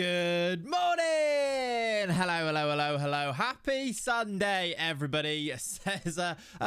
Good morning. Hello. Happy Sunday, everybody. Says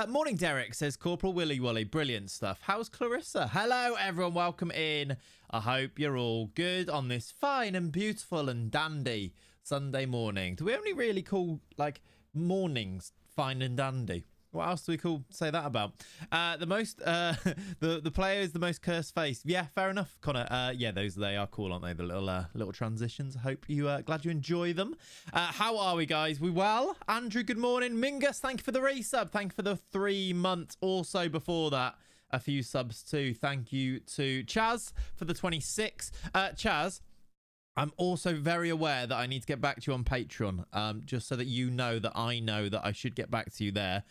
morning, Derek. Says Corporal Willy Wally. Brilliant stuff. How's Clarissa? Hello, everyone. Welcome in. I hope you're all good on this fine and beautiful and dandy Sunday morning. Do we only really call like mornings fine and dandy? What else do we say that about? The player is the most cursed face. Yeah, fair enough, Connor. Yeah, they are cool, aren't they? The little transitions. I hope you glad you enjoy them. How are we, guys? We well? Andrew, good morning. Mingus, thank you for the resub. Thank you for the 3 months. Also before that, a few subs too. Thank you to Chaz for the 26. Chaz, I'm also very aware that I need to get back to you on Patreon, just so that you know that I should get back to you there,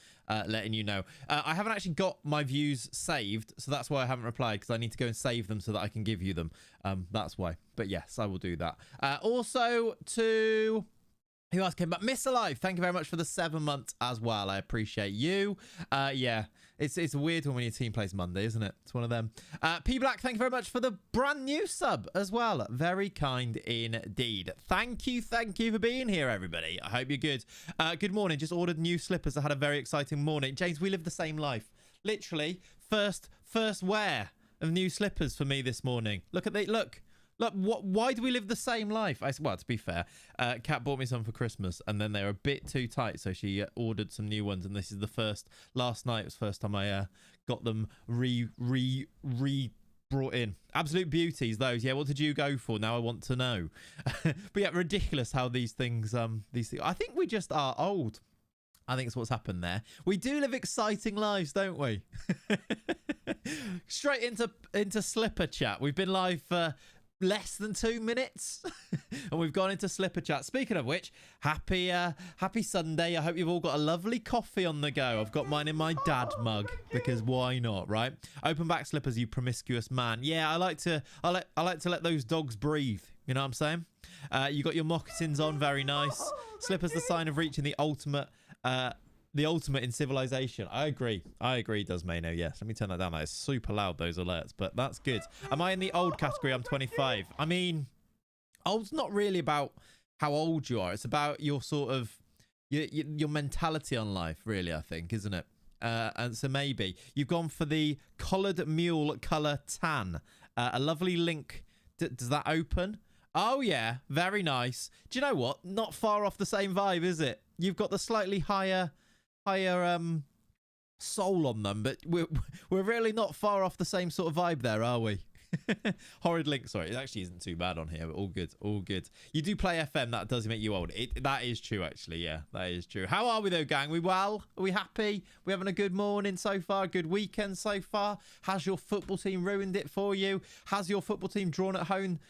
letting you know. I haven't actually got my views saved, so that's why I haven't replied, because I need to go and save them so that I can give you them. That's why. But yes, I will do that. Also to... Who else came back? Miss Alive, thank you very much for the 7 months as well. I appreciate you. Yeah, it's a weird one when your team plays Monday, isn't it? It's one of them. P Black, thank you very much for the brand new sub as well. Very kind indeed. Thank you for being here, everybody. I hope you're good. Good morning. Just ordered new slippers. I had a very exciting morning. James, we live the same life. Literally, first wear of new slippers for me this morning. Look. Look, why do we live the same life? Well, to be fair, Kat bought me some for Christmas, and then they were a bit too tight, so she ordered some new ones, and this is the first. Last night was the first time I got them brought in. Absolute beauties, those. Yeah, what did you go for? Now I want to know. But yeah, ridiculous how these things. I think we just are old. I think it's what's happened there. We do live exciting lives, don't we? Straight into slipper chat. We've been live for less than 2 minutes and we've gone into slipper chat. Speaking of which, happy Sunday. I hope you've all got a lovely coffee on the go. I've got mine in my dad mug because why not, right? Open back slippers, you promiscuous man. Yeah, I like to let those dogs breathe, you know what I'm saying? You got your moccasins on, very nice. Slippers, the sign of reaching the ultimate in civilization. I agree, Dusmano. Yes, let me turn that down. That is super loud, those alerts, but that's good. Am I in the old category? I'm 25. I mean, old's not really about how old you are. It's about your sort of your mentality on life, really, I think, isn't it? And so maybe you've gone for the collared mule color tan. A lovely link. Does that open? Oh yeah, very nice. Do you know what? Not far off the same vibe, is it? You've got the slightly higher soul on them, but we're really not far off the same sort of vibe there, are we? Horrid link. Sorry, it actually isn't too bad on here, but all good. You do play FM, that does make you old. That is true, actually. Yeah, that is true. How are we though, gang? We well? Are we happy? We having a good morning so far? Good weekend so far? Has your football team ruined it for you? Has your football team drawn at home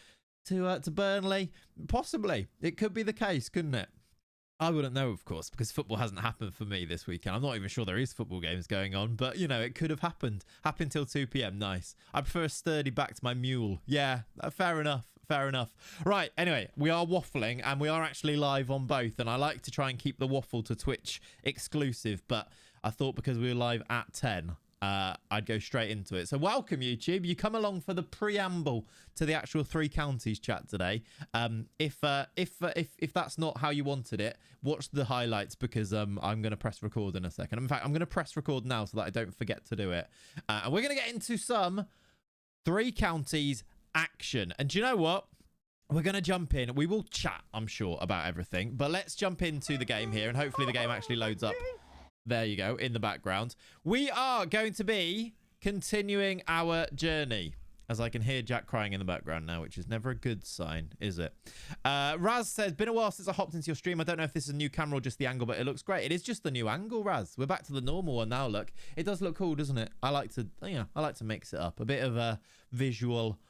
to Burnley? Possibly. It could be the case, couldn't it? I wouldn't know, of course, because football hasn't happened for me this weekend. I'm not even sure there is football games going on, but, you know, it could have happened. Happened till 2 p.m. Nice. I prefer a sturdy back to my mule. Yeah, fair enough. Right, anyway, we are waffling, and we are actually live on both, and I like to try and keep the waffle to Twitch exclusive, but I thought because we were live at 10... I'd go straight into it. So welcome, YouTube. You come along for the preamble to the actual 3 counties chat today. If that's not how you wanted it, watch the highlights because I'm going to press record in a second. In fact, I'm going to press record now so that I don't forget to do it. And we're going to get into some 3 counties action. And do you know what? We're going to jump in. We will chat, I'm sure, about everything. But let's jump into the game here and hopefully the game actually loads up. There you go, in the background. We are going to be continuing our journey. As I can hear Jack crying in the background now, which is never a good sign, is it? Raz says, been a while since I hopped into your stream. I don't know if this is a new camera or just the angle, but it looks great. It is just the new angle, Raz. We're back to the normal one now, look. It does look cool, doesn't it? I like to mix it up. A bit of a visual...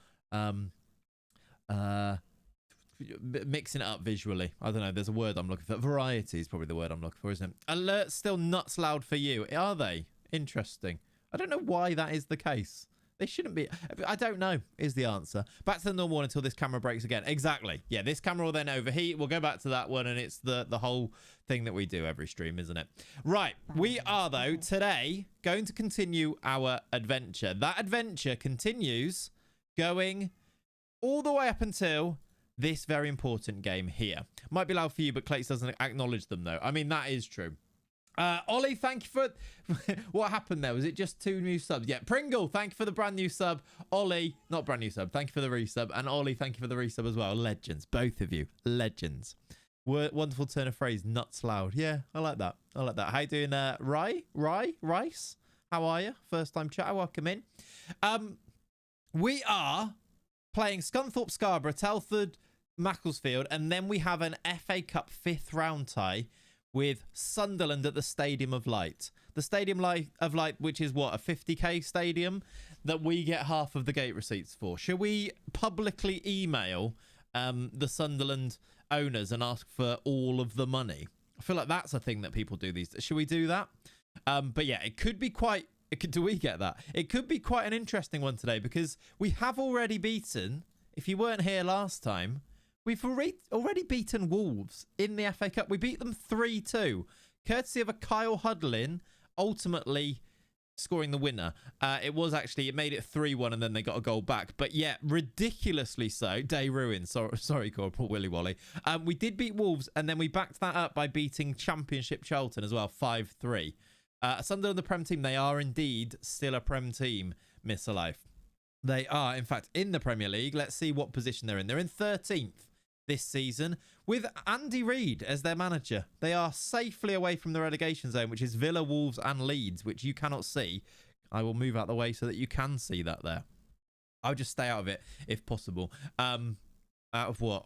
mixing it up visually. I don't know. There's a word I'm looking for. Variety is probably the word I'm looking for, isn't it? Alerts still nuts loud for you. Are they? Interesting. I don't know why that is the case. They shouldn't be. I don't know is the answer. Back to the normal one until this camera breaks again. Exactly. Yeah, this camera will then overheat. We'll go back to that one, and it's the whole thing that we do every stream, isn't it? Right. We are, though, today going to continue our adventure. That adventure continues going all the way up until this very important game here. Might be loud for you, but Clayts doesn't acknowledge them, though. I mean, that is true. Ollie, thank you for... What happened there? Was it just 2 new subs? Yeah, Pringle, thank you for the brand new sub. Ollie, not brand new sub. Thank you for the resub. And Ollie, thank you for the resub as well. Legends. Both of you. Legends. Wonderful turn of phrase. Nuts loud. Yeah, I like that. I like that. How you doing, Rice? How are you? First time chat. Welcome in. We are playing Scunthorpe, Scarborough, Telford, Macclesfield, and then we have an FA Cup 5th round tie with Sunderland at the Stadium of Light. The Stadium of Light, which is what, a 50k stadium that we get half of the gate receipts for. Should we publicly email the Sunderland owners and ask for all of the money? I feel like that's a thing that people do these days. Should we do that? But yeah, it could be quite... do we get that? It could be quite an interesting one today because we have already beaten, if you weren't here last time, we've already beaten Wolves in the FA Cup. We beat them 3-2, courtesy of a Kyle Hudlin ultimately scoring the winner. It made it 3-1 and then they got a goal back. But yeah, ridiculously so. Day ruined. Sorry, Corporal Willy Wally. We did beat Wolves and then we backed that up by beating Championship Charlton as well, 5-3. Sunderland, the Prem team, they are indeed still a Prem team, Miss Alive. They are, in fact, in the Premier League. Let's see what position they're in. They're in 13th this season with Andy Reid as their manager. They are safely away from the relegation zone, which is Villa, Wolves and Leeds, which you cannot see. I will move out the way so that you can see that there. I'll just stay out of it if possible. Out of what?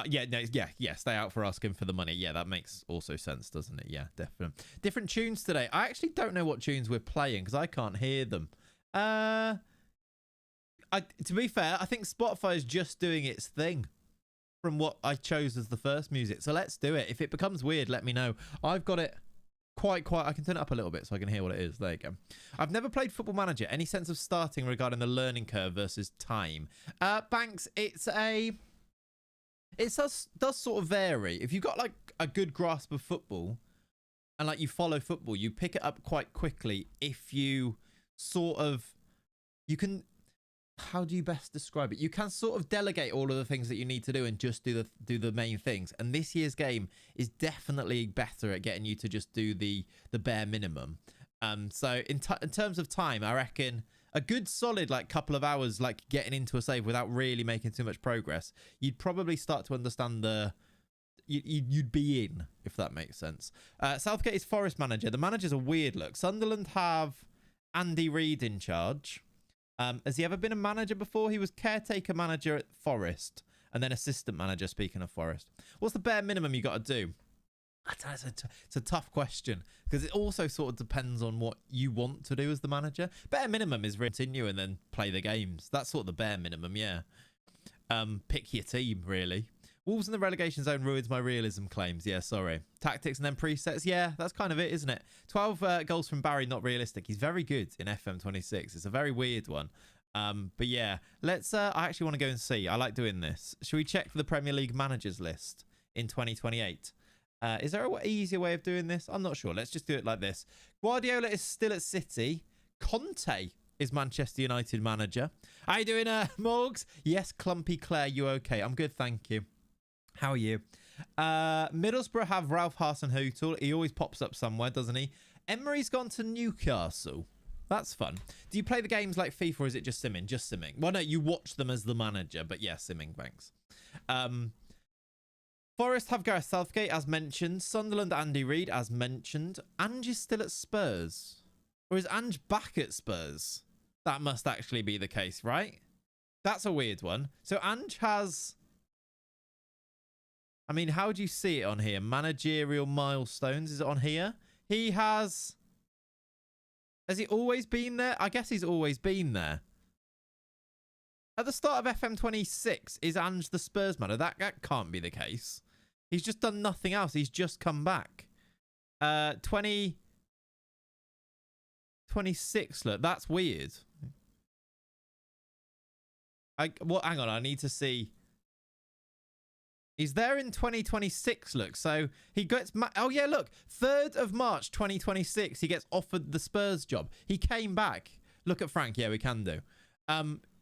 Stay out for asking for the money. Yeah, that makes also sense, doesn't it? Yeah, definitely. Different tunes today. I actually don't know what tunes we're playing because I can't hear them. To be fair, I think Spotify is just doing its thing from what I chose as the first music. So let's do it. If it becomes weird, let me know. I've got it quite quiet. I can turn it up a little bit so I can hear what it is. There you go. I've never played Football Manager. Any sense of starting regarding the learning curve versus time? Banks, it does sort of vary. If you've got like a good grasp of football and like you follow football, you pick it up quite quickly. If you can, how do you best describe it? You can sort of delegate all of the things that you need to do and just do the main things. And this year's game is definitely better at getting you to just do the bare minimum. So in terms of time, I reckon a good solid like couple of hours like getting into a save without really making too much progress, you'd probably start to understand you'd be in, if that makes sense. Southgate is Forest manager. The manager's a weird look. Sunderland have Andy Reid in charge. Has he ever been a manager before? He was caretaker manager at Forest and then assistant manager, speaking of Forest. What's the bare minimum you got to do? It's a tough question because it also sort of depends on what you want to do as the manager. Bare minimum is continue and then play the games. That's sort of the bare minimum, yeah. Pick your team, really. Wolves in the relegation zone ruins my realism claims. Yeah, sorry. Tactics and then presets. Yeah, that's kind of it, isn't it? 12 goals from Barry, not realistic. He's very good in FM26. It's a very weird one. But yeah, let's... I actually want to go and see. I like doing this. Should we check for the Premier League managers list in 2028? Is there an easier way of doing this? I'm not sure. Let's just do it like this. Guardiola is still at City. Conte is Manchester United manager. How you doing, Morgs? Yes, Clumpy Claire, you okay? I'm good, thank you. How are you? Middlesbrough have Ralph Hasenhuttl. He always pops up somewhere, doesn't he? Emery's gone to Newcastle. That's fun. Do you play the games like FIFA or is it just simming? Just simming. Well, no, you watch them as the manager, but yeah, simming, thanks. Forest have Gareth Southgate, as mentioned. Sunderland, Andy Reid, as mentioned. Ange is still at Spurs. Or is Ange back at Spurs? That must actually be the case, right? That's a weird one. So Ange has... I mean, how do you see it on here? Managerial milestones. Is it on here? He has... Has he always been there? I guess he's always been there. At the start of FM26, is Ange the Spurs manager? That can't be the case. He's just done nothing else. He's just come back. 2026. Look, that's weird. Hang on. I need to see. He's there in 2026, look. So he gets... Oh, yeah, look. 3rd of March, 2026, he gets offered the Spurs job. He came back. Look at Frank. Yeah, we can do.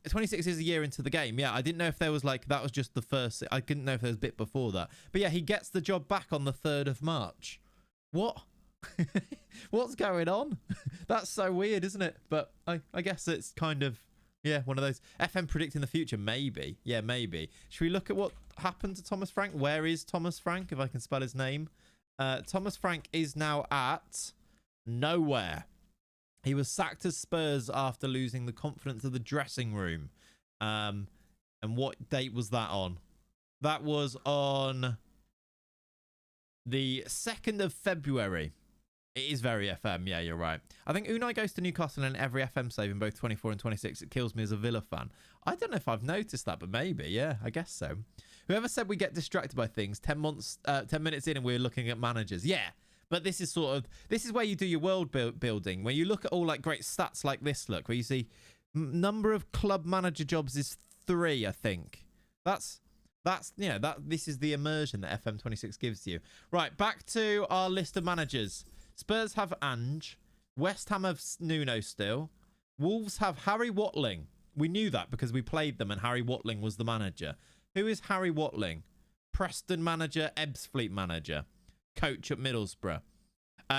26 is a year into the game. Yeah, I didn't know if there was like, that was just the first. I didn't know if there was a bit before that. But yeah, he gets the job back on the 3rd of March. What? What's going on? That's so weird, isn't it? But I guess it's kind of, yeah, one of those. FM predicting the future, maybe. Yeah, maybe. Should we look at what happened to Thomas Frank? Where is Thomas Frank, if I can spell his name? Thomas Frank is now at nowhere. He was sacked as Spurs after losing the confidence of the dressing room. And what date was that on? That was on the 2nd of February. It is very FM. Yeah, you're right. I think Unai goes to Newcastle and every FM save in both 24 and 26. It kills me as a Villa fan. I don't know if I've noticed that, but maybe. Yeah, I guess so. Whoever said we get distracted by things, 10 minutes in and we're looking at managers. Yeah, but this is this is where you do your world building. When you look at all like great stats like this, look, where you see number of club manager jobs is 3, I think. This is the immersion that FM26 gives you. Right, back to our list of managers. Spurs have Ange. West Ham have Nuno still. Wolves have Harry Watling. We knew that because we played them and Harry Watling was the manager. Who is Harry Watling? Preston manager, Ebbsfleet manager. Coach at Middlesbrough.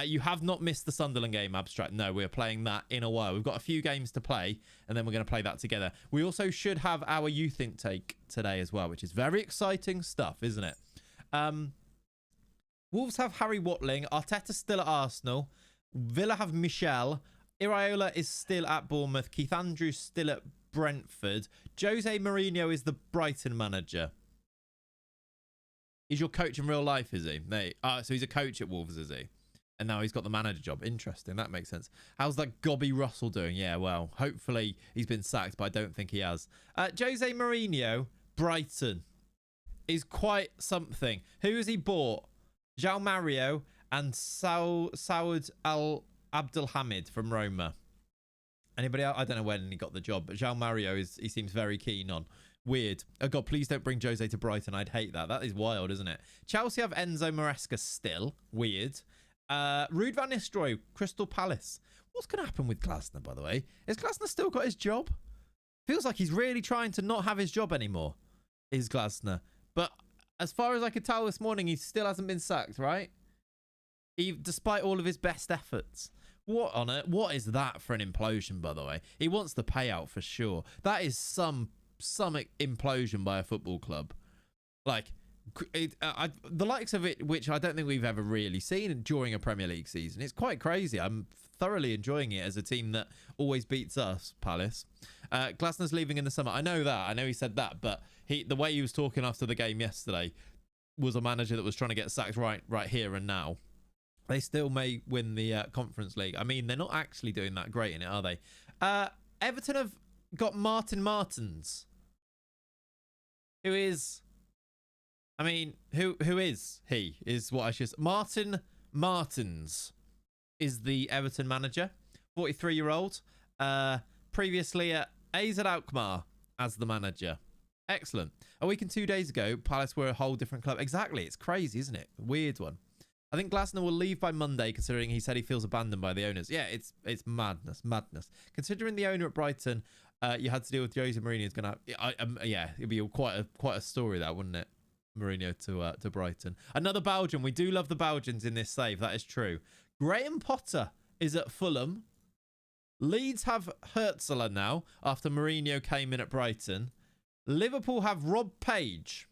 You have not missed the Sunderland game, Abstract. No, we're playing that in a while. We've got a few games to play and then we're going to play that together. We also should have our youth intake today as well, which is very exciting stuff, isn't it? Wolves have Harry Watling. Arteta still at Arsenal. Villa have Michel. Iraola is still at Bournemouth. Keith Andrews still at Brentford. Jose Mourinho is the Brighton manager. He's your coach in real life, is he? So he's a coach at Wolves, is he? And now he's got the manager job. Interesting. That makes sense. How's that Gobby Russell doing? Yeah, well, hopefully he's been sacked, but I don't think he has. Jose Mourinho, Brighton, is quite something. Who has he bought? João Mario and Saud Abdelhamid from Roma. Anybody else? I don't know when he got the job, but João Mario he seems very keen on. Weird. Oh God, please don't bring Jose to Brighton. I'd hate that. That is wild, isn't it? Chelsea have Enzo Maresca still. Weird. Ruud van Nistelrooy, Crystal Palace. What's going to happen with Glasner, by the way? Has Glasner still got his job? Feels like he's really trying to not have his job anymore, is Glasner. But as far as I could tell this morning, he still hasn't been sacked, right? Despite all of his best efforts. What is that for an implosion, by the way? He wants the payout for sure. That is some implosion by a football club. Like, the likes of it, which I don't think we've ever really seen during a Premier League season. It's quite crazy. I'm thoroughly enjoying it as a team that always beats us, Palace. Glasner's leaving in the summer. I know that. I know he said that, but the way he was talking after the game yesterday was a manager that was trying to get sacked right here and now. They still may win the Conference League. I mean, they're not actually doing that great in it, are they? Everton have got Martin Martins, who is... I mean, who is he? Is what I should... Martin Martins is the Everton manager, 43-year-old. Previously at AZ Alkmaar as the manager. Excellent. A week and 2 days ago, Palace were a whole different club. Exactly. It's crazy, isn't it? Weird one. I think Glasner will leave by Monday, considering he said he feels abandoned by the owners. Yeah, it's madness. Considering the owner at Brighton, you had to deal with Jose Mourinho. Is going to... yeah, it'd be quite a story, that, wouldn't it? Mourinho to Brighton. Another Belgian. We do love the Belgians in this save. That is true. Graham Potter is at Fulham. Leeds have Herzler now after Mourinho came in at Brighton. Liverpool have Rob Page.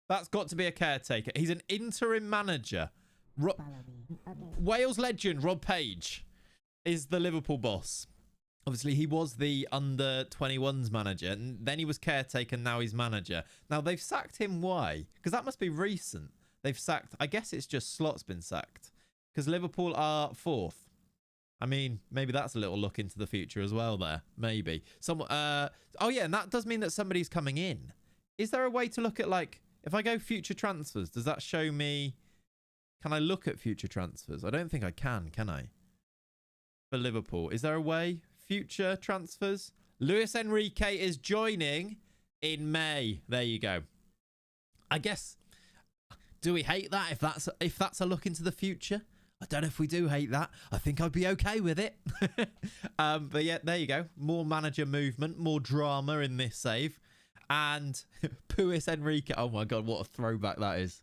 That's got to be a caretaker. He's an interim manager. Wales legend Rob Page is the Liverpool boss. Obviously, he was the under-21s manager, and then he was caretaker, now he's manager. Now, they've sacked him. Why? Because that must be recent. They've sacked... I guess it's just Slot's been sacked. Because Liverpool are 4th. I mean, maybe that's a little look into the future as well there. Maybe. Oh, yeah, and that does mean that somebody's coming in. Is there a way to look at, like... If I go future transfers, does that show me... Can I look at future transfers? I don't think I can I? For Liverpool. Is there a way... Future transfers. Luis Enrique is joining in May. There you go. I guess. Do we hate that if that's a look into the future? I don't know if we do hate that. I think I'd be okay with it. But yeah, there you go. More manager movement, more drama in this save. And Puis Enrique. Oh my God, what a throwback that is.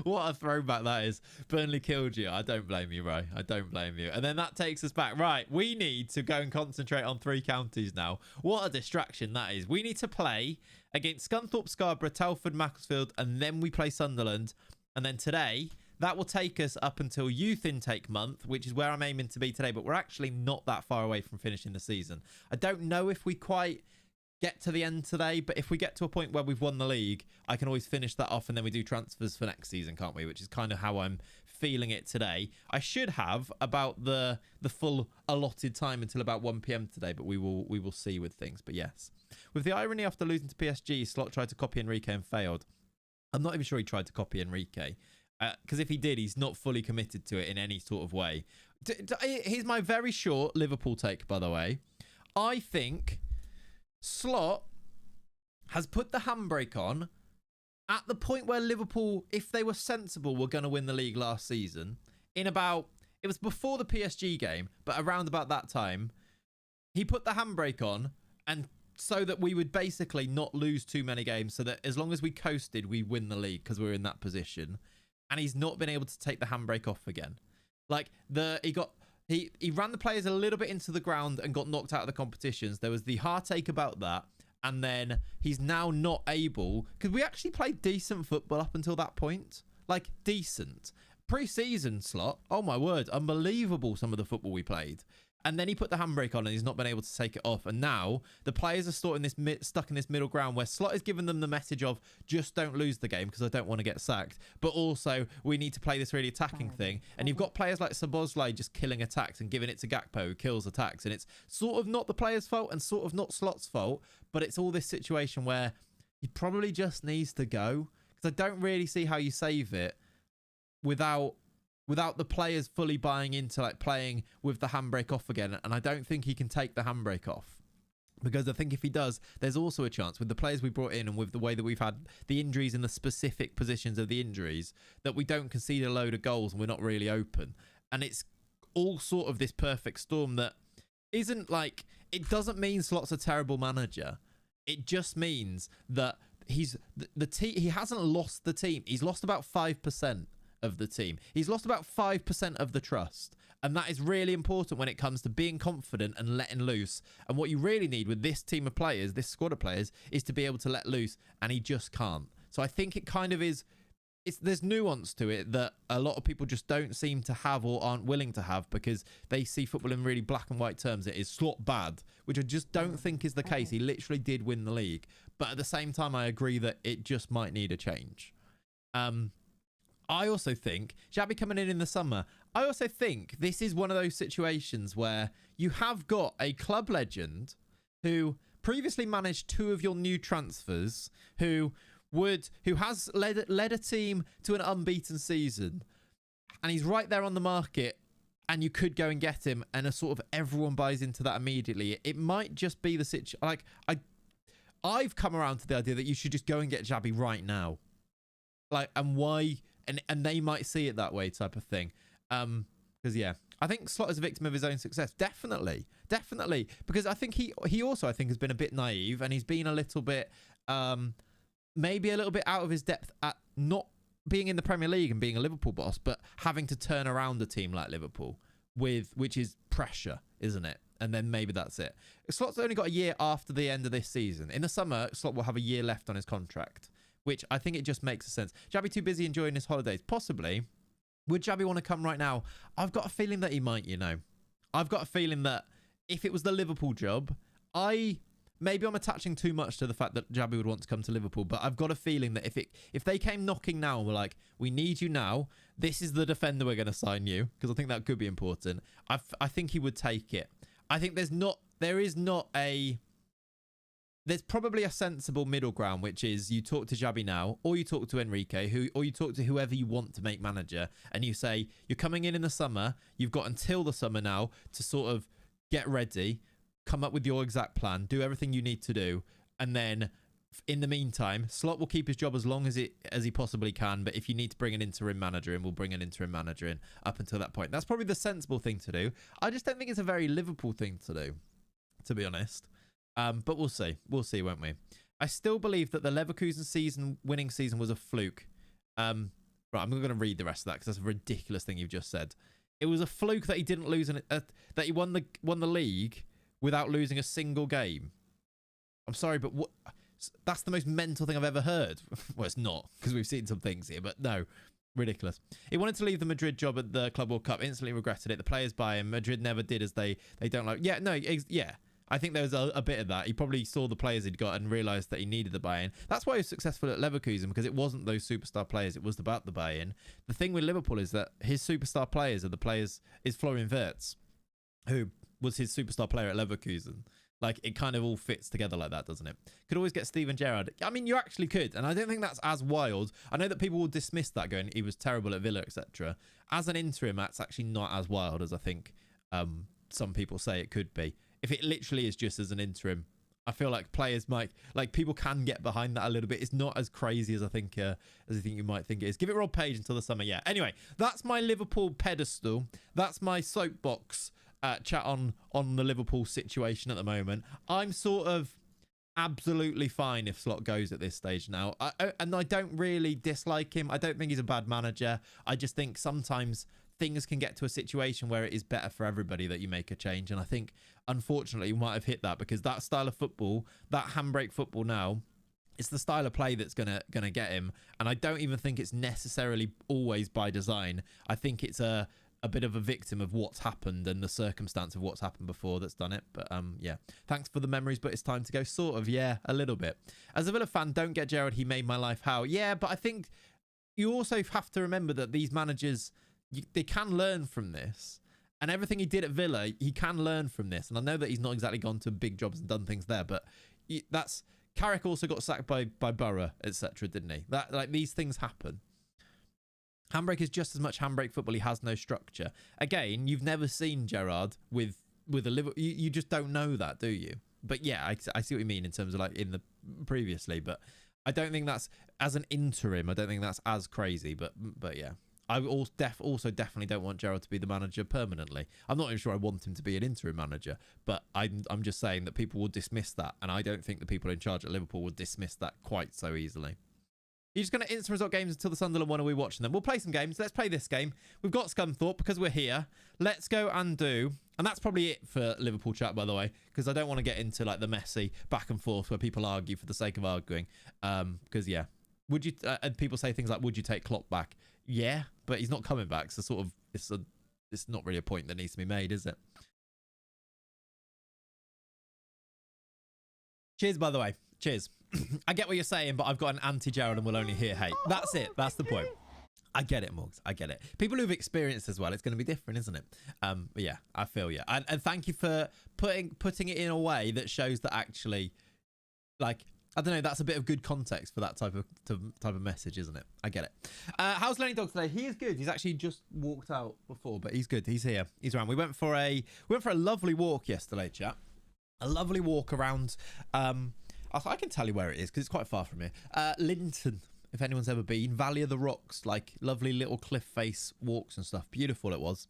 What a throwback that is. Burnley killed you. I don't blame you, Ray. I don't blame you. And then that takes us back. Right, we need to go and concentrate on 3 counties now. What a distraction that is. We need to play against Scunthorpe, Scarborough, Telford, Macclesfield, and then we play Sunderland. And then today, that will take us up until youth intake month, which is where I'm aiming to be today. But we're actually not that far away from finishing the season. I don't know if we quite get to the end today, but if we get to a point where we've won the league, I can always finish that off, and then we do transfers for next season, can't we? Which is kind of how I'm feeling it today. I should have about the full allotted time until about 1 p.m. today, but we will see with things. But yes, with the irony after losing to PSG, Slot tried to copy Enrique and failed. I'm not even sure he tried to copy Enrique, because if he did, he's not fully committed to it in any sort of way. Here's my very short Liverpool take, by the way. I think Slot has put the handbrake on at the point where Liverpool, if they were sensible, were going to win the league last season. It was before the PSG game, but around about that time, he put the handbrake on, and so that we would basically not lose too many games, so that as long as we coasted, we win the league because we're in that position. And he's not been able to take the handbrake off again. Like he ran the players a little bit into the ground and got knocked out of the competitions. There was the heartache about that. And then he's now not able, because we actually played decent football up until that point. Like, decent. Pre-season Slot, oh my word, unbelievable some of the football we played. And then he put the handbrake on and he's not been able to take it off. And now the players are stuck in this middle ground where Slot has given them the message of just don't lose the game because I don't want to get sacked. But also we need to play this really attacking thing. And you've got players like Szoboszlai just killing attacks and giving it to Gakpo who kills attacks. And it's sort of not the player's fault and sort of not Slot's fault. But it's all this situation where he probably just needs to go. Because I don't really see how you save it without the players fully buying into like playing with the handbrake off again. And I don't think he can take the handbrake off, because I think if he does, there's also a chance with the players we brought in and with the way that we've had the injuries and the specific positions of the injuries that we don't concede a load of goals and we're not really open. And it's all sort of this perfect storm that isn't like, it doesn't mean Slot's a terrible manager. It just means that he hasn't lost the team. He's lost about 5% of the team. He's lost about 5% of the trust. And that is really important when it comes to being confident and letting loose. And what you really need with this team of players, this squad of players, is to be able to let loose. And he just can't. So I think it kind of is, there's nuance to it that a lot of people just don't seem to have or aren't willing to have, because they see football in really black and white terms. It is Slot bad, which I just don't think is the case. He literally did win the league. But at the same time, I agree that it just might need a change. I also think Xabi coming in the summer, I also think this is one of those situations where you have got a club legend who previously managed 2 of your new transfers, who has led a team to an unbeaten season, and he's right there on the market, and you could go and get him, and a sort of everyone buys into that immediately. It might just be the situation. Like I've come around to the idea that you should just go and get Xabi right now. Like, and why? And they might see it that way, type of thing. Because yeah, I think Slot is a victim of his own success. Definitely. Because I think he also, I think, has been a bit naive, and he's been a little bit, maybe a little bit out of his depth at not being in the Premier League and being a Liverpool boss, but having to turn around a team like Liverpool which is pressure, isn't it? And then maybe that's it. Slot's only got a year after the end of this season. In the summer, Slot will have a year left on his contract, which I think it just makes sense. Xabi too busy enjoying his holidays? Possibly. Would Xabi want to come right now? I've got a feeling that he might, you know. I've got a feeling that if it was the Liverpool job, maybe I'm attaching too much to the fact that Xabi would want to come to Liverpool, but I've got a feeling that if they came knocking now and were like, we need you now, this is the defender we're going to sign you, because I think that could be important, I think he would take it. I think there's probably a sensible middle ground, which is you talk to Xabi now, or you talk to Enrique, or you talk to whoever you want to make manager, and you say, you're coming in the summer, you've got until the summer now to sort of get ready, come up with your exact plan, do everything you need to do, and then In the meantime, Slot will keep his job as long as he possibly can. But if you need to bring an interim manager in, we'll bring an interim manager in up until that point. That's probably the sensible thing to do. I just don't think it's a very Liverpool thing to do, to be honest. But we'll see. We'll see, won't we? I still believe that the Leverkusen winning season was a fluke. Right, I'm not going to read the rest of that because that's a ridiculous thing you've just said. It was a fluke that he didn't lose, that he won the league without losing a single game. I'm sorry, but what? That's the most mental thing I've ever heard. Well, it's not, because we've seen some things here, but no, ridiculous. He wanted to leave the Madrid job at the Club World Cup, instantly regretted it. The players buy him. Madrid never did, as they don't like. Yeah, no, yeah. I think there was a bit of that. He probably saw the players he'd got and realised that he needed the buy-in. That's why he was successful at Leverkusen, because it wasn't those superstar players. It was about the buy-in. The thing with Liverpool is that his superstar players is Florian Wirtz, who was his superstar player at Leverkusen. Like, it kind of all fits together like that, doesn't it? Could always get Steven Gerrard. I mean, you actually could. And I don't think that's as wild. I know that people will dismiss that, going, he was terrible at Villa, etc. As an interim, that's actually not as wild as I think some people say it could be. If it literally is just as an interim, I feel like players might, like, people can get behind that a little bit. It's not as crazy as I think you might think it is. Give it Rob Page until the summer. Yeah. Anyway, that's my Liverpool pedestal. That's my soapbox chat on the Liverpool situation at the moment. I'm sort of absolutely fine if Slot goes at this stage now. And I don't really dislike him. I don't think he's a bad manager. I just think sometimes things can get to a situation where it is better for everybody that you make a change. And I think, unfortunately, we might have hit that, because that style of football, that handbrake football now, it's the style of play that's gonna get him. And I don't even think it's necessarily always by design. I think it's a bit of a victim of what's happened and the circumstance of what's happened before that's done it. But yeah, thanks for the memories, but it's time to go. Sort of, yeah, a little bit. As a Villa fan, don't get Gerrard, he made my life hell. Yeah, but I think you also have to remember that these managers, they can learn from this, and everything he did at Villa, he can learn from this. And I know that he's not exactly gone to big jobs and done things there, but that's, Carrick also got sacked by Borough, etc., didn't he? That, like, these things happen. Handbrake is just as much handbrake football. He has no structure. Again, you've never seen Gerrard with a Liverpool. You just don't know that, do you? But yeah, I see what you mean in terms of like in the previously. But I don't think that's, as an interim, I don't think that's as crazy. But yeah, I also definitely don't want Gerrard to be the manager permanently. I'm not even sure I want him to be an interim manager. But I'm just saying that people will dismiss that, and I don't think the people in charge at Liverpool will dismiss that quite so easily. You're just going to instant result games until the Sunderland one, or are we watching them? We'll play some games. Let's play this game. We've got Scunthorpe because we're here. Let's go and do... And that's probably it for Liverpool chat, by the way, because I don't want to get into like the messy back and forth where people argue for the sake of arguing. Because, yeah. Would you... and people say things like, would you take Klopp back? Yeah, but he's not coming back. So sort of... It's not really a point that needs to be made, is it? Cheers, by the way. Cheers. I get what you're saying, but I've got an anti-Gerrard and will only hear hate. That's it. That's the point. I get it, Morgs. I get it. People who've experienced as well, it's going to be different, isn't it? But yeah, I feel you. And thank you for putting it in a way that shows that actually, like, I don't know, that's a bit of good context for that type of message, isn't it? I get it. How's Lenny Dog today? He is good. He's actually just walked out before, but he's good. He's here. He's around. We went for a lovely walk yesterday, chat. A lovely walk around. I can tell you where it is because it's quite far from here. Linton, if anyone's ever been. Valley of the Rocks, like lovely little cliff face walks and stuff. Beautiful it was.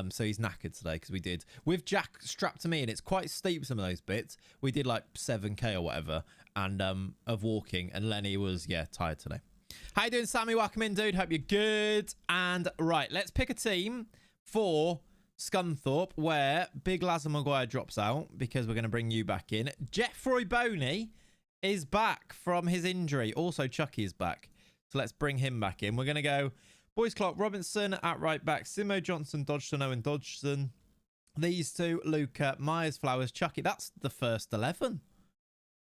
So he's knackered today because we did. With Jack strapped to me, and it's quite steep, some of those bits. We did like 7K or whatever and of walking, and Lenny was, yeah, tired today. How you doing, Sammy? Welcome in, dude. Hope you're good. And right, let's pick a team for Scunthorpe, where Big Lazar Maguire drops out because we're going to bring you back in. Jeffrey Boney is back from his injury. Also, Chucky is back. So let's bring him back in. We're going to go Boyce Clark Robinson at right back. Simo Johnson, Dodgson, Owen Dodgson. These two, Luca, Myers, Flowers, Chucky. That's the first 11.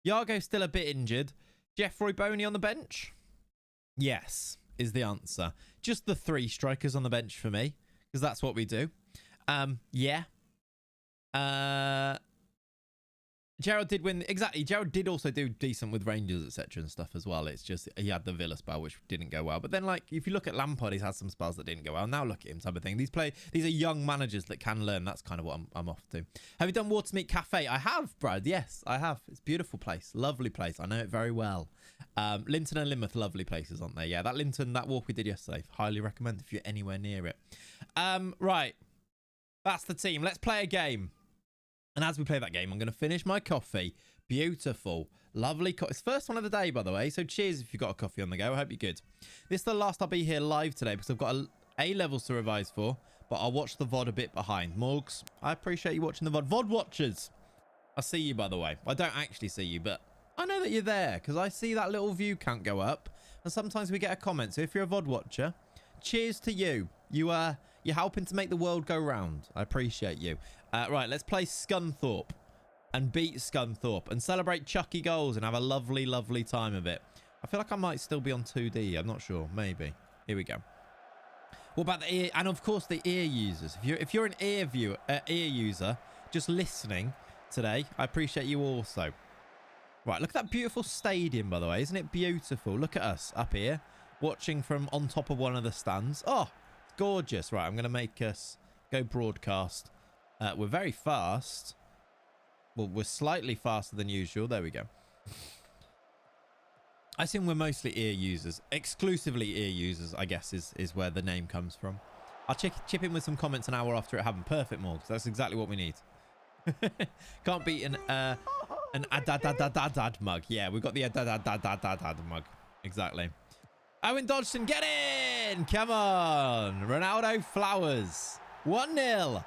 Yargo's still a bit injured. Jeffrey Boney on the bench? Yes, is the answer. Just the 3 strikers on the bench for me, because that's what we do. Yeah. Gerald did win. Exactly. Gerald did also do decent with Rangers, etc. and stuff as well. It's just he had the Villa spell, which didn't go well. But then, like, if you look at Lampard, he's had some spells that didn't go well. Now look at him, type of thing. These are young managers that can learn. That's kind of what I'm off to. Have you done Watermeet Cafe? I have, Brad. Yes, I have. It's a beautiful place. Lovely place. I know it very well. Linton and Lynmouth, lovely places, aren't they? Yeah, that Linton, that walk we did yesterday, highly recommend if you're anywhere near it. Right. That's the team. Let's play a game. And as we play that game, I'm going to finish my coffee. Beautiful. Lovely. It's the first one of the day, by the way. So cheers if you've got a coffee on the go. I hope you're good. This is the last I'll be here live today because I've got A-levels to revise for. But I'll watch the VOD a bit behind. Morgs, I appreciate you watching the VOD. VOD watchers. I see you, by the way. I don't actually see you, but I know that you're there because I see that little view count go up. And sometimes we get a comment. So if you're a VOD watcher, cheers to you. You're helping to make the world go round. I appreciate you. Right, let's play Scunthorpe and beat Scunthorpe and celebrate Chucky goals and have a lovely, lovely time of it. I feel like I might still be on 2D. I'm not sure. Maybe. Here we go. What about the ear? And of course, the ear users. If you're an ear user, just listening today, I appreciate you also. Right, look at that beautiful stadium, by the way. Isn't it beautiful? Look at us up here, watching from on top of one of the stands. Oh, gorgeous. Right, I'm going to make us go broadcast. We're very fast. Well, we're slightly faster than usual. There we go. I assume we're mostly ear users. Exclusively ear users, I guess, is where the name comes from. I'll chip in with some comments an hour after it happened. Perfect, Morgs. That's exactly what we need. Can't beat an adadadadadad mug. Yeah, we've got the adadadadadad mug. Exactly. Owen Dodgson, get in! Come on! Ronaldo Flowers. 1-0.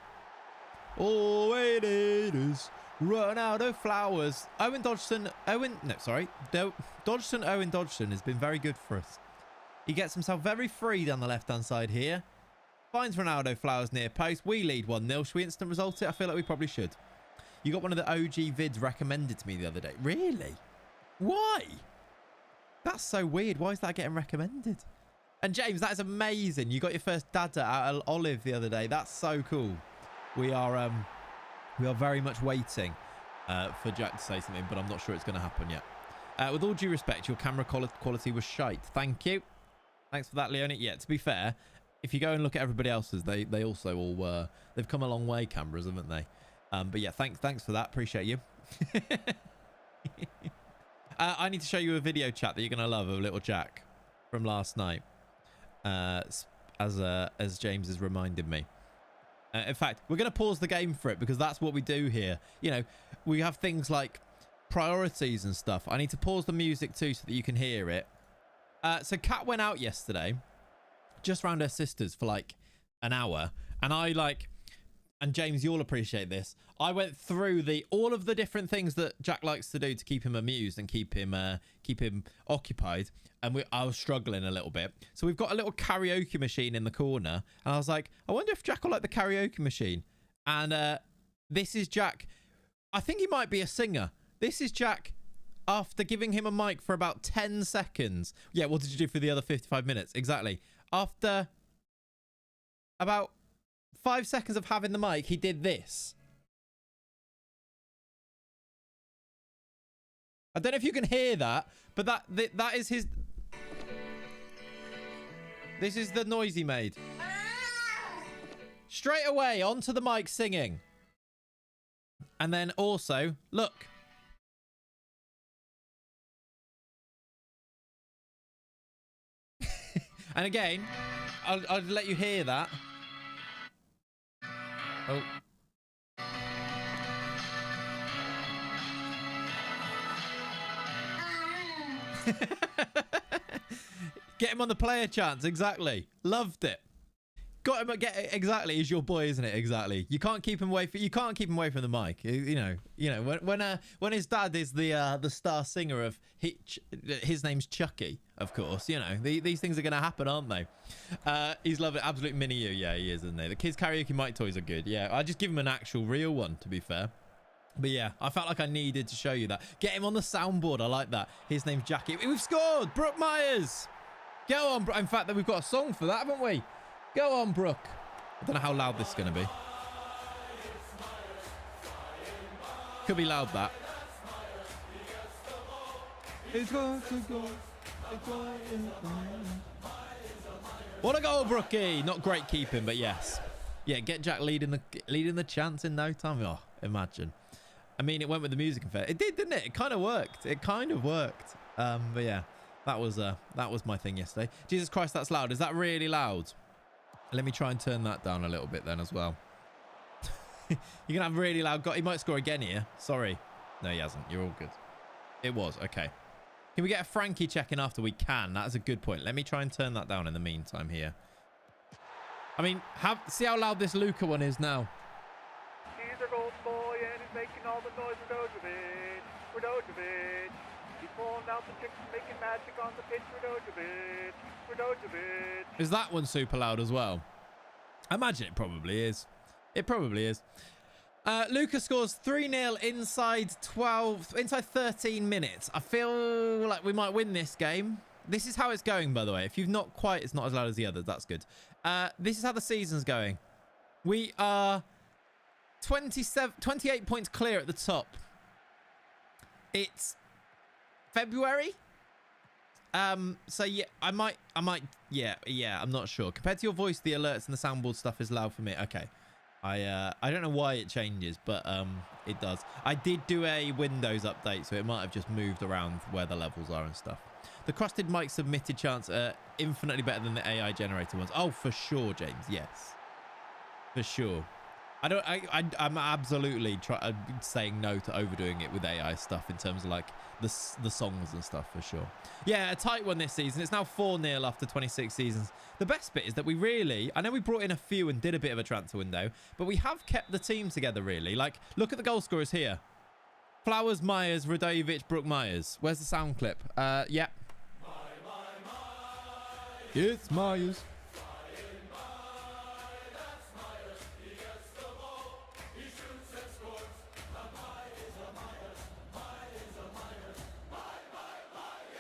Oh, it is. Ronaldo Flowers. Dodgson, Owen Dodgson has been very good for us. He gets himself very free down the left-hand side here. Finds Ronaldo Flowers near post. We lead 1-0. Should we instant result it? I feel like we probably should. You got one of the OG vids recommended to me the other day. Really? Why? That's so weird. Why is that getting recommended? And James, that is amazing. You got your first dada out of Olive the other day. That's so cool. We are very much waiting for Jack to say something, but I'm not sure it's going to happen yet. With all due respect, your camera quality was shite. Thank you. Thanks for that, Leonie. Yeah, to be fair, if you go and look at everybody else's, they also all were. They've come a long way, cameras, haven't they? But yeah, thanks for that. Appreciate you. I need to show you a video chat that you're going to love of little Jack from last night. As James has reminded me. In fact, we're going to pause the game for it because that's what we do here. You know, we have things like priorities and stuff. I need to pause the music too so that you can hear it. So Kat went out yesterday just around her sister's for like an hour. And and James, you'll appreciate this. I went through all of the different things that Jack likes to do to keep him amused and keep him occupied. And I was struggling a little bit. So we've got a little karaoke machine in the corner. And I was like, I wonder if Jack will like the karaoke machine. And this is Jack. I think he might be a singer. This is Jack after giving him a mic for about 10 seconds. Yeah, what did you do for the other 55 minutes? Exactly. After about 5 seconds of having the mic, he did this. I don't know if you can hear that, but that is his... This is the noise he made. Straight away, onto the mic singing. And then also, look. And again, I'll let you hear that. Oh. Get him on the player chance. Exactly. Loved it. Got him. Exactly. He's your boy, isn't it? Exactly. You can't keep him away. You can't keep him away from the mic. You know. When his dad is the star singer of his name's Chucky. Of course. You know these things are gonna happen, aren't they? He's loving absolute mini you. Yeah, he is, isn't he? The kids karaoke mic toys are good. Yeah, I just give him an actual real one. To be fair. But yeah, I felt like I needed to show you that. Get him on the soundboard. I like that. His name's Jackie. We've scored. Brooke Myers. Go on, Brooke. In fact, we've got a song for that, haven't we? Go on, Brooke. I don't know how loud this is going to be. Could be loud, that. It's going to go. It's going to go. What a goal, Brookie. Not great keeping, but yes. Yeah, get Jack leading the chance in no time. Oh, imagine. I mean, it went with the music and fair. It did, didn't it? It kind of worked. It kind of worked. But yeah, that was my thing yesterday. Jesus Christ, that's loud. Is that really loud? Let me try and turn that down a little bit then as well. You're going to have really loud... He might score again here. Sorry. No, he hasn't. You're all good. It was. Okay. Can we get a Frankie check-in after? We can. That's a good point. Let me try and turn that down in the meantime here. I mean, see how loud this Luca one is now. He's a gold boy and he's making all the noise for Dojovic. For Dojovic. He's pulling out the tricks and making magic on the pitch for Dojovic. For Dojovic. Is that one super loud as well? I imagine it probably is. It probably is. Luca scores 3-0 inside 13 minutes. I feel like we might win this game. This is how it's going, by the way. If you've not quite, it's not as loud as the others. That's good. This is how the season's going. We are 28 points clear at the top. It's February. So yeah, I might, yeah, I'm not sure. Compared to your voice, the alerts and the soundboard stuff is loud for me. Okay. I don't know why it changes, but it does. I did do a Windows update, so it might have just moved around where the levels are and stuff. The crusted mic submitted chants are infinitely better than the AI generated ones. Oh, for sure, James. Yes, for sure. I'm absolutely saying no to overdoing it with AI stuff in terms of like the songs and stuff for sure. Yeah, a tight one this season. It's now 4-0 after 26 seasons. The best bit is that I know we brought in a few and did a bit of a transfer window, but we have kept the team together really. Like, look at the goal scorers here. Flowers, Myers, Radojevic, Brooke, Myers. Where's the sound clip? Yeah. It's Myers.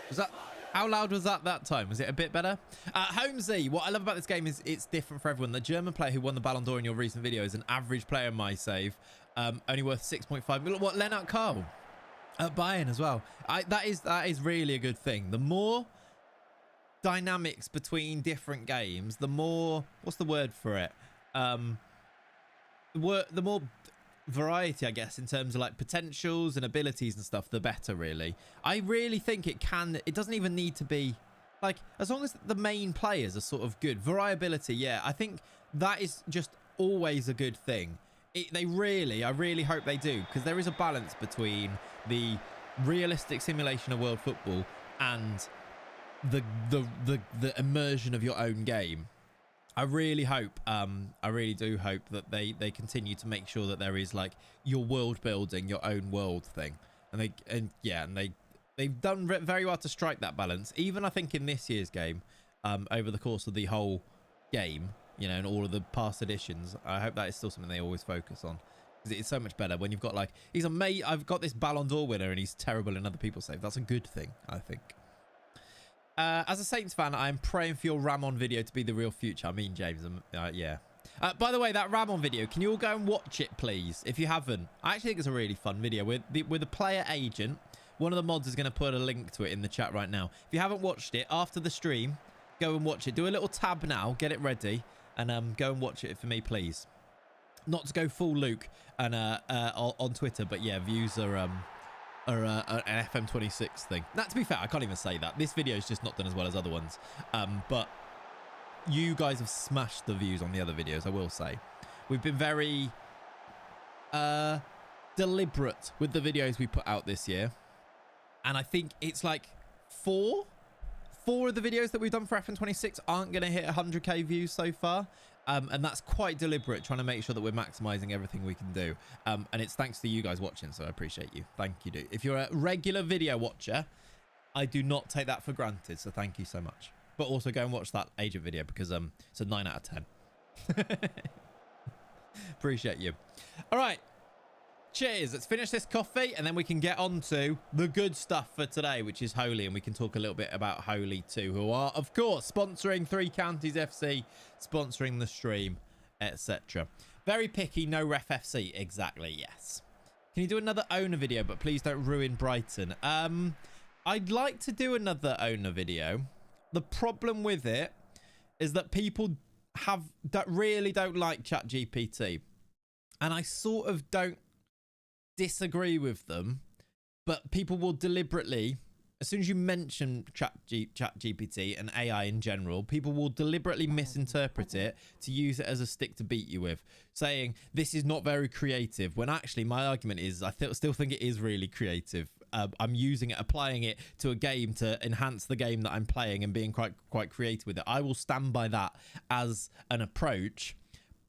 Was that, how loud was that time? Was it a bit better? Holmesy, what I love about this game is it's different for everyone. The German player who won the Ballon d'Or in your recent video is an average player in my save, only worth 6.5 million. What, Lennart Karl at Bayern as well. That is really a good thing. The more dynamics between different games, the more, what's the word for it? The more variety, I guess, in terms of like potentials and abilities and stuff, the better really. I really think it doesn't even need to be like, as long as the main players are sort of good. Variability, yeah, I think that is just always a good thing. I really hope they do, because there is a balance between the realistic simulation of world football and the immersion of your own game. I really hope, I really do hope that they continue to make sure that there is like your world building, your own world thing, and they've done very well to strike that balance. Even I think in this year's game, over the course of the whole game, you know, and all of the past editions, I hope that is still something they always focus on, because it's so much better when you've got like, I've got this Ballon d'Or winner and he's terrible in other people's save. That's a good thing, I think. As a Saints fan, I'm praying for your Ramon video to be the real future. I mean, James, yeah. By the way, that Ramon video, can you all go and watch it, please? If you haven't, I actually think it's a really fun video. With the player agent, one of the mods is going to put a link to it in the chat right now. If you haven't watched it, after the stream, go and watch it. Do a little tab now, get it ready, and go and watch it for me, please. Not to go full Luke and on Twitter, but yeah, views are an FM26 thing. Now, to be fair, I can't even say that. This video is just not done as well as other ones. But you guys have smashed the views on the other videos, I will say. We've been very deliberate with the videos we put out this year. And I think it's like four of the videos that we've done for FM26 aren't going to hit 100k views so far. And that's quite deliberate, trying to make sure that we're maximizing everything we can do. And it's thanks to you guys watching, so I appreciate you. Thank you, dude. If you're a regular video watcher, I do not take that for granted, so thank you so much. But also go and watch that agent video, because it's a 9 out of 10. Appreciate you. All right. Cheers. Let's finish this coffee, and then we can get on to the good stuff for today, which is Holy, and we can talk a little bit about Holy too, who are, of course, sponsoring Three Counties FC, sponsoring the stream, etc. Very picky, no ref FC. Exactly, yes. Can you do another owner video, but please don't ruin Brighton? I'd like to do another owner video. The problem with it is that people really don't like ChatGPT, and I sort of don't disagree with them, but people will deliberately, as soon as you mention ChatGPT and AI in general, people will deliberately misinterpret it to use it as a stick to beat you with, saying this is not very creative, when actually my argument is I still think it is really creative. I'm using it, applying it to a game to enhance the game that I'm playing and being quite creative with it. I will stand by that as an approach.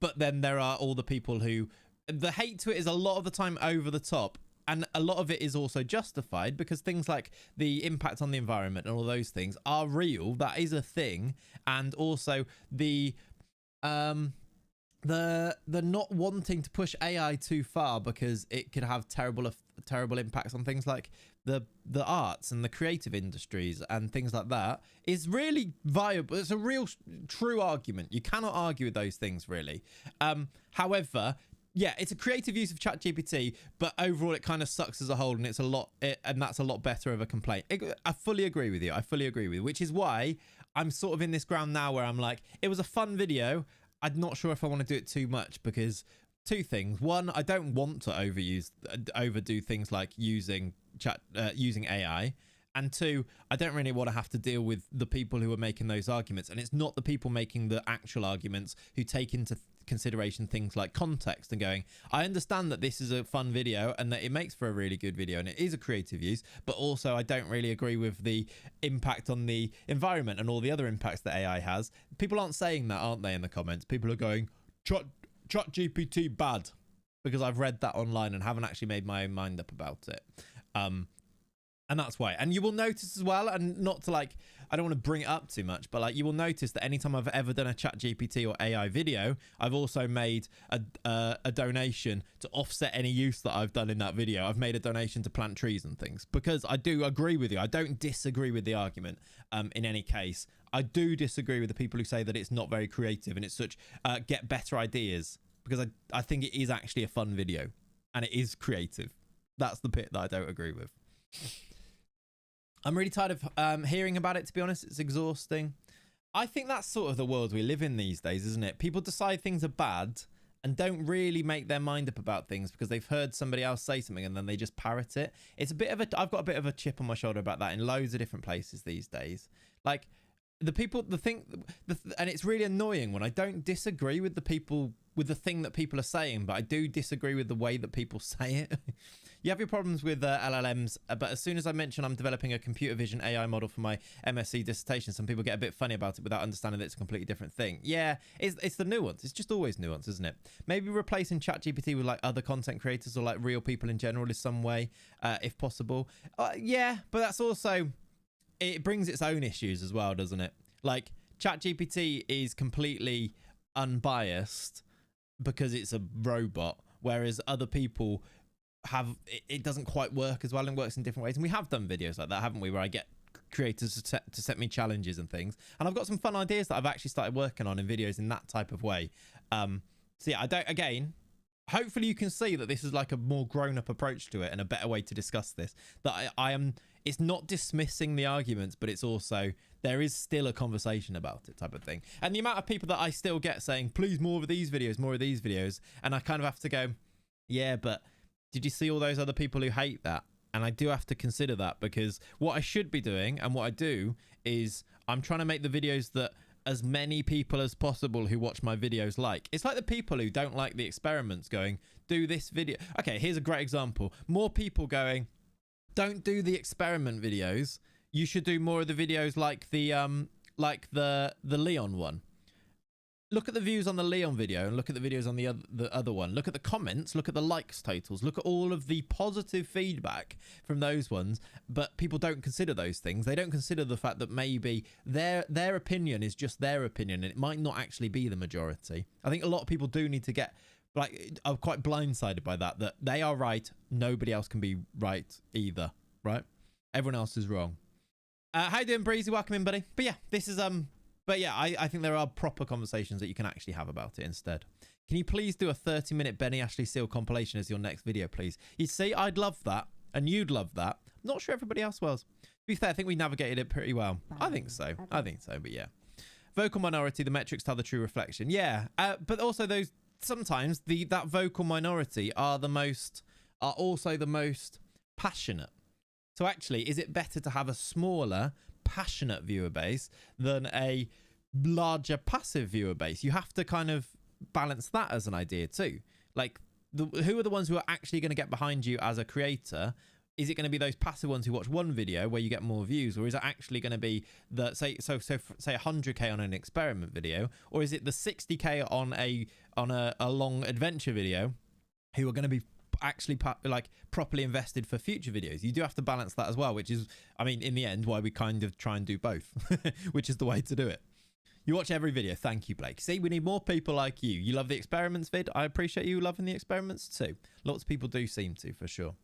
But then there are all the people who, the hate to it is a lot of the time over the top, and a lot of it is also justified because things like the impact on the environment and all those things are real. That is a thing. And also the not wanting to push AI too far because it could have terrible impacts on things like the arts and the creative industries and things like that is really viable. It's a real true argument. You cannot argue with those things, really. However, yeah, it's a creative use of ChatGPT, but overall it kind of sucks as a whole, and and that's a lot better of a complaint. I fully agree with you. Which is why I'm sort of in this ground now where I'm like, it was a fun video. I'm not sure if I want to do it too much because two things. One, I don't want to overdo things like using AI. And two, I don't really want to have to deal with the people who are making those arguments. And it's not the people making the actual arguments who take into consideration things like context and going, I understand that this is a fun video and that it makes for a really good video and it is a creative use, but also I don't really agree with the impact on the environment and all the other impacts that AI has. People aren't saying that, aren't they, in the comments? People are going, ChatGPT bad, because I've read that online and haven't actually made my own mind up about it. And that's why. And you will notice as well, and not to like, I don't want to bring it up too much, but like you will notice that anytime I've ever done a ChatGPT or AI video, I've also made a donation to offset any use that I've done in that video. I've made a donation to plant trees and things because I do agree with you. I don't disagree with the argument in any case. I do disagree with the people who say that it's not very creative and it's such get better ideas, because I think it is actually a fun video and it is creative. That's the bit that I don't agree with. I'm really tired of hearing about it, to be honest. It's exhausting. I think that's sort of the world we live in these days, isn't it? People decide things are bad and don't really make their mind up about things because they've heard somebody else say something and then they just parrot it. It's a bit of I've got a bit of a chip on my shoulder about that in loads of different places these days. Like and it's really annoying when I don't disagree with the people, with the thing that people are saying, but I do disagree with the way that people say it. You have your problems with LLMs, but as soon as I mention I'm developing a computer vision AI model for my MSc dissertation, some people get a bit funny about it without understanding that it's a completely different thing. Yeah, it's the nuance. It's just always nuance, isn't it? Maybe replacing ChatGPT with like other content creators or like real people in general is some way, if possible. Yeah, but that's also, it brings its own issues as well, doesn't it? Like ChatGPT is completely unbiased because it's a robot, whereas other people it doesn't quite work as well and works in different ways. And we have done videos like that, haven't we, where I get creators to set me challenges and things, and I've got some fun ideas that I've actually started working on in videos in that type of way. So yeah, hopefully you can see that this is like a more grown-up approach to it and a better way to discuss this, that it's not dismissing the arguments, but it's also, there is still a conversation about it type of thing. And the amount of people that I still get saying, please more of these videos, and I kind of have to go, yeah, but did you see all those other people who hate that? And I do have to consider that, because what I should be doing and what I do is I'm trying to make the videos that as many people as possible who watch my videos like. It's like the people who don't like the experiments going, do this video. Okay, here's a great example. More people going, don't do the experiment videos. You should do more of the videos like the Leon one. Look at the views on the Leon video and look at the videos on the other one. Look at the comments, look at the likes totals, look at all of the positive feedback from those ones. But people don't consider those things. They don't consider the fact that maybe their opinion is just their opinion and it might not actually be the majority. I think a lot of people do need to get, like, I'm quite blindsided by that they are right. Nobody else can be right either, right? Everyone else is wrong. How you doing, Breezy? Welcome in, buddy. But yeah, this is But yeah, I think there are proper conversations that you can actually have about it instead. Can you please do a 30-minute Benny Ashley Seal compilation as your next video, please? You see, I'd love that, and you'd love that. Not sure everybody else will. be fair, I think we navigated it pretty well. I think so. I think so, but yeah. Vocal minority, the metrics tell the true reflection. Yeah, but also those sometimes that vocal minority are also the most passionate. So actually, is it better to have a smaller, passionate viewer base than a larger passive viewer base? You have to kind of balance that as an idea too. Like, who are the ones who are actually going to get behind you as a creator? Is it going to be those passive ones who watch one video where you get more views, or is it actually going to be the say 100k on an experiment video, or is it the 60k on a long adventure video who are going to be actually like properly invested for future videos? You do have to balance that as well, which is, I mean, in the end, why we kind of try and do both, which is the way to do it. You watch every video. Thank you, Blake. See, we need more people like you. You love the experiments vid. I appreciate you loving the experiments too. Lots of people do seem to, for sure.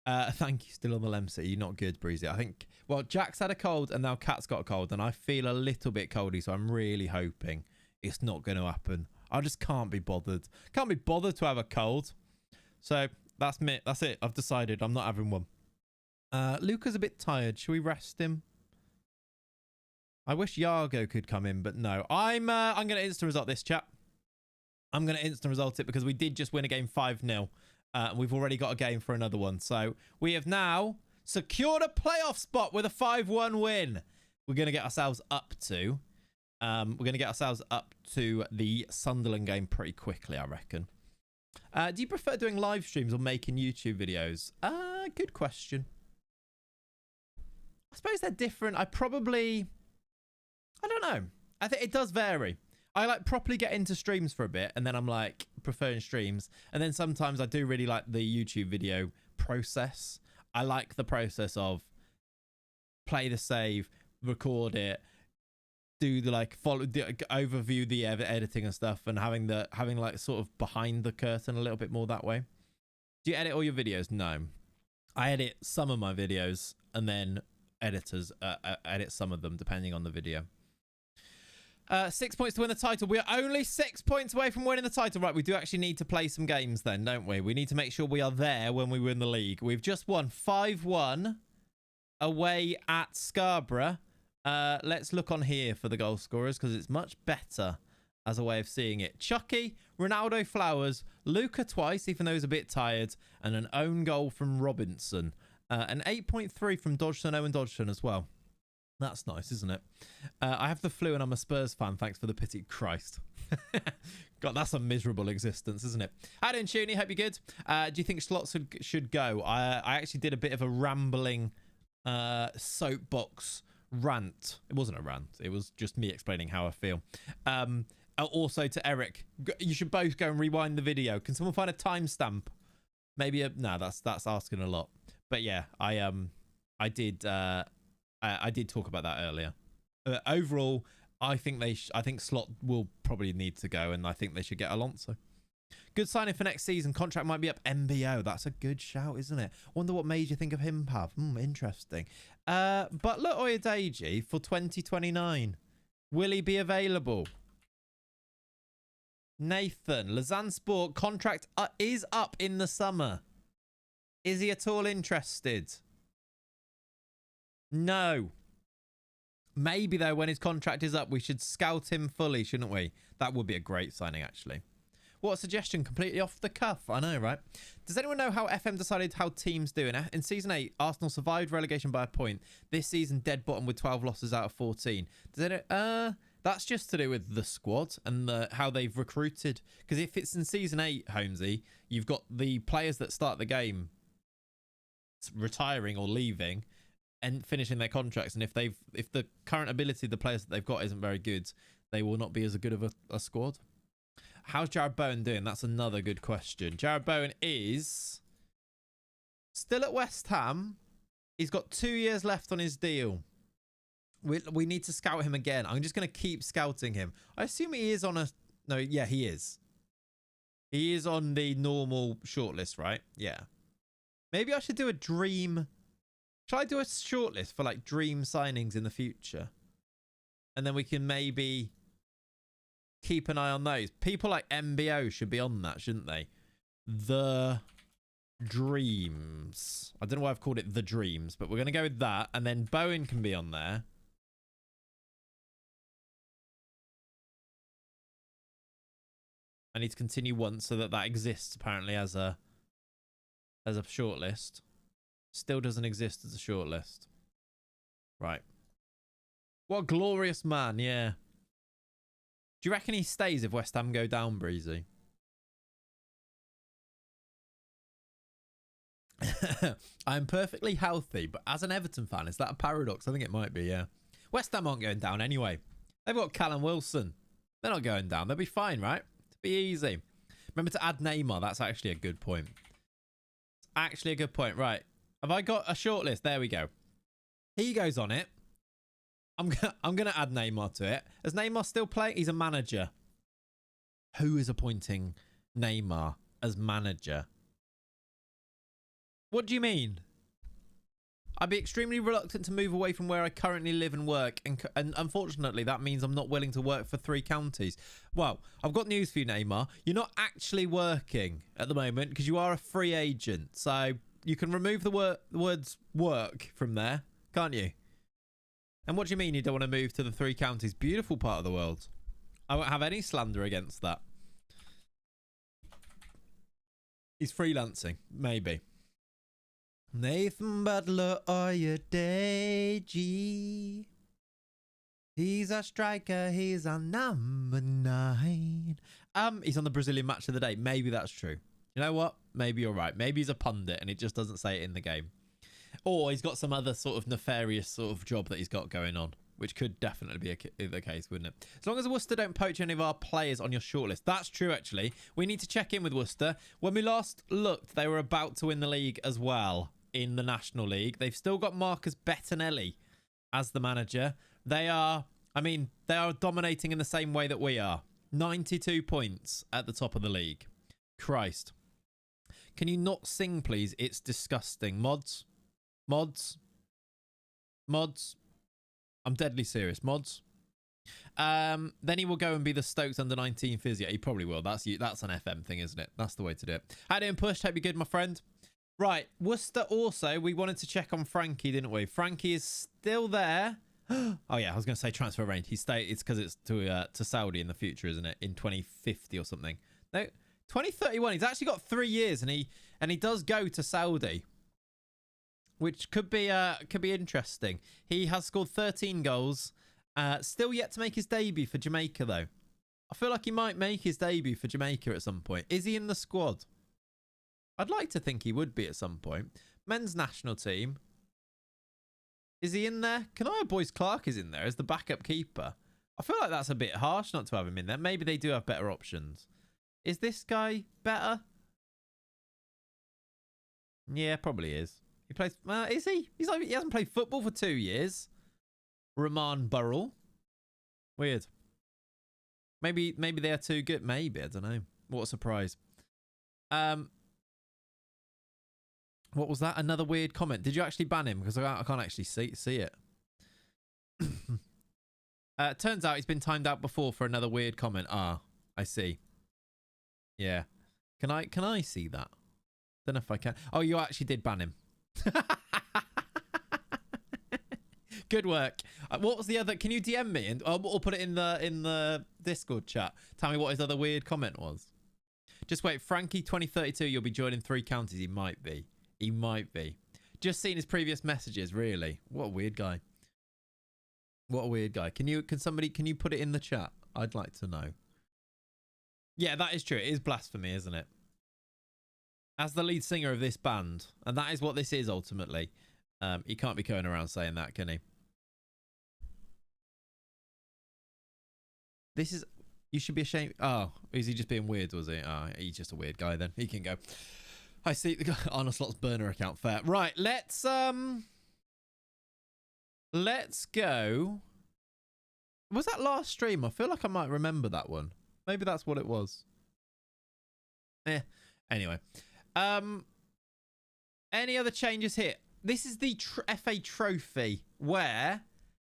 Thank you. Still on the Lemsey. You're not good, Breezy. I think, well, Jack's had a cold and now Kat's got a cold, and I feel a little bit coldy, so I'm really hoping it's not going to happen. I just can't be bothered. Can't be bothered to have a cold. So that's me. That's it. I've decided I'm not having one. Luca's a bit tired. Should we rest him? I wish Yargo could come in, but no. I'm going to instant result this, chat. I'm going to instant result it because we did just win a game 5-0. We've already got a game for another one. So we have now secured a playoff spot with a 5-1 win. We're going to get ourselves up to the Sunderland game pretty quickly, I reckon. Do you prefer doing live streams or making YouTube videos? Good question. I suppose they're different. I don't know. I think it does vary. I like properly get into streams for a bit, and then I'm like preferring streams. And then sometimes I do really like the YouTube video process. I like the process of play the save, record it, do the overview the editing and stuff, and having like sort of behind the curtain a little bit more that way. Do you edit all your videos? No, I edit some of my videos, and then editors edit some of them depending on the video. 6 points to win the title. We are only 6 points away from winning the title. Right, we do actually need to play some games then, don't we? We need to make sure we are there when we win the league. We've just won 5-1 away at Scarborough. Let's look on here for the goal scorers because it's much better as a way of seeing it. Chucky, Ronaldo, Flowers, Luca twice, even though he's a bit tired, and an own goal from Robinson. An 8.3 from Dodgson, Owen Dodgson as well. That's nice, isn't it? I have the flu and I'm a Spurs fan. Thanks for the pity. Christ. God, that's a miserable existence, isn't it? Hi, Tuni. Hope you're good. Do you think slots should go? I actually did a bit of a rambling soapbox rant. It wasn't a rant. It was just me explaining how I feel. Also to Eric, you should both go and rewind the video. Can someone find a timestamp? Maybe no, that's asking a lot. But yeah, I did talk about that earlier. Overall, I think Slot will probably need to go, and I think they should get Alonso. Good signing for next season. Contract might be up. MBO. That's a good shout, isn't it? Wonder what made you think of him, Pav. Interesting. But look, Oyedeji for 2029. Will he be available? Nathan, Lausanne Sport contract is up in the summer. Is he at all interested? No. Maybe, though, when his contract is up, we should scout him fully, shouldn't we? That would be a great signing, actually. What a suggestion, completely off the cuff. I know, right? Does anyone know how FM decided how teams do? In Season 8, Arsenal survived relegation by a point. This season, dead bottom with 12 losses out of 14. That's just to do with the squad and how they've recruited. Because if it's in Season 8, Holmesy, you've got the players that start the game retiring or leaving and finishing their contracts, and if the current ability of the players that they've got isn't very good, they will not be as good of a squad. How's Jared Bowen doing? That's another good question. Jared Bowen is still at West Ham. He's got 2 years left on his deal. We need to scout him again. I'm just going to keep scouting him. I assume he is on a... No, yeah, he is. He is on the normal shortlist, right? Yeah. Maybe I should do a dream... Shall I do a shortlist for like dream signings in the future? And then we can maybe keep an eye on those. People like MBO should be on that, shouldn't they? The Dreams. I don't know why I've called it the Dreams, but we're going to go with that. And then Bowen can be on there. I need to continue once so that exists apparently as a shortlist. Still doesn't exist as a shortlist. Right. What a glorious man, yeah. Do you reckon he stays if West Ham go down, Breezy? I'm perfectly healthy, but as an Everton fan, is that a paradox? I think it might be, yeah. West Ham aren't going down anyway. They've got Callum Wilson. They're not going down. They'll be fine, right? It'll be easy. Remember to add Neymar. That's actually a good point. It's actually a good point. Right. Have I got a shortlist? There we go. He goes on it. I'm gonna add Neymar to it. Is Neymar still playing? He's a manager. Who is appointing Neymar as manager? What do you mean? I'd be extremely reluctant to move away from where I currently live and work, and unfortunately that means I'm not willing to work for 3 counties. Well, I've got news for you, Neymar. You're not actually working at the moment because you are a free agent, so you can remove the words work from there, can't you? And what do you mean you don't want to move to the 3 counties? Beautiful part of the world. I won't have any slander against that. He's freelancing, maybe. Nathan Butler or your day, G. He's a striker, he's a number 9. He's on the Brazilian match of the day. Maybe that's true. You know what? Maybe you're right. Maybe he's a pundit and it just doesn't say it in the game. Or he's got some other sort of nefarious sort of job that he's got going on, which could definitely be the case, wouldn't it? As long as Worcester don't poach any of our players on your shortlist. That's true, actually. We need to check in with Worcester. When we last looked, they were about to win the league as well in the National League. They've still got Marcus Bettinelli as the manager. They are dominating in the same way that we are. 92 points at the top of the league. Christ. Can you not sing, please? It's disgusting. Mods. I'm deadly serious. Mods. Then he will go and be the Stokes under-19 physio. He probably will. That's an FM thing, isn't it? That's the way to do it. How doing, Push? Hope you're good, my friend. Right. Worcester also, we wanted to check on Frankie, didn't we? Frankie is still there. Oh, yeah. I was going to say transfer range. It's because it's to Saudi in the future, isn't it? In 2050 or something. No, 2031. He's actually got 3 years, and he does go to Saudi, which could be interesting. He has scored 13 goals. Still yet to make his debut for Jamaica, though. I feel like he might make his debut for Jamaica at some point. Is he in the squad? I'd like to think he would be at some point. Men's national team. Is he in there? Kanaya Boys Clark is in there as the backup keeper. I feel like that's a bit harsh not to have him in there. Maybe they do have better options. Is this guy better? Yeah, probably is. He plays. Is he? He hasn't played football for 2 years. Rahman Burrell. Weird. Maybe they are too good. Maybe, I don't know. What a surprise. What was that? Another weird comment. Did you actually ban him? Because I can't actually see it. Turns out he's been timed out before for another weird comment. Ah, I see. Yeah. Can I see that? Don't know if I can. Oh, you actually did ban him. Good work. What was the other? Can you DM me and or put it in the Discord chat? Tell me what his other weird comment was. Just wait, Frankie 2032. You'll be joining 3 counties. He might be. He might be. Just seen his previous messages. Really, what a weird guy. What a weird guy. Can you put it in the chat? I'd like to know. Yeah, that is true. It is blasphemy, isn't it? As the lead singer of this band, and that is what this is ultimately. He can't be going around saying that, can he? This is... You should be ashamed... Oh, is he just being weird, was he? Oh, he's just a weird guy then. He can go. I see the guy... Arnold Slot's burner account. Fair. Right, let's go... Was that last stream? I feel like I might remember that one. Maybe that's what it was. Anyway. Any other changes here? This is the FA Trophy where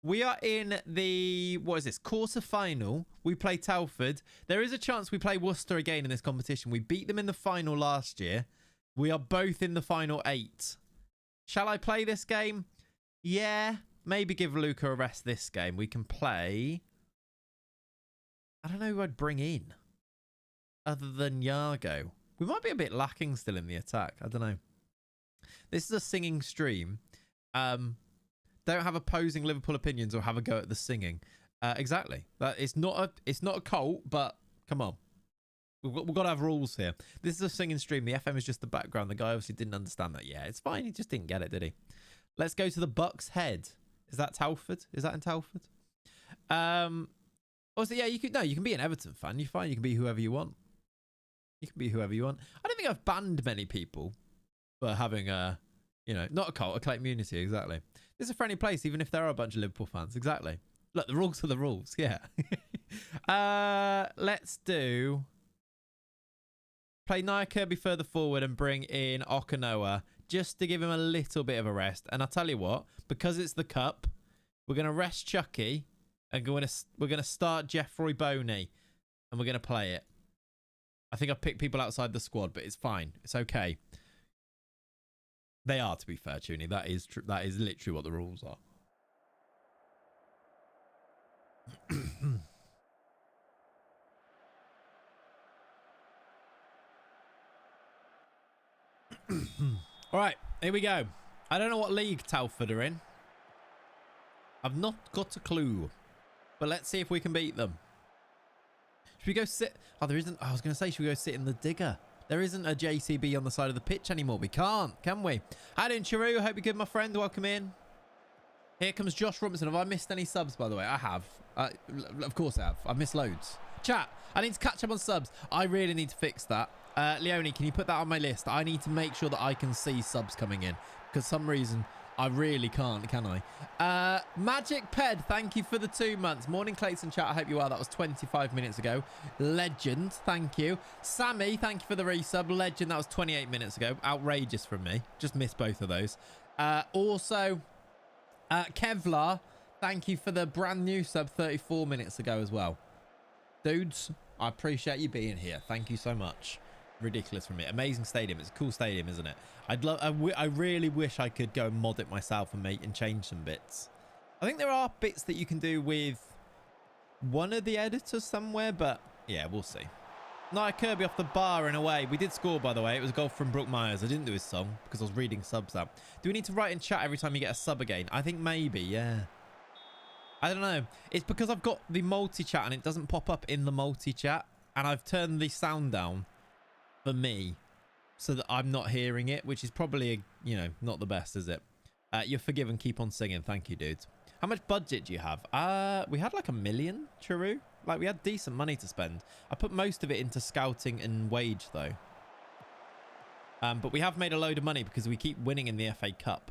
we are in the, what is this, quarter-final. We play Telford. There is a chance we play Worcester again in this competition. We beat them in the final last year. We are both in the final 8. Shall I play this game? Yeah. Maybe give Luca a rest this game. We can play... I don't know who I'd bring in. Other than Yago. We might be a bit lacking still in the attack. I don't know. This is a singing stream. Don't have opposing Liverpool opinions or have a go at the singing. Exactly. It's not a cult, but come on. We've got to have rules here. This is a singing stream. The FM is just the background. The guy obviously didn't understand that. Yeah, it's fine. He just didn't get it, did he? Let's go to the Bucks Head. Is that Telford? Is that in Telford? Also, yeah, you can be an Everton fan. You're fine. You can be whoever you want. You can be whoever you want. I don't think I've banned many people for having not a cult, a Clayt community. Exactly. This is a friendly place, even if there are a bunch of Liverpool fans. Exactly. Look, the rules are the rules. Yeah. Let's do... Play Nia Kirby further forward and bring in Okanoa just to give him a little bit of a rest. And I'll tell you what, because it's the cup, we're going to rest Chucky and we're going to start Jeffrey Boney and we're going to play it. I think I've picked people outside the squad, but it's fine. It's okay. They are, to be fair, Tooney. That is literally what the rules are. All right, here we go. I don't know what league Telford are in. I've not got a clue. But let's see if we can beat them. Should we go sit... Oh, there isn't... I was going to say, should we go sit in the digger? There isn't a JCB on the side of the pitch anymore. We can't, can we? How doing, Chiru? Hope you're good, my friend. Welcome in. Here comes Josh Robinson. Have I missed any subs, by the way? I have. Of course I have. I've missed loads. Chat, I need to catch up on subs. I really need to fix that. Leonie, can you put that on my list? I need to make sure that I can see subs coming in. Because some reason... I really can't, can I? Magic Ped, thank you for the 2 months. Morning, Clayts and chat. I hope you are. That was 25 minutes ago. Legend, thank you. Sammy, thank you for the resub. Legend, that was 28 minutes ago. Outrageous from me. Just missed both of those. Also, Kevlar, thank you for the brand new sub 34 minutes ago as well. Dudes, I appreciate you being here. Thank you so much. Ridiculous from me. Amazing stadium. It's a cool stadium, isn't it? I really wish I could go and mod it myself and change some bits. I think there are bits that you can do with one of the editors somewhere, but yeah, we'll see. Nia Kirby off the bar and away. We did score, by the way. It was a goal from Brooke Myers. I didn't do his song because I was reading subs out. Do we need to write in chat every time you get a sub again? I think maybe, yeah. I don't know. It's because I've got the multi-chat and it doesn't pop up in the multi-chat. And I've turned the sound down for me so that I'm not hearing it, which is probably, not the best, is it? You're forgiven. Keep on singing. Thank you, dudes. How much budget do you have? We had like $1 million, Chiru. Like, we had decent money to spend. I put most of it into scouting and wage, though. But we have made a load of money because we keep winning in the FA Cup.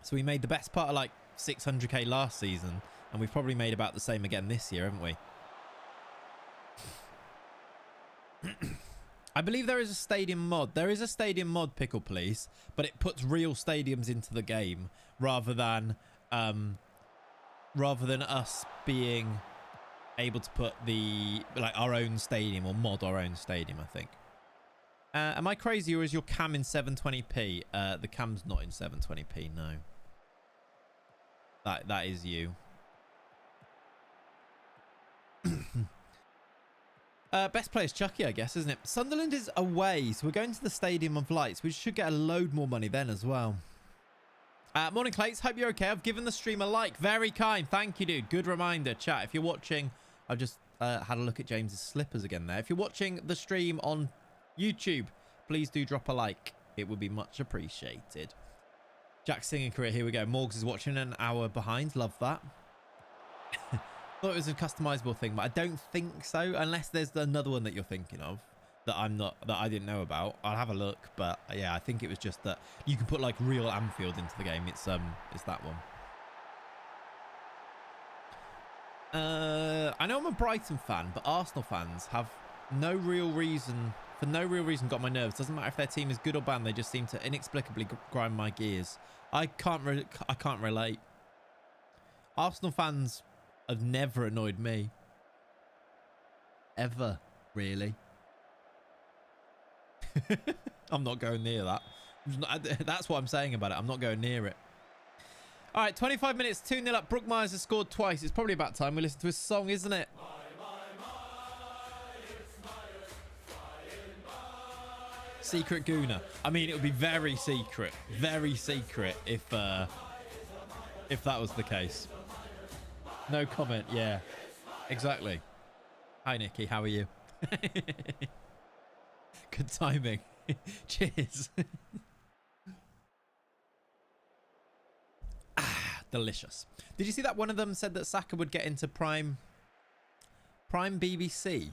So we made the best part of like 600k last season, and we've probably made about the same again this year, haven't we? I believe there is a stadium mod. There is a stadium mod, Pickle Police, but it puts real stadiums into the game rather than us being able to put our own stadium or mod our own stadium, I think. Am I crazy, or is your cam in 720p? The cam's not in 720p, no. That is you. Best player is Chucky, I guess, isn't it? Sunderland is away, so we're going to the Stadium of Lights. We should get a load more money then as well. Morning, Clayts. Hope you're okay. I've given the stream a like. Very kind. Thank you, dude. Good reminder, chat. If you're watching, I've just had a look at James's slippers again there. If you're watching the stream on YouTube, please do drop a like. It would be much appreciated. Jack's singing career. Here we go. Morgs is watching an hour behind. Love that. Thought it was a customizable thing, but I don't think so, unless there's another one that you're thinking of that I didn't know about. I'll have a look, but yeah, I think it was just that you can put like real Anfield into the game. It's that one. I know I'm a Brighton fan, but Arsenal fans have for no real reason got my nerves. Doesn't matter if their team is good or bad, they just seem to inexplicably grind my gears. I can't relate. Arsenal fans have never annoyed me. Ever, really. I'm not going near that. That's what I'm saying about it. I'm not going near it. All right, 25 minutes, 2-0 up. Brook Myers has scored twice. It's probably about time we listen to his song, isn't it? Secret Gooner. I mean, it would be very secret if that was the case. No comment. Yeah, exactly. Hi, Nikki. How are you? Good timing. Cheers. Delicious. Did you see that one of them said that Saka would get into Prime BBC?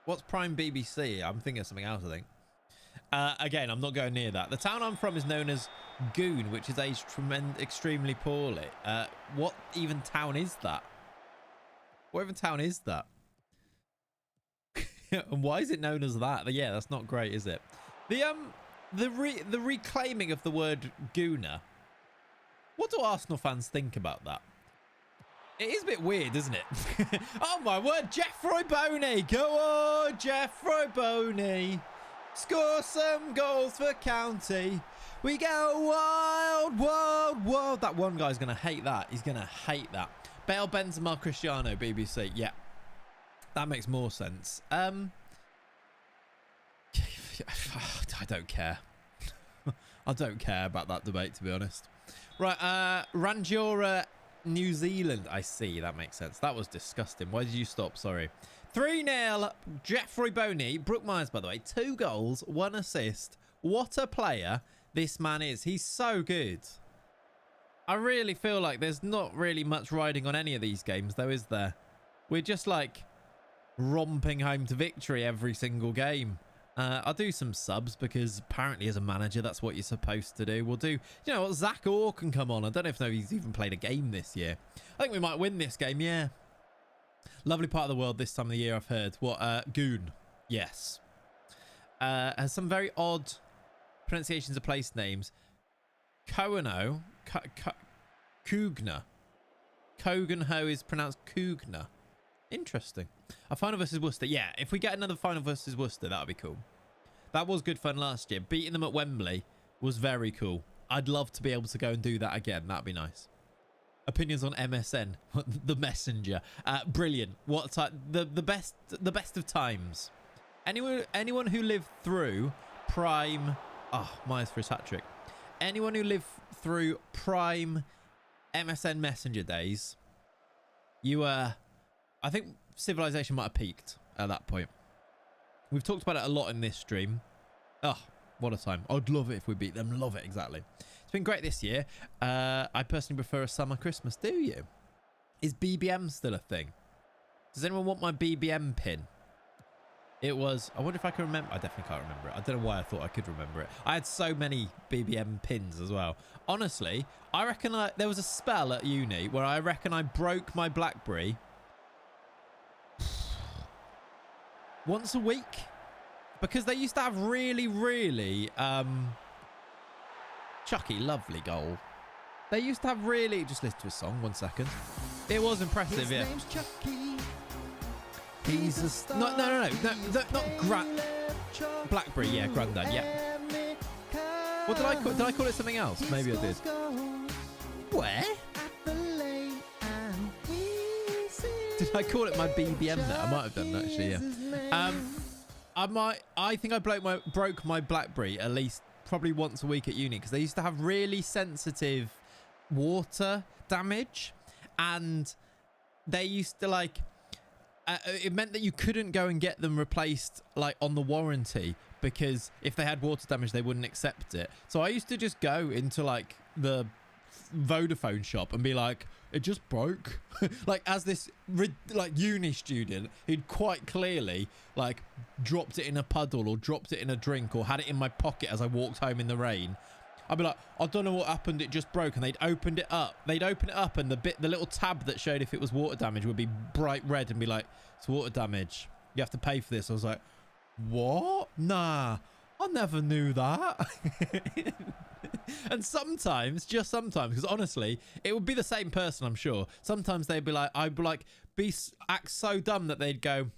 What's Prime BBC? I'm thinking of something else, I think. Again, I'm not going near that. The town I'm from is known as Goon, which is aged extremely poorly. What even town is that? What even town is that? And why is it known as that? Yeah, that's not great, is it? The reclaiming of the word Gooner. What do Arsenal fans think about that? It is a bit weird, isn't it? Oh my word, Jeffrey Boney. Go on, Jeffrey Boney. Score some goals for County. We go wild, wild, wild. That one guy's going to hate that. He's going to hate that. Bale, Benzema, Cristiano, BBC. Yeah, that makes more sense. I don't care. I don't care about that debate, to be honest. Right, Rangiora, New Zealand. I see. That makes sense. That was disgusting. Why did you stop? Sorry. 3-0. Jeffrey Boney. Brook Myers, by the way. 2 goals, 1 assist. What a player this man is. He's so good. I really feel like there's not really much riding on any of these games, though, is there? We're just like romping home to victory every single game. I'll do some subs because apparently as a manager, that's what you're supposed to do. We'll do, you know what, Zach Orr can come on. I don't know if he's even played a game this year. I think we might win this game, yeah. Lovely part of the world this time of the year, I've heard. What, Goon? Yes. Has some very odd pronunciations of place names. Coano, Coogna. Coganho is pronounced Coogna. Interesting. A final versus Worcester. Yeah, if we get another final versus Worcester, that would be cool. That was good fun last year. Beating them at Wembley was very cool. I'd love to be able to go and do that again. That'd be nice. Opinions on MSN, the messenger. Brilliant. What the best of times. Anyone who lived through prime. Oh, Myers for his hat trick. Anyone who lived through prime MSN Messenger days, I think civilization might have peaked at that point. We've talked about it a lot in this stream. Oh, what a time. I'd love it if we beat them. Love it, exactly. It's been great this year. I personally prefer a summer Christmas. Do you? Is BBM still a thing? Does anyone want my BBM pin? It was... I wonder if I can remember. I definitely can't remember it. I don't know why I thought I could remember it. I had so many BBM pins as well. Honestly, I reckon there was a spell at uni where I reckon I broke my BlackBerry once a week, because they used to have really Chucky, lovely goal. They used to have really, just listen to a song 1 second. It was impressive. His name's Chucky. He's a no, not BlackBerry, yeah, Grandad, yeah. What did I call? Did I call it something else? Maybe I did. Where? Did I call it my BBM there? I might have done actually, yeah. I think I broke my BlackBerry at least probably once a week at uni, because they used to have really sensitive water damage, and they used to like it meant that you couldn't go and get them replaced like on the warranty, because if they had water damage they wouldn't accept it. So I used to just go into like the Vodafone shop and be like, it just broke. Like, as this like uni student who'd quite clearly like dropped it in a puddle or dropped it in a drink or had it in my pocket as I walked home in the rain, I'd be like, I don't know what happened, it just broke. And they'd open it up and the little tab that showed if it was water damage would be bright red and be like, it's water damage, you have to pay for this. I was like, what? Nah, I never knew that. And sometimes, just sometimes, because honestly, it would be the same person, I'm sure. Sometimes they'd be like, act so dumb that they'd go,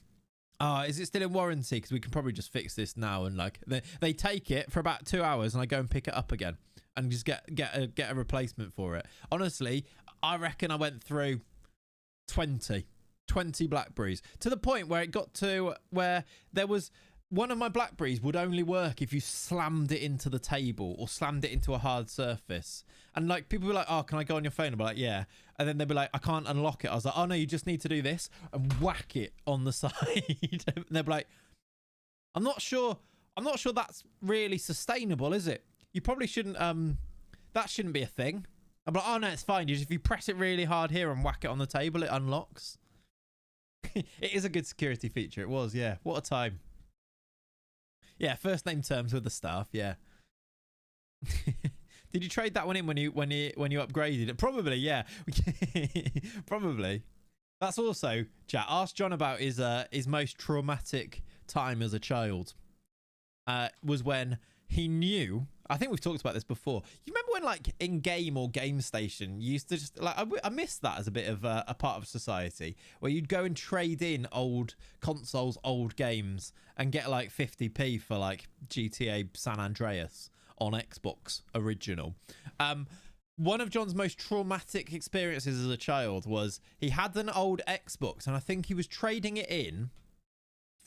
Is it still in warranty? Because we can probably just fix this now. And like they take it for about 2 hours, and I go and pick it up again, and just get a replacement for it. Honestly, I reckon I went through 20 Blackberries, to the point where it got to where there was one of my Blackberries would only work if you slammed it into the table or slammed it into a hard surface. And like people were like, oh, can I go on your phone? I'd be like, yeah. And then they'd be like, I can't unlock it. I was like, oh no, you just need to do this and whack it on the side. And they'd be like, I'm not sure that's really sustainable, is it? You probably shouldn't, that shouldn't be a thing. I'm like, oh no, it's fine. If you press it really hard here and whack it on the table, it unlocks. It is a good security feature. It was, yeah. What a time. Yeah, first name terms with the staff, yeah. Did you trade that one in when you upgraded it? Probably, yeah. Probably. That's also, chat. Ask John about his most traumatic time as a child. Was when he knew. I think we've talked about this before. You remember when, like, in game or game station, you used to just like I miss that as a bit of a part of society, where you'd go and trade in old consoles, old games, and get like 50p for like GTA San Andreas on Xbox original. One of John's most traumatic experiences as a child was he had an old Xbox, and I think he was trading it in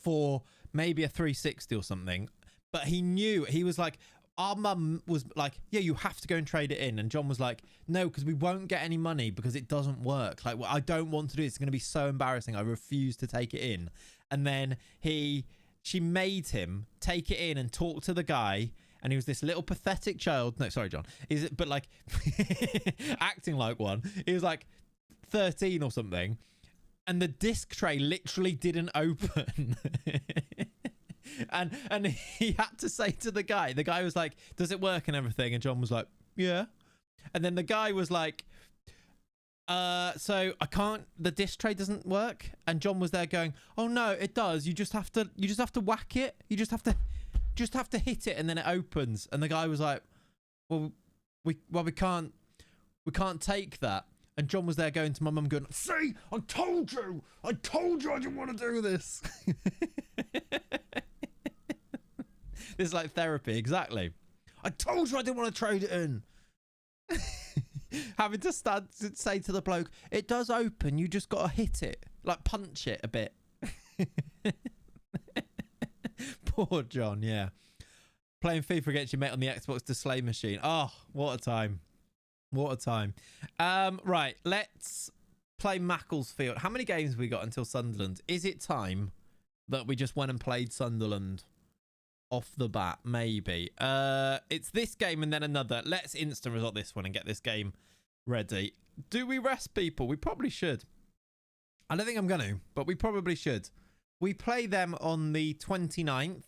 for maybe a 360 or something. But he knew, he was like, our mum was like, yeah, you have to go and trade it in. And John was like, no, because we won't get any money because it doesn't work. Like, well, I don't want to do it. It's going to be so embarrassing. I refuse to take it in. And then she made him take it in and talk to the guy. And he was this little pathetic child. No, sorry, John. But like acting like one. He was like 13 or something. And the disc tray literally didn't open. And he had to say to the guy was like, does it work and everything? And John was like, yeah. And then the guy was like, so I can't, the disc tray doesn't work. And John was there going, oh no, it does. You just have to whack it. You just have to hit it and then it opens. And the guy was like, well, we can't take that. And John was there going to my mum going, see, I told you I didn't want to do this. This is like therapy, exactly. I told you I didn't want to trade it in. Having to say to the bloke, it does open, you just got to hit it. Like punch it a bit. Poor John, yeah. Playing FIFA against your mate on the Xbox display machine. Oh, what a time. What a time. Right, let's play Macclesfield. How many games have we got until Sunderland? Is it time that we just went and played Sunderland off the bat? Maybe. It's this game and then another. Let's instant result this one and get this game ready. Do we rest people? We probably should. I don't think I'm going to, but we probably should. We play them on the 29th.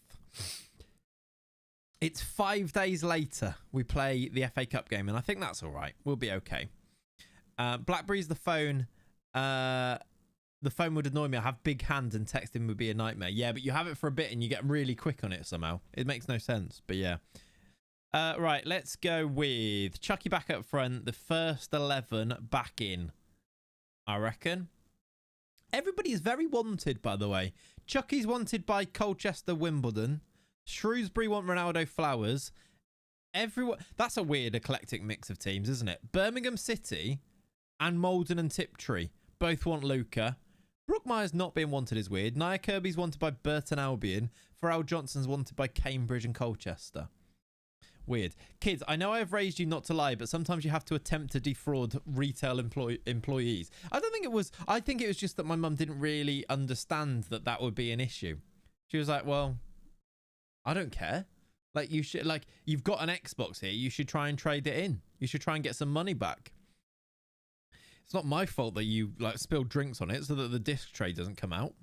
It's 5 days later we play the FA Cup game, and I think that's all right. We'll be okay. Blackberry's the phone. The phone would annoy me. I have big hands and texting would be a nightmare. Yeah, but you have it for a bit and you get really quick on it somehow. It makes no sense, but yeah. Right, let's go with Chucky back up front. The first 11 back in, I reckon. Everybody is very wanted, by the way. Chucky's wanted by Colchester, Wimbledon. Shrewsbury want Ronaldo, Flowers. Everyone. That's a weird eclectic mix of teams, isn't it? Birmingham City and Malden and Tiptree both want Luca. Brookmeyer's not being wanted is weird. Nia Kirby's wanted by Burton Albion. Pharrell Johnson's wanted by Cambridge and Colchester. Weird. Kids, I know I've raised you not to lie, but sometimes you have to attempt to defraud retail employees. I don't think it was... I think it was just that my mum didn't really understand that that would be an issue. She was like, well, I don't care. Like, you should... Like, you've got an Xbox here. You should try and trade it in. You should try and get some money back. It's not my fault that you, like, spilled drinks on it so that the disc tray doesn't come out.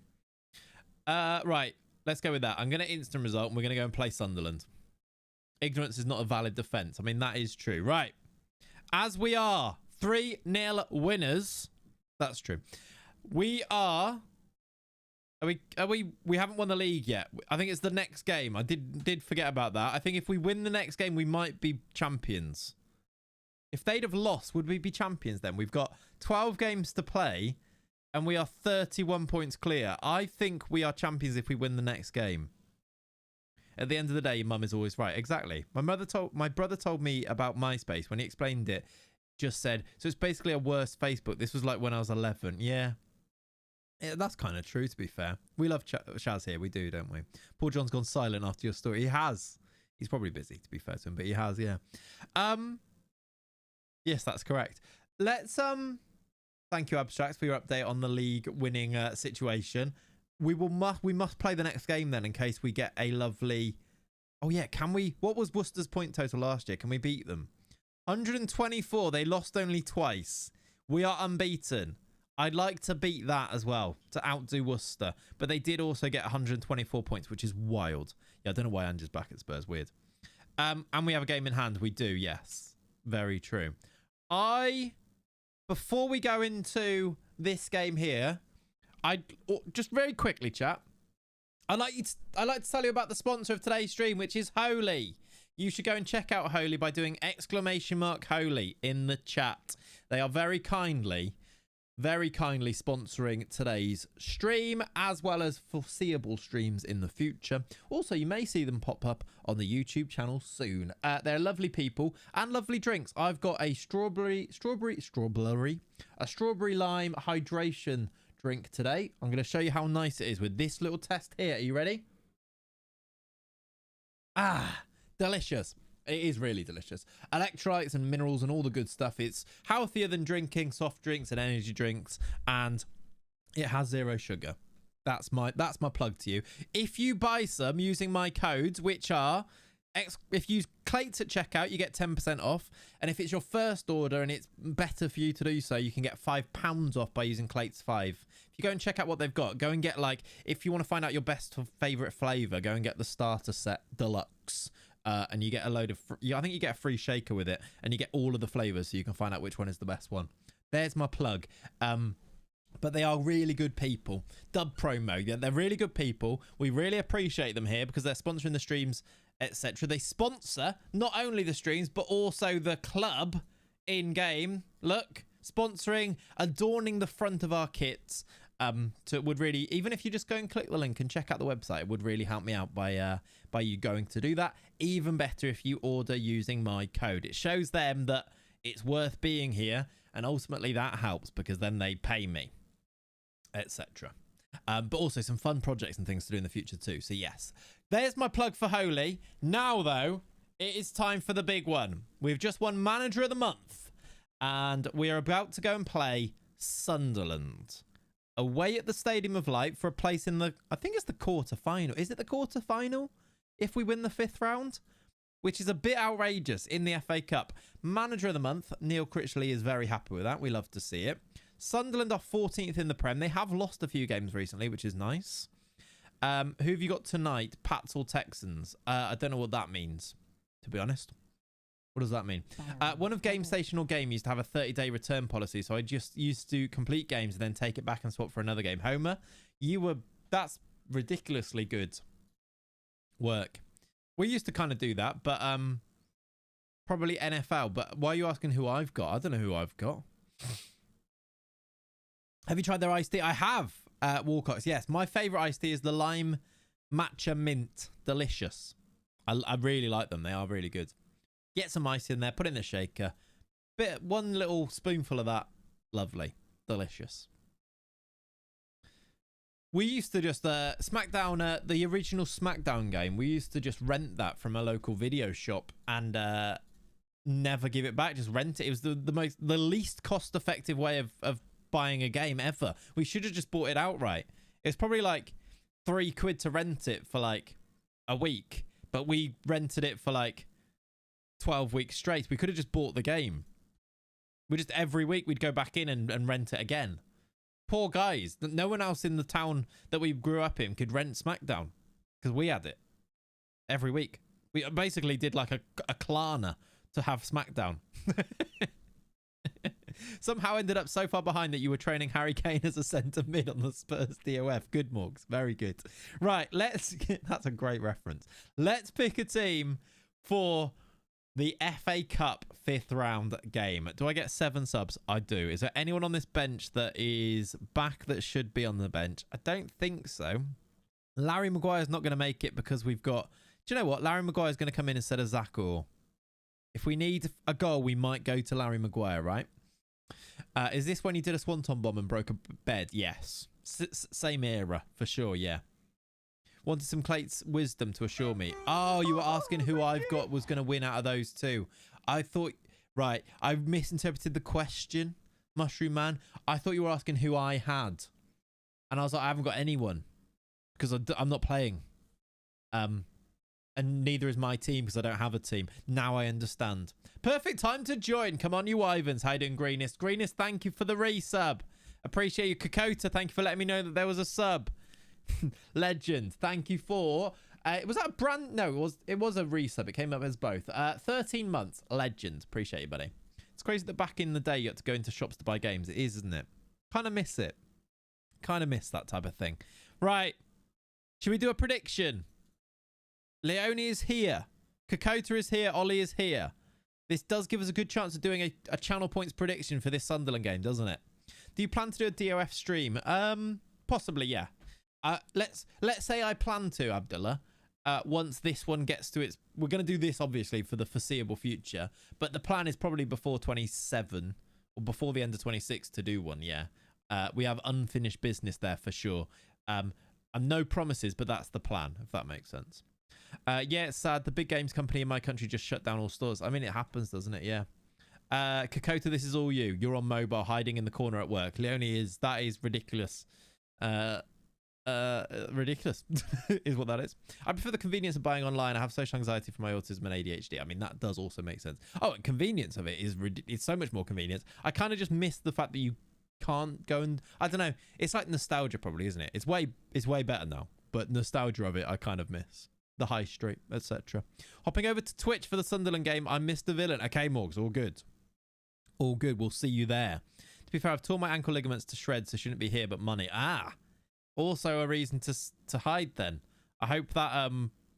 Right. Let's go with that. I'm going to instant result and we're going to go and play Sunderland. Ignorance is not a valid defense. I mean, that is true. Right. As we are 3-0 winners. That's true. We are... we haven't won the league yet. I think it's the next game. I did forget about that. I think if we win the next game, we might be champions. If they'd have lost, would we be champions then? We've got 12 games to play. and we are 31 points clear. I think we are champions if we win the next game. At the end of the day, your mum is always right. Exactly. My brother told me about MySpace when he explained it. Just said, so it's basically a worse Facebook. This was like when I was 11. Yeah, that's kind of true, to be fair. We love Shaz here. We do, don't we? Paul John's gone silent after your story. He has. He's probably busy, to be fair to him, but he has, yeah. Yes, that's correct. Let's thank you, Abstracts, for your update on the league winning situation. We must play the next game then, in case we get a lovely. Oh yeah, can we? What was Worcester's point total last year? Can we beat them? 124. They lost only twice. We are unbeaten. I'd like to beat that as well, to outdo Worcester. But they did also get 124 points, which is wild. Yeah, I don't know why Andrew's back at Spurs. Weird. And we have a game in hand. We do, yes. Very true. Before we go into this game here, just very quickly, chat. I'd like to tell you about the sponsor of today's stream, which is Holy. You should go and check out Holy by doing !Holy in the chat. They are very kindly sponsoring today's stream, as well as foreseeable streams in the future. Also, you may see them pop up on the YouTube channel soon. They're lovely people and lovely drinks. I've got a strawberry lime hydration drink today. I'm going to show you how nice it is with this little test here. Are you ready? Delicious. It is really delicious. Electrolytes and minerals and all the good stuff. It's healthier than drinking soft drinks and energy drinks, and it has 0 sugar. That's my plug to you. If you buy some using my codes, which are if you use Clayts at checkout, you get 10% off. And if it's your first order and it's better for you to do so, you can get £5 off by using Clayts 5. If you go and check out what they've got, go and get, like, if you want to find out your best favorite flavor, go and get the starter set deluxe. And you get a load of I think you get a free shaker with it, and you get all of the flavors so you can find out which one is the best one. There's my plug. But they are really good people. Dub promo. Yeah, they're really good people. We really appreciate them here because they're sponsoring the streams, etc. They sponsor not only the streams but also the club in game. Look, sponsoring, adorning the front of our kits. So it would really, even if you just go and click the link and check out the website, it would really help me out by you going to do that. Even better if you order using my code. It shows them that it's worth being here, and ultimately that helps because then they pay me, etc. But also some fun projects and things to do in the future too. So yes, there's my plug for Holy. Now though, it is time for the big one. We've just won Manager of the Month, and we are about to go and play Sunderland away at the Stadium of Light for a place in the, I think it's the quarter-final. Is it the quarter-final if we win the 5th round? Which is a bit outrageous in the FA Cup. Manager of the Month, Neil Critchley is very happy with that. We love to see it. Sunderland are 14th in the Prem. They have lost a few games recently, which is nice. Who have you got tonight? Pats or Texans? I don't know what that means, to be honest. What does that mean? One of Game Station or Game used to have a 30-day return policy, so I just used to complete games and then take it back and swap for another game. Homer, that's ridiculously good work. We used to kind of do that, but probably NFL. But why are you asking who I've got? I don't know who I've got. Have you tried their iced tea? I have. Walcott's, yes. My favourite iced tea is the lime matcha mint. Delicious. I really like them. They are really good. Get some ice in there. Put it in the shaker. One little spoonful of that. Lovely. Delicious. We used to just SmackDown, the original SmackDown game. We used to just rent that from a local video shop and never give it back. Just rent it. It was the least cost-effective way of buying a game ever. We should have just bought it outright. It's probably like £3 to rent it for like a week, but we rented it for like 12 weeks straight. We could have just bought the game. We just every week we'd go back in and rent it again. Poor guys. No one else in the town that we grew up in could rent SmackDown because we had it every week. We basically did like a Klarna to have SmackDown. Somehow ended up so far behind that you were training Harry Kane as a centre mid on the Spurs DOF. Good, Morgs. Very good. Right, that's a great reference. Let's pick a team for The FA Cup 5th round game. Do I get 7 subs? I do. Is there anyone on this bench that is back that should be on the bench? I don't think so. Larry Maguire's not going to make it because we've got... Do you know what? Larry Maguire's going to come in instead of Zach Orr. If we need a goal, we might go to Larry Maguire, right? Is this when he did a swanton bomb and broke a bed? Yes. Same era, for sure, yeah. Wanted some Clayts wisdom to assure me. Oh, you were asking who I've got was going to win out of those two. I thought... Right, I misinterpreted the question, Mushroom Man. I thought you were asking who I had. And I was like, I haven't got anyone. Because I'm not playing. And neither is my team because I don't have a team. Now I understand. Perfect time to join. Come on, you Ivans. How you doing, Greenest? Greenest, thank you for the resub. Appreciate you, Kokota. Thank you for letting me know that there was a sub. Legend. Thank you for... was that a brand... No, it was a resub. It came up as both. 13 months. Legend. Appreciate you, buddy. It's crazy that back in the day you had to go into shops to buy games. It is, isn't it? Kind of miss it. Kind of miss that type of thing. Right. Should we do a prediction? Leone is here. Kokota is here. Ollie is here. This does give us a good chance of doing a channel points prediction for this Sunderland game, doesn't it? Do you plan to do a DOF stream? Possibly, yeah. Let's say I plan to, Abdullah. Once this one gets to its... We're going to do this, obviously, for the foreseeable future. But the plan is probably before 27 or before the end of 26 to do one, yeah. We have unfinished business there for sure. And no promises, but that's the plan, if that makes sense. Yeah, it's sad. The big games company in my country just shut down all stores. I mean, it happens, doesn't it? Yeah. Kokota, this is all you. You're on mobile, hiding in the corner at work. Leonie that is ridiculous. Ridiculous is what that is. I prefer the convenience of buying online. I have social anxiety from my autism and ADHD. I mean, that does also make sense. Oh, and convenience of it is it's so much more convenient. I kind of just miss the fact that you can't go and... I don't know. It's like nostalgia probably, isn't it? It's way better now. But nostalgia of it, I kind of miss. The high street, etc. Hopping over to Twitch for the Sunderland game. I missed the villain. Okay, Morgs, all good. All good. We'll see you there. To be fair, I've torn my ankle ligaments to shreds, so shouldn't be here, but money. Ah! Also a reason to hide then. I hope that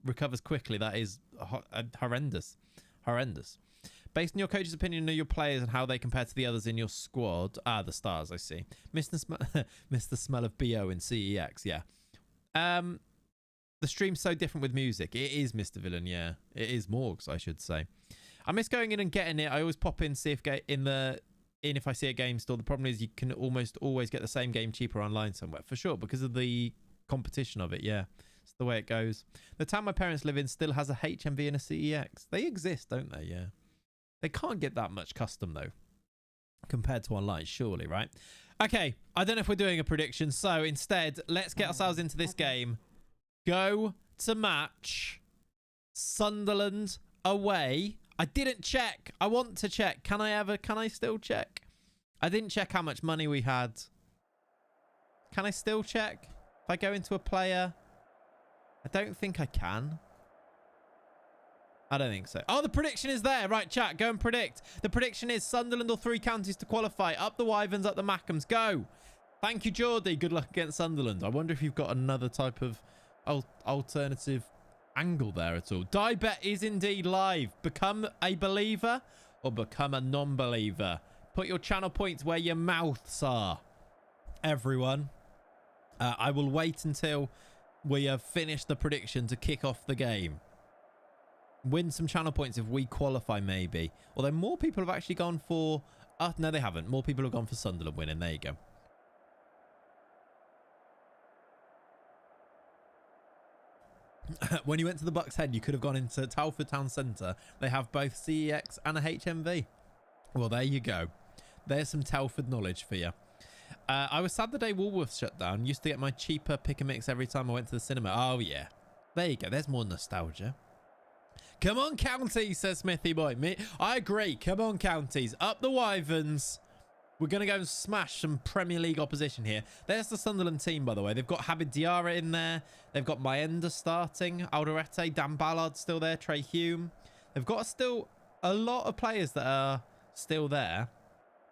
recovers quickly. That is horrendous. Horrendous. Based on your coach's opinion of your players and how they compare to the others in your squad. Ah, the stars, I see. Miss the smell of BO in CEX, yeah. The stream's so different with music. It is, Mr. Villain, yeah. It is Morgs, I should say. I miss going in and getting it. I always pop in, see if if I see a game store. The problem is you can almost always get the same game cheaper online somewhere. For sure, because of the competition of it, yeah. It's the way it goes. The town my parents live in still has a HMV and a CEX. They exist, don't they? Yeah. They can't get that much custom, though, compared to online, surely, right? Okay, I don't know if we're doing a prediction, so instead, let's get ourselves into this game. Go to match. Sunderland away. I didn't check. I want to check. Can I still check? I didn't check how much money we had. Can I still check? If I go into a player? I don't think I can. I don't think so. Oh, the prediction is there. Right, chat, go and predict. The prediction is Sunderland or 3 counties to qualify. Up the Wyverns, up the Mackhams. Go. Thank you, Geordie. Good luck against Sunderland. I wonder if you've got another type of alternative angle there at all. Die bet is indeed live. Become a believer or become a non-believer. Put your channel points where your mouths are, everyone. I will wait until we have finished the prediction to kick off the game. Win some channel points if we qualify, maybe. Although more people have actually gone for... no, they haven't. More people have gone for Sunderland winning. There you go. When you went to the Bucks Head, you could have gone into Telford Town Centre. They have both CEX and a HMV. Well, there you go. There's some Telford knowledge for you. I was sad the day Woolworths shut down. Used to get my cheaper pick and mix every time I went to the cinema. Oh, yeah. There you go. There's more nostalgia. Come on, counties, says Smithy boy. I agree. Come on, counties. Up the Wyverns. We're going to go and smash some Premier League opposition here. There's the Sunderland team, by the way. They've got Habib Diarra in there. They've got Maenda starting. Alderete, Dan Ballard still there. Trey Hume. They've got still a lot of players that are still there.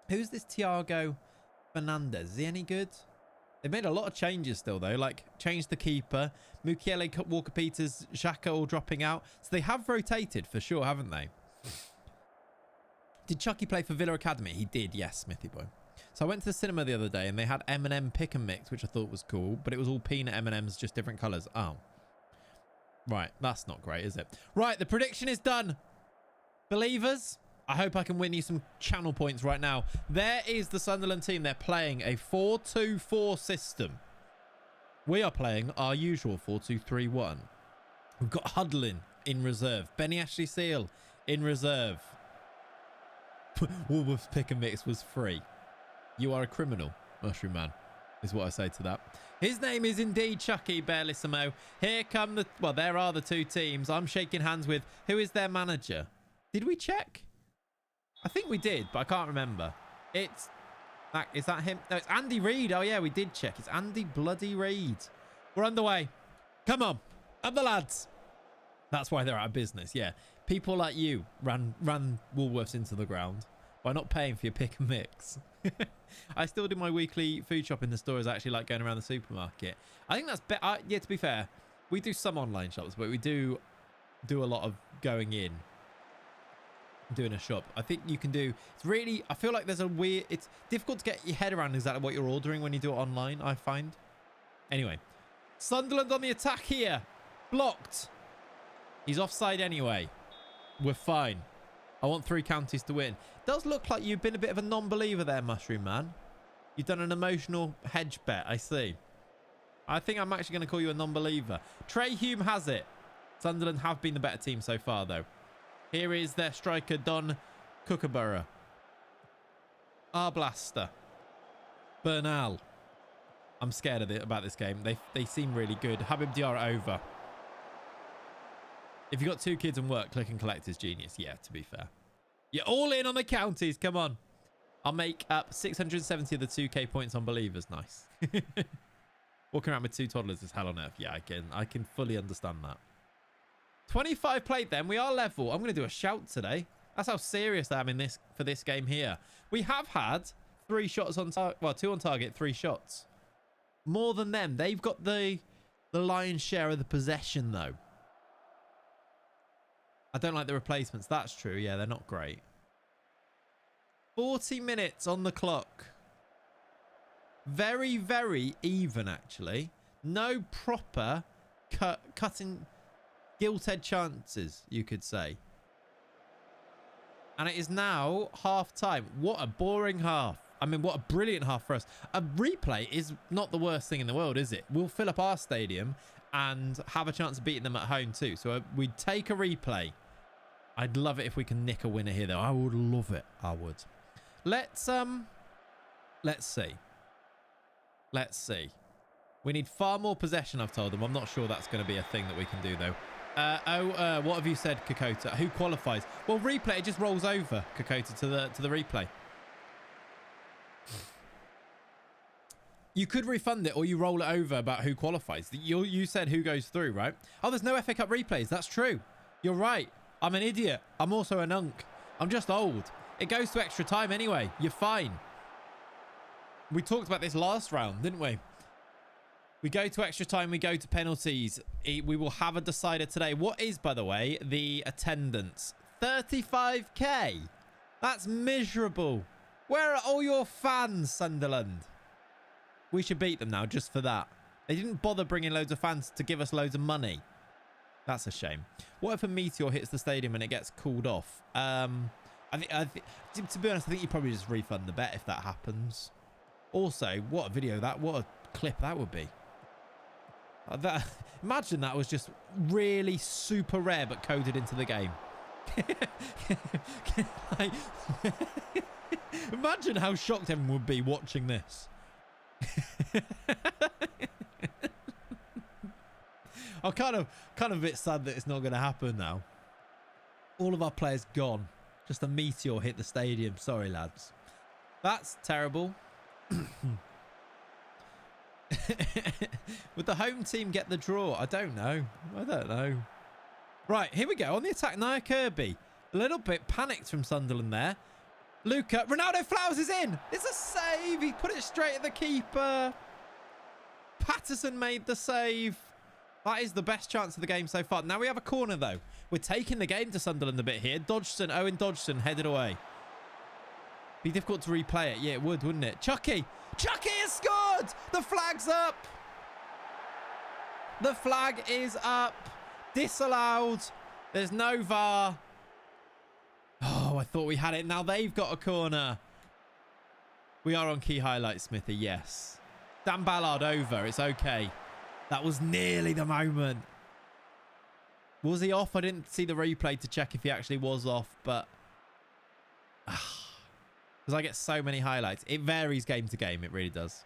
Who's this Thiago Fernandez? Is he any good? They've made a lot of changes still, though. Like, changed the keeper. Mukiele, Walker-Peters, Xhaka all dropping out. So they have rotated for sure, haven't they? Did Chucky play for Villa Academy? He did, yes, Smithy boy. So I went to the cinema the other day and they had M&M pick and mix, which I thought was cool, but it was all peanut M&Ms, just different colours. Oh. Right, that's not great, is it? Right, the prediction is done. Believers, I hope I can win you some channel points right now. There is the Sunderland team. They're playing a 4-2-4 system. We are playing our usual 4-2-3-1. We've got Hudlin in reserve. Benny Ashley Seal in reserve. Woolworth's pick and mix was free. You are a criminal, Mushroom Man, is what I say to that. His name is indeed Chucky Bellissimo. Here come the... Well, there are the two teams. I'm shaking hands with... Who is their manager? Did we check? I think we did, but I can't remember. It's... Is that him? No, it's Andy Reid. Oh, yeah, we did check. It's Andy bloody Reid. We're underway. Come on. Up the lads. That's why they're out of business. Yeah. People like you ran Woolworths into the ground by not paying for your pick and mix. I still do my weekly food shop in the stores. I actually like going around the supermarket. I think that's better. Yeah, to be fair, we do some online shops, but we do a lot of going in, doing a shop. I think you can do... It's really... I feel like there's a weird... It's difficult to get your head around exactly what you're ordering when you do it online, I find. Anyway. Sunderland on the attack here. Blocked. He's offside anyway. We're fine. I want 3 counties to win. Does look like you've been a bit of a non-believer there, Mushroom Man. You've done an emotional hedge bet, I see. I think I'm actually going to call you a non-believer. Trey Hume has it. Sunderland have been the better team so far, though. Here is their striker, Don Kookaburra. Arblaster. Bernal. I'm scared about this game. They seem really good. Habib Diarra over. If you've got 2 kids and work, click and collect is genius. Yeah, to be fair. You're all in on the counties. Come on. I'll make up 670 of the 2k points on believers. Nice. Walking around with 2 toddlers is hell on earth. Yeah, I can fully understand that. 25 played then. We are level. I'm going to do a shout today. That's how serious I am for this game here. We have had 3 shots on target. Well, 2 on target, 3 shots. More than them. They've got the lion's share of the possession, though. I don't like the replacements. That's true. Yeah, they're not great. 40 minutes on the clock. Very, very even, actually. No proper cutting gilt-edged chances, you could say. And it is now half-time. What a boring half. I mean, what a brilliant half for us. A replay is not the worst thing in the world, is it? We'll fill up our stadium and have a chance of beating them at home too. So we'd take a replay. I'd love it if we can nick a winner here, though. I would love it. I would. Let's see. Let's see. We need far more possession, I've told them. I'm not sure that's going to be a thing that we can do, though. What have you said, Kokota? Who qualifies? Well, replay, it just rolls over, Kokota, to the replay. You could refund it or you roll it over about who qualifies. You said who goes through, right? Oh, there's no FA Cup replays. That's true. You're right. I'm an idiot. I'm also an unk. I'm just old. It goes to extra time anyway. You're fine. We talked about this last round, didn't we? We go to extra time. We go to penalties. We will have a decider today. What is, by the way, the attendance? 35k. That's miserable. Where are all your fans, Sunderland? We should beat them now just for that. They didn't bother bringing loads of fans to give us loads of money. That's a shame. What if a meteor hits the stadium and it gets cooled off? I think, to be honest, I think you probably just refund the bet if that happens. Also, what a video what a clip that would be. Imagine that was just really super rare but coded into the game. Like, imagine how shocked everyone would be watching this. I'm kind of a bit sad that it's not going to happen now. All of our players gone. Just a meteor hit the stadium. Sorry, lads. That's terrible. Would the home team get the draw? I don't know. Right, here we go. On the attack, Nia Kirby. A little bit panicked from Sunderland there. Luca. Ronaldo Flowers is in. It's a save. He put it straight at the keeper. Patterson made the save. That is the best chance of the game so far. Now we have a corner, though. We're taking the game to Sunderland a bit here. Dodgson, Owen Dodgson, headed away. Be difficult to replay it. Yeah, it would, wouldn't it? Chucky! Chucky has scored! The flag's up! The flag is up. Disallowed. There's no VAR. Oh, I thought we had it. Now they've got a corner. We are on key highlights, Smithy. Yes. Dan Ballard over. It's okay. That was nearly the moment. Was he off? I didn't see the replay to check if he actually was off, but... Because I get so many highlights. It varies game to game. It really does.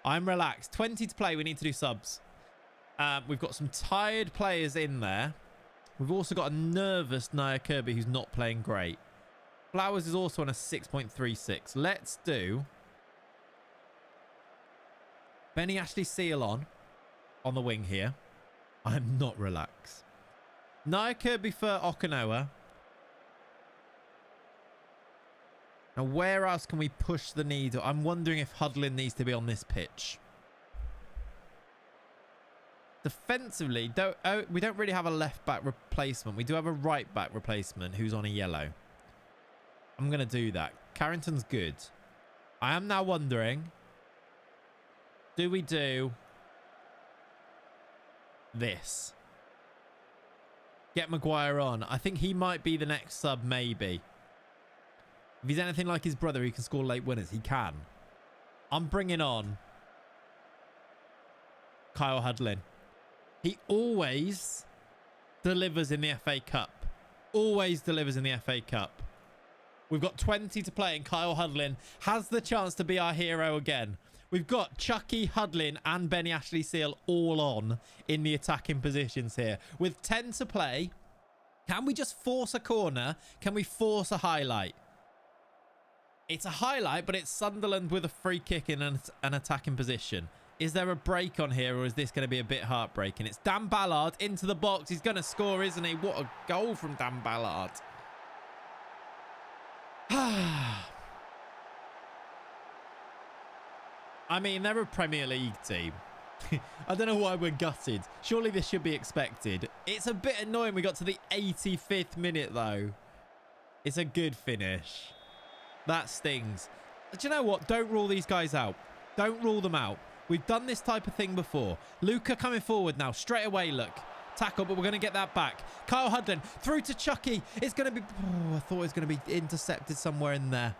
I'm relaxed. 20 to play. We need to do subs. We've got some tired players in there. We've also got a nervous Nia Kirby who's not playing great. Flowers is also on a 6.36. Let's do Benny Ashley Seal on the wing here. I'm not relaxed. Nia Kirby for Okinawa. Now, where else can we push the needle? I'm wondering if Hudlin needs to be on this pitch. Defensively, we don't really have a left-back replacement. We do have a right-back replacement who's on a yellow. I'm going to do that. Carrington's good. I am now wondering, do we do this? Get Maguire on. I think he might be the next sub, maybe. If he's anything like his brother, he can score late winners. He can. I'm bringing on Kyle Hudlin. He always delivers in the FA Cup. Always delivers in the FA Cup. We've got 20 to play and Kyle Hudlin has the chance to be our hero again. We've got Chucky, Hudlin and Benny Ashley Seal all on in the attacking positions here. With 10 to play, can we just force a corner? Can we force a highlight? It's a highlight, but it's Sunderland with a free kick in an attacking position. Is there a break on here, or is this going to be a bit heartbreaking? It's Dan Ballard into the box. He's going to score, isn't he? What a goal from Dan Ballard. I mean, they're a Premier League team. I don't know why we're gutted. Surely this should be expected. It's a bit annoying we got to the 85th minute, though. It's a good finish. That stings. Do you know what? Don't rule these guys out. Don't rule them out. We've done this type of thing before. Luca coming forward now. Straight away, look. Tackle, but we're going to get that back. Kyle Hudlin through to Chucky. It's going to be... Oh, I thought it was going to be intercepted somewhere in there.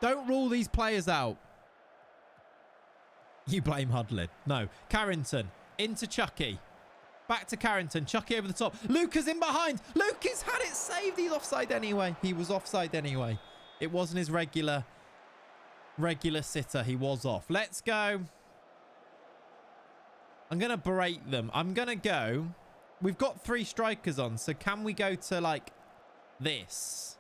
Don't rule these players out. You blame Hudlin. No. Carrington into Chucky. Back to Carrington. Chucky over the top. Luca's in behind. Luca's had it saved. He's offside anyway. He was offside anyway. It wasn't his regular sitter. He was off. Let's go. I'm going to berate them. I'm going to go. We've got 3 strikers on. So can we go to like this?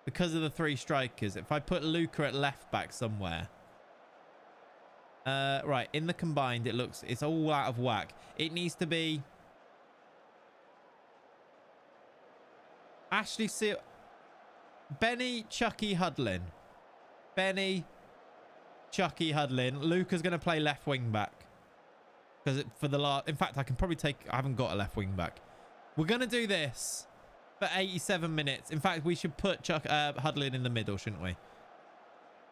Because of the 3 strikers. If I put Luca at left back somewhere. Right. In the combined, it's all out of whack. It needs to be Ashley Seal. Benny, Chucky, Hudlin. Benny, Chucky, Hudlin. Luca's going to play left wing back. Because for the last... In fact, I can probably take... I haven't got a left wing back. We're going to do this for 87 minutes. In fact, we should put Hudlin in the middle, shouldn't we?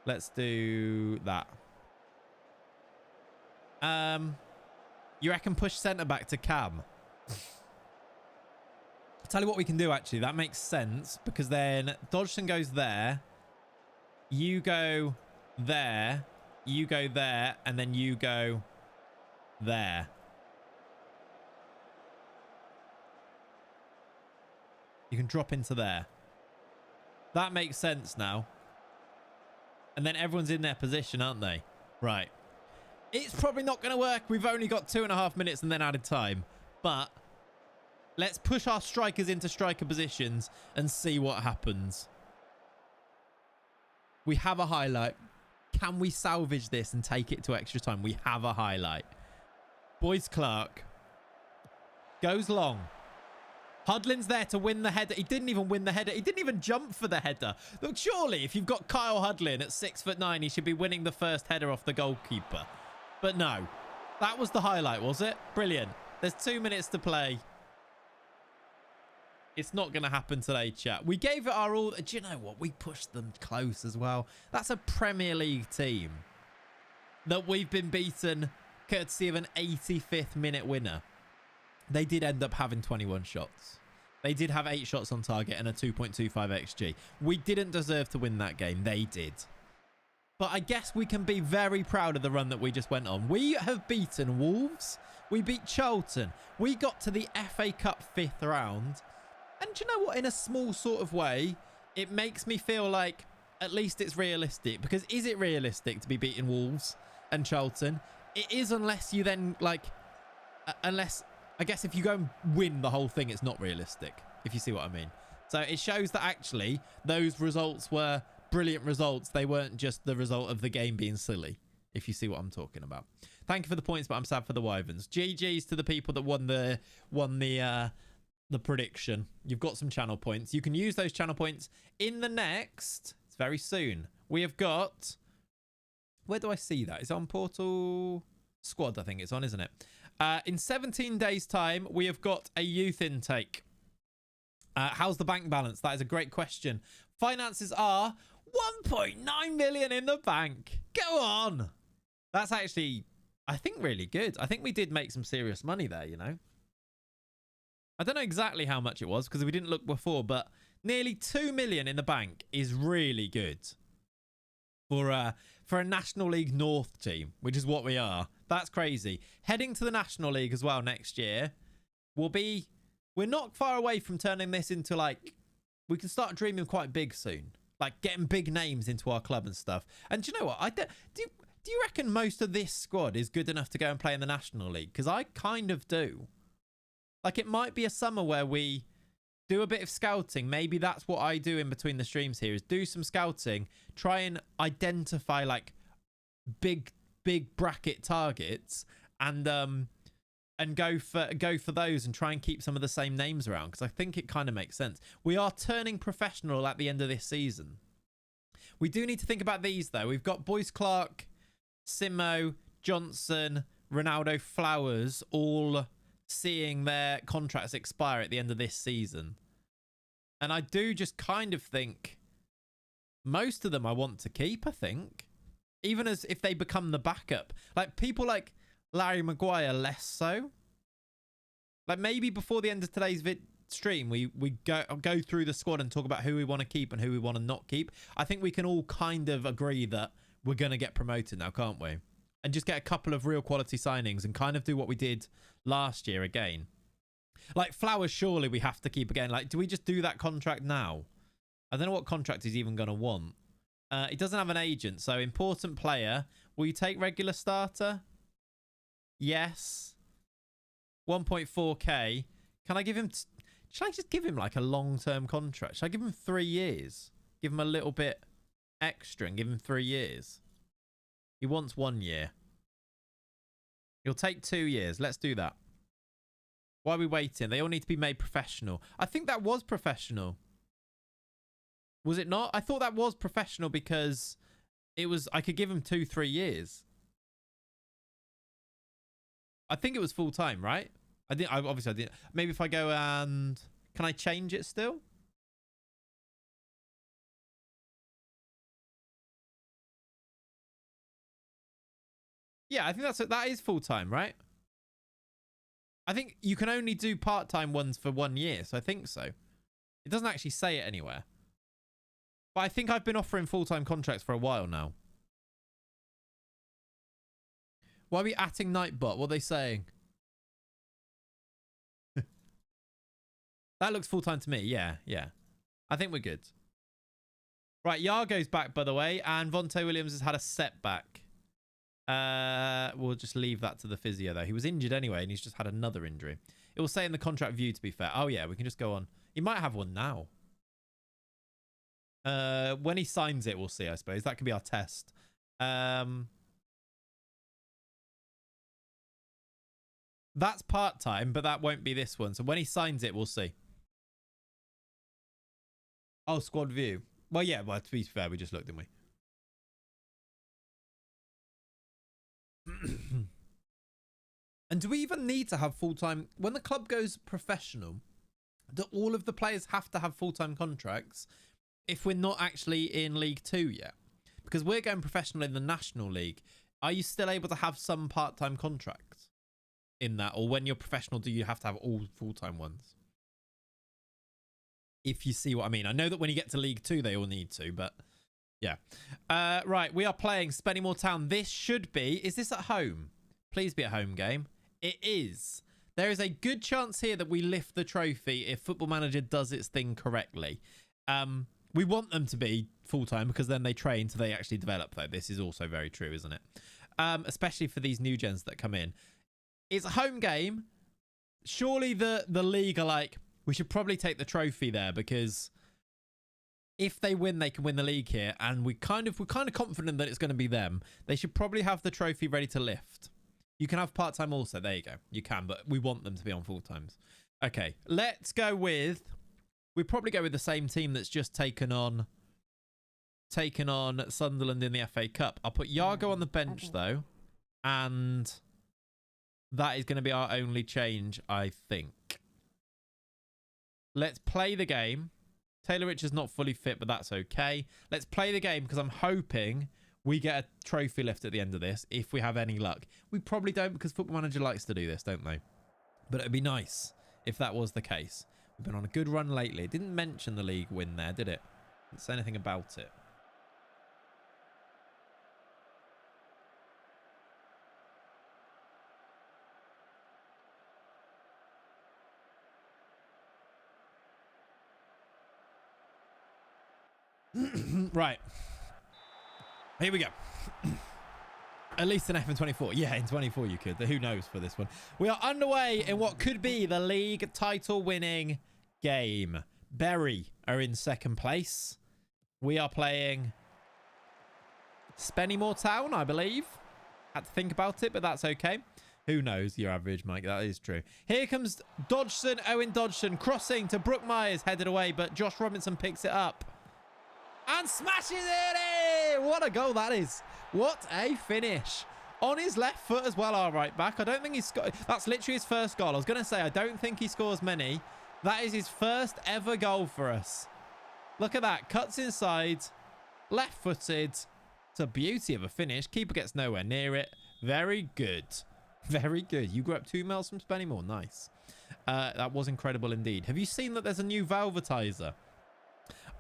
Let's do that. You reckon push centre back to Cam? I'll tell you what we can do, actually. That makes sense, because then Dodgson goes there. You go there. You go there. And then you go there. You can drop into there. That makes sense now. And then everyone's in their position, aren't they? Right. It's probably not going to work. We've only got 2.5 minutes and then added time. But let's push our strikers into striker positions and see what happens. We have a highlight. Can we salvage this and take it to extra time? We have a highlight. Boyce Clark goes long. Hudlin's there to win the header. He didn't even win the header. He didn't even jump for the header. Look, surely if you've got Kyle Hudlin at 6'9", he should be winning the first header off the goalkeeper. But no. That was the highlight, was it? Brilliant. There's 2 minutes to play. It's not going to happen today, chat. We gave it our all. Do you know what? We pushed them close as well. That's a Premier League team that we've been beaten courtesy of an 85th minute winner. They did end up having 21 shots. They did have 8 shots on target and a 2.25 XG. We didn't deserve to win that game. They did. But I guess we can be very proud of the run that we just went on. We have beaten Wolves. We beat Charlton. We got to the FA Cup 5th round. And do you know what? In a small sort of way, it makes me feel like at least it's realistic. Because is it realistic to be beating Wolves and Charlton? It is, unless you then, like, unless, I guess if you go and win the whole thing, it's not realistic, if you see what I mean. So it shows that actually those results were brilliant results. They weren't just the result of the game being silly, if you see what I'm talking about. Thank you for the points, but I'm sad for the Wyverns. GG's to the people that won the prediction. You've got some channel points. You can use those channel points in the next, it's very soon. We have got, where do I see that? It's on Portal Squad, I think it's on, isn't it? In 17 days time, we have got a youth intake. How's the bank balance? That is a great question. Finances are 1.9 million in the bank. Go on. That's actually, I think, really good. I think we did make some serious money there, you know. I don't know exactly how much it was because we didn't look before, but nearly 2 million in the bank is really good for a National League North team, which is what we are. That's crazy. Heading to the National League as well next year will be, we're not far away from turning this into, like, we can start dreaming quite big soon, like getting big names into our club and stuff. And do you know what? Do you reckon most of this squad is good enough to go and play in the National League? Because I kind of do. Like, it might be a summer where we do a bit of scouting. Maybe that's what I do in between the streams here, is do some scouting, try and identify like big bracket targets, and go for those and try and keep some of the same names around, because I think it kind of makes sense. We are turning professional at the end of this season. We do need to think about these though. We've got Boyce Clark, Simo, Johnson, Ronaldo, Flowers, all seeing their contracts expire at the end of this season. And I do just kind of think most of them I want to keep, I think. Even as if they become the backup. Like, people like Larry Maguire, less so. Like, maybe before the end of today's stream, we go through the squad and talk about who we want to keep and who we want to not keep. I think we can all kind of agree that we're going to get promoted now, can't we? And just get a couple of real quality signings and kind of do what we did last year again. Like, Flowers, surely we have to keep again. Like, do we just do that contract now? I don't know what contract he's even going to want. He doesn't have an agent, so important player. Will you take regular starter? Yes. 1.4k. Can I give him... Should I just give him like a long-term contract? Should I give him 3 years? Give him a little bit extra and give him 3 years? He wants 1 year. He'll take 2 years. Let's do that. Why are we waiting? They all need to be made professional. I think that was professional. Was it not? I thought that was professional because it was... I could give him 2-3 years. I think it was full time, right? Obviously I didn't. Maybe if I go and... Can I change it still? Yeah, I think that is full time, right? I think you can only do part-time ones for 1 year, so I think so. It doesn't actually say it anywhere. But I think I've been offering full-time contracts for a while now. Why are we atting Nightbot? What are they saying? That looks full-time to me. Yeah, yeah. I think we're good. Right, Yargo's back, by the way, and Vontae Williams has had a setback. We'll just leave that to the physio, though. He was injured anyway, and he's just had another injury. It will say in the contract view, to be fair. Oh, yeah, we can just go on. He might have one now. When he signs it, we'll see, I suppose. That could be our test. That's part-time, but that won't be this one. So when he signs it, we'll see. Oh, squad view. Well, yeah, well, to be fair, we just looked, didn't we? And do we even need to have full-time... When the club goes professional, do all of the players have to have full-time contracts if we're not actually in League 2 yet? Because we're going professional in the National League. Are you still able to have some part-time contracts in that? Or when you're professional, do you have to have all full-time ones? If you see what I mean. I know that when you get to League 2, they all need to, but yeah. Right, we are playing Spennymoor Town. This should be... Is this at home? Please be a home game. It is. There is a good chance here that we lift the trophy if Football Manager does its thing correctly. We want them to be full-time because then they train so they actually develop, though. This is also very true, isn't it? Especially for these new gens that come in. It's a home game. Surely the league are like, we should probably take the trophy there because if they win, they can win the league here. And we're kind of confident that it's going to be them. They should probably have the trophy ready to lift. You can have part-time also. There you go. You can, but we want them to be on full-times. Okay, let's go with... We probably go with the same team that's just taken on Sunderland in the FA Cup. I'll put Yago on the bench, though. And that is going to be our only change, I think. Let's play the game. Taylor Richards not fully fit, but that's okay. Let's play the game because I'm hoping... we get a trophy lift at the end of this, if we have any luck. We probably don't because Football Manager likes to do this, don't they? But it'd be nice if that was the case. We've been on a good run lately. It didn't mention the league win there, did it? Didn't say anything about it. Right. Here we go. At least in FM24. Yeah, in 24 you could. Who knows for this one. We are underway in what could be the league title winning game. Bury are in second place. We are playing Spennymoor Town, I believe. Had to think about it, but that's okay. Who knows? Your average, Mike. That is true. Here comes Dodgson. Owen Dodgson crossing to Brook Myers. Headed away, but Josh Robinson picks it up. And smashes it in! What a goal that is. What a finish. On his left foot as well, our right back. I don't think he's got... That's literally his first goal. I was going to say, I don't think he scores many. That is his first ever goal for us. Look at that. Cuts inside. Left-footed. It's a beauty of a finish. Keeper gets nowhere near it. Very good. Very good. You grew up 2 miles from Spennymoor. Nice. That was incredible indeed. Have you seen that there's a new Valvetizer?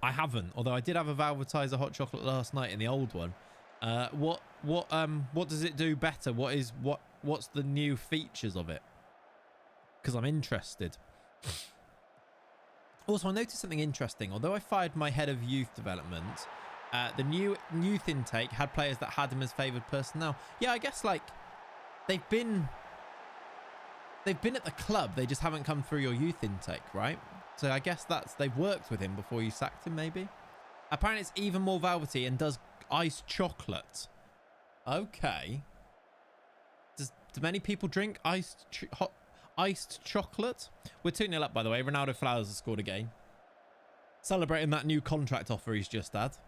I haven't, although I did have a Valvetizer hot chocolate last night in the old one. What does it do better? What's the new features of it? Because I'm interested. Also, I noticed something interesting. Although I fired my head of youth development, the new youth intake had players that had him as favoured personnel. Yeah, I guess like they've been at the club. They just haven't come through your youth intake, right? So I guess they've worked with him before you sacked him, maybe. Apparently it's even more velvety and does iced chocolate. Okay. Do many people drink iced chocolate? We're 2-0 up, by the way. Ronaldo Flowers has scored again. Celebrating that new contract offer he's just had. So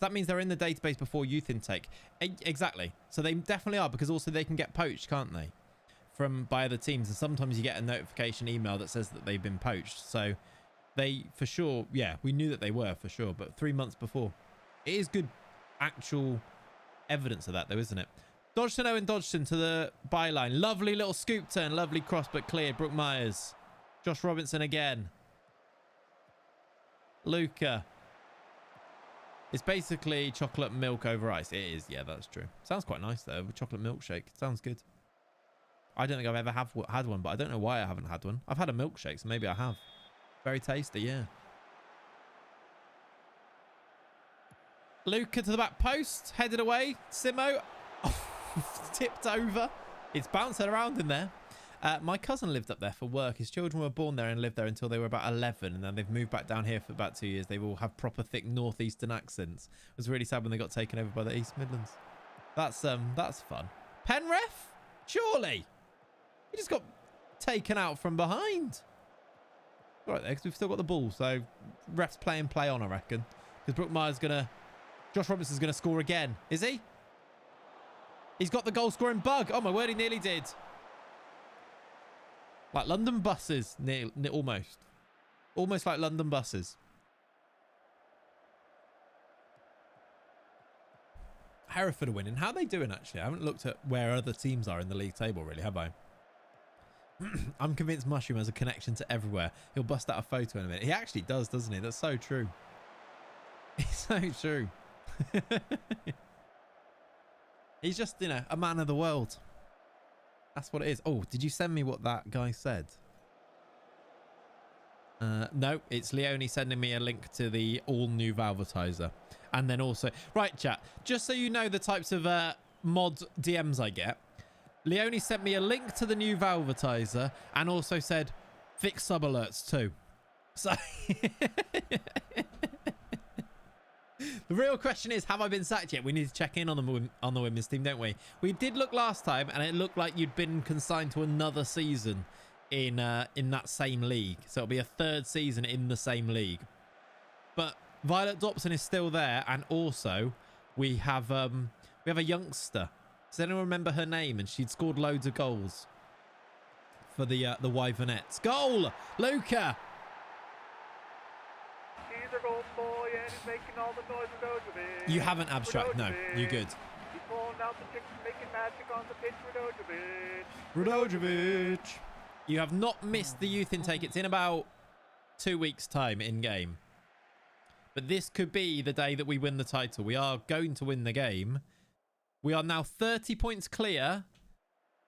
that means they're in the database before youth intake. Exactly. So they definitely are, because also they can get poached, can't they? By other teams, and sometimes you get a notification email that says that they've been poached. So they, for sure, yeah, we knew that they were for sure, but 3 months before. It is good actual evidence of that, though, isn't it? Dodgson, Owen Dodgson to the byline. Lovely little scoop turn, lovely cross, but cleared. Brook Myers. Josh Robinson again. Luca. It's basically chocolate milk over ice. It is, yeah, that's true. Sounds quite nice, though. Chocolate milkshake. Sounds good. I don't think I've ever had one, but I don't know why I haven't had one. I've had a milkshake, so maybe I have. Very tasty, yeah. Luca to the back post. Headed away. Simo. Tipped over. It's bouncing around in there. My cousin lived up there for work. His children were born there and lived there until they were about 11. And then they've moved back down here for about 2 years. They all have proper thick northeastern accents. It was really sad when they got taken over by the East Midlands. That's fun. Penref? Surely. He just got taken out from behind. All right there, because we've still got the ball. So refs play on, I reckon. Because Brook Myers Josh Robinson's going to score again. Is he? He's got the goal scoring bug. Oh my word, he nearly did. Like London buses, almost like London buses. Hereford are winning. How are they doing, actually? I haven't looked at where other teams are in the league table, really, have I? I'm convinced Mushroom has a connection to everywhere. He'll bust out a photo in a minute. He actually does, doesn't he? That's so true. It's so true. He's just, you know, a man of the world. That's what it is. Oh, did you send me what that guy said? No, it's Leone sending me a link to the all-new Valvertiser. And then also... Right, chat. Just so you know the types of mod DMs I get. Leone sent me a link to the new Valvertiser and also said, fix sub alerts too. So... The real question is, have I been sacked yet? We need to check in on the women's team, don't we? We did look last time, and it looked like you'd been consigned to another season in that same league. So it'll be a third season in the same league. But Violet Dobson is still there, and also we have a youngster. Does anyone remember her name? And she'd scored loads of goals for the Wyvernettes. Goal, Luca. He's a goal boy and he's making all the noise with Radojevic. You haven't abstract. No, you're good. He's pulling out the chicks, making magic on the pitch. Radojevic. Radojevic. You have not missed the youth intake. It's in about 2 weeks' time in game. But this could be the day that we win the title. We are going to win the game. We are now 30 points clear.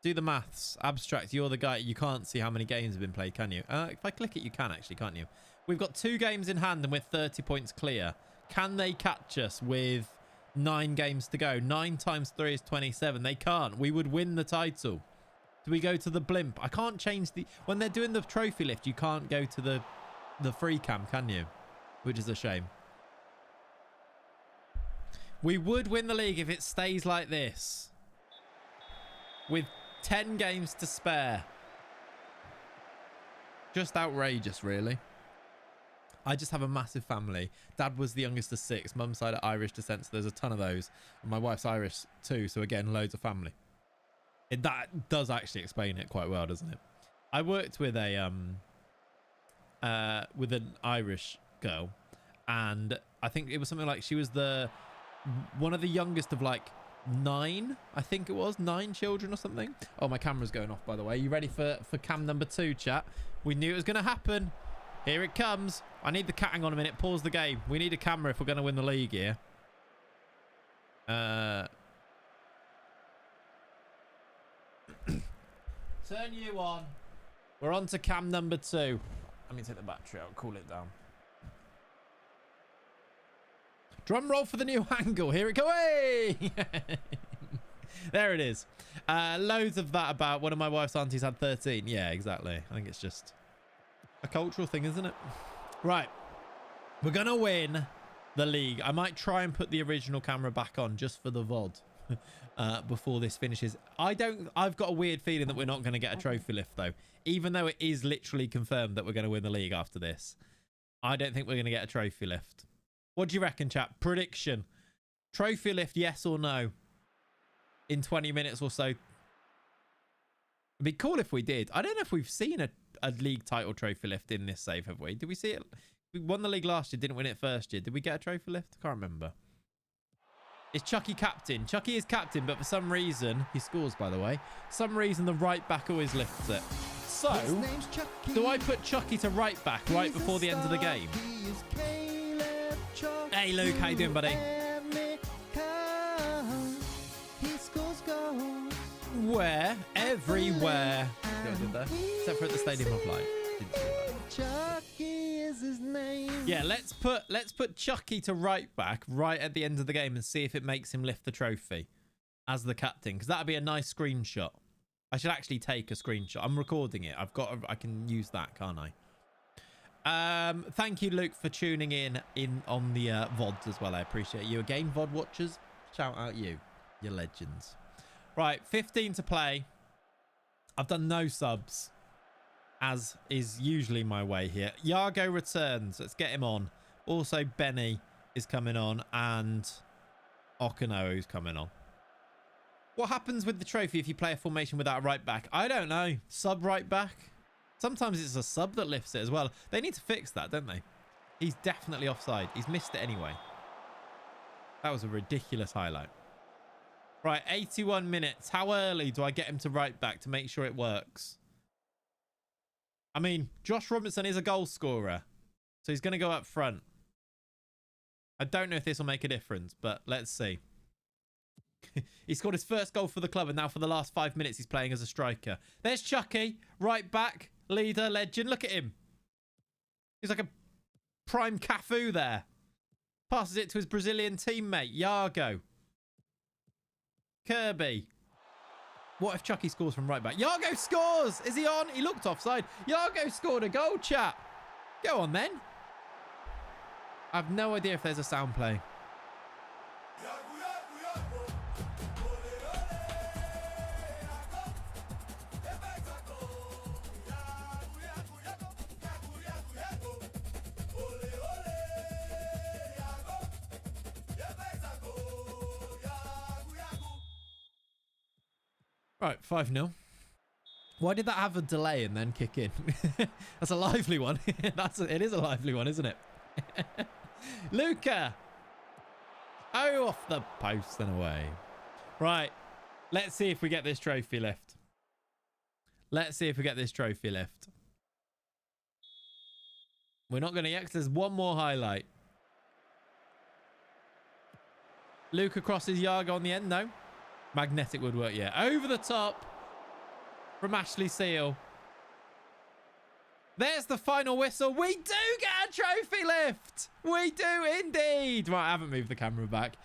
Do the maths. Abstract, you're the guy. You can't see how many games have been played, can you? If I click it, you can actually, can't you? We've got 2 games in hand and we're 30 points clear. Can they catch us with 9 games to go? 9 times 3 is 27. They can't. We would win the title. Do we go to the blimp? I can't change the... When they're doing the trophy lift, you can't go to the free cam, can you? Which is a shame. We would win the league if it stays like this. With 10 games to spare. Just outrageous, really. I just have a massive family. Dad was the youngest of 6. Mum's side are Irish descent, so there's a ton of those. And my wife's Irish too, so again, loads of family. That does actually explain it quite well, doesn't it? I worked with an Irish girl, and I think it was something like she was one of the youngest of like 9, I think it was 9 children or something. Oh, my camera's going off, by the way. You ready for cam number 2, chat? We knew it was going to happen. Here it comes. I need the hang on a minute. Pause the game. We need a camera if we're going to win the league here. Turn you on. We're on to cam number 2. Let me take the battery out. Cool it down. Drum roll for the new angle. Here it goes. Hey! There it is. Loads of that about one of my wife's aunties had 13. Yeah, exactly. I think it's just a cultural thing, isn't it? Right. We're going to win the league. I might try and put the original camera back on just for the VOD before this finishes. I've got a weird feeling that we're not going to get a trophy lift, though. Even though it is literally confirmed that we're going to win the league after this. I don't think we're going to get a trophy lift. What do you reckon, chat? Prediction. Trophy lift, yes or no? In 20 minutes or so. It'd be cool if we did. I don't know if we've seen a league title trophy lift in this save, have we? Did we see it? We won the league last year, didn't win it first year. Did we get a trophy lift? I can't remember. Is Chucky captain? Chucky is captain, but for some reason, he scores, by the way. Some reason the right back always lifts it. So, do I put Chucky to right back right before the end of the game? Hey, Luke, how you doing, buddy? Where? Everywhere. Except for at the Stadium of Light. Chucky is his name. Yeah, let's put Chucky to right back right at the end of the game and see if it makes him lift the trophy as the captain, because that'd be a nice screenshot. I should actually take a screenshot. I'm recording it. I can use that, can't I? Thank you, Luke, for tuning in on the VODs as well. I appreciate you. Again, VOD watchers, shout out you. You're legends. Right, 15 to play. I've done no subs, as is usually my way here. Yargo returns. Let's get him on. Also, Benny is coming on, and Okano is coming on. What happens with the trophy if you play a formation without a right back? I don't know. Sub right back? Sometimes it's a sub that lifts it as well. They need to fix that, don't they? He's definitely offside. He's missed it anyway. That was a ridiculous highlight. Right, 81 minutes. How early do I get him to right back to make sure it works? I mean, Josh Robinson is a goal scorer, so he's going to go up front. I don't know if this will make a difference, but let's see. He scored his first goal for the club, and now for the last 5 minutes, he's playing as a striker. There's Chucky, right back, leader, legend. Look at him. He's like a prime Cafu there. Passes it to his Brazilian teammate, Iago. Kirby. What if Chucky scores from right back? Iago scores! Is he on? He looked offside. Iago scored a goal, chat. Go on, then. I have no idea if there's a sound playing. Right, 5-0. Why did that have a delay and then kick in? That's a lively one. It is a lively one, isn't it? Luca. Oh, off the post and away. Right, let's see if we get this trophy lift. Let's see if we get this trophy lift. We're not going to yet because there's one more highlight. Luca crosses Iago on the end. No. Magnetic woodwork, yeah. Over the top from Ashley Seal. There's the final whistle. We do get a trophy lift. We do indeed. Right, I haven't moved the camera back.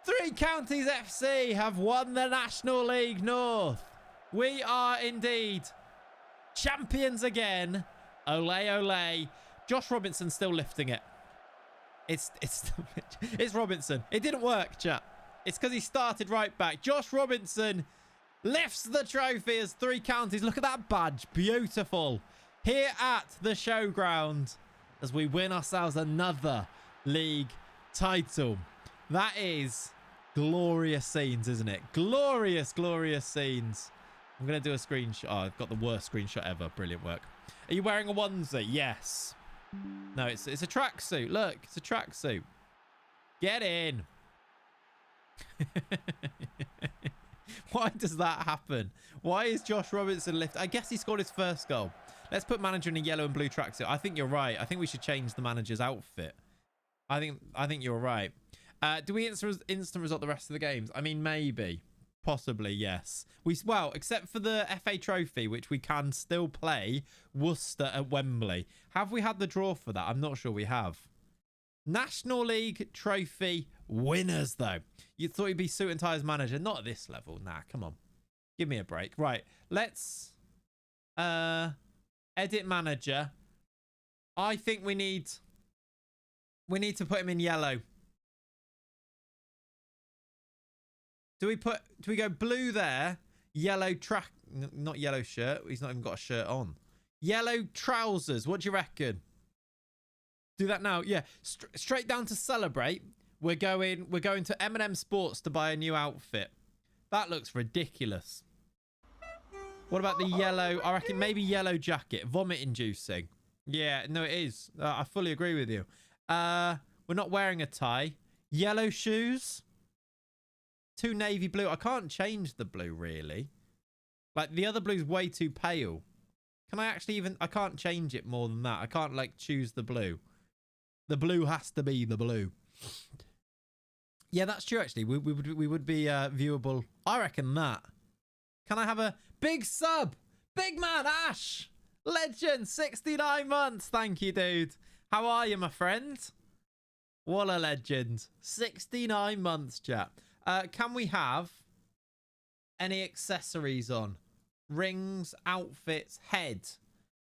3 Counties FC have won the National League North. We are indeed champions again. Ole, ole. Josh Robinson still lifting it. It's Robinson. It didn't work, chat. It's because he started right back. Josh Robinson lifts the trophy as 3 Counties. Look at that badge. Beautiful. Here at the showground as we win ourselves another league title. That is glorious scenes, isn't it? Glorious, glorious scenes. I'm going to do a screenshot. Oh, I've got the worst screenshot ever. Brilliant work. Are you wearing a onesie? Yes. No, it's a tracksuit. Look, it's a tracksuit. Get in. Why does that happen? Why is Josh Robinson lift? I guess he scored his first goal. Let's put manager in a yellow and blue tracksuit. I think you're right. I think we should change the manager's outfit. I think you're right. Do we instant result the rest of the games? I mean, maybe. Possibly, yes. Well, except for the FA Trophy, which we can still play Worcester at Wembley. Have we had the draw for that? I'm not sure we have. National League Trophy winners, though. You thought he'd be suit and tie as manager. Not at this level. Nah, come on. Give me a break. Right, let's edit manager. I think we need to put him in yellow. Do we go blue there? Yellow track, not yellow shirt. He's not even got a shirt on. Yellow trousers. What do you reckon? Do that now. Yeah, straight down to celebrate. We're going to M&M Sports to buy a new outfit. That looks ridiculous. What about the yellow? I reckon maybe yellow jacket. Vomit inducing. Yeah, no, it is. I fully agree with you. We're not wearing a tie. Yellow shoes. 2 navy blue. I can't change the blue, really. Like, the other blue's way too pale. Can I actually even... I can't change it more than that. I can't, like, choose the blue. The blue has to be the blue. Yeah, that's true, actually. We would be viewable. I reckon that. Can I have a big sub? Big man, Ash. Legend, 69 months. Thank you, dude. How are you, my friend? What a legend. 69 months, chat. Can we have any accessories on? Rings, outfits, head.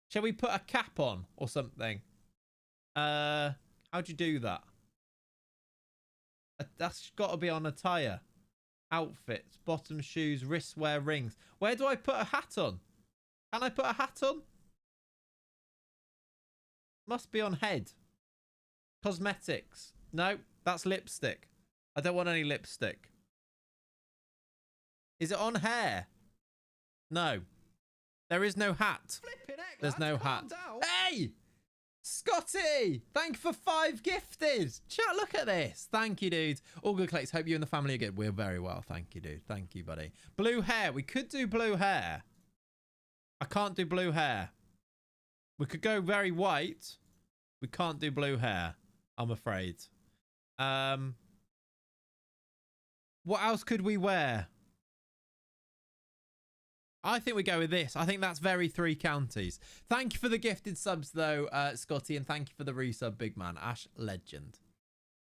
Shall we put a cap on or something? How'd you do that? That's got to be on attire. Outfits, bottom shoes, wristwear, rings. Where do I put a hat on? Can I put a hat on? Must be on head. Cosmetics. No, that's lipstick. I don't want any lipstick. Is it on hair? No. There is no hat. There's no hat. Hey! Scotty! Thank you for 5 gifted. Chat, look at this. Thank you, dude. All good, Clayts. Hope you and the family are good. We're very well. Thank you, dude. Thank you, buddy. Blue hair. We could do blue hair. I can't do blue hair. We could go very white. We can't do blue hair, I'm afraid. What else could we wear? I think we go with this. I think that's very 3 counties. Thank you for the gifted subs, though, Scotty, and thank you for the resub, big man. Ash, legend.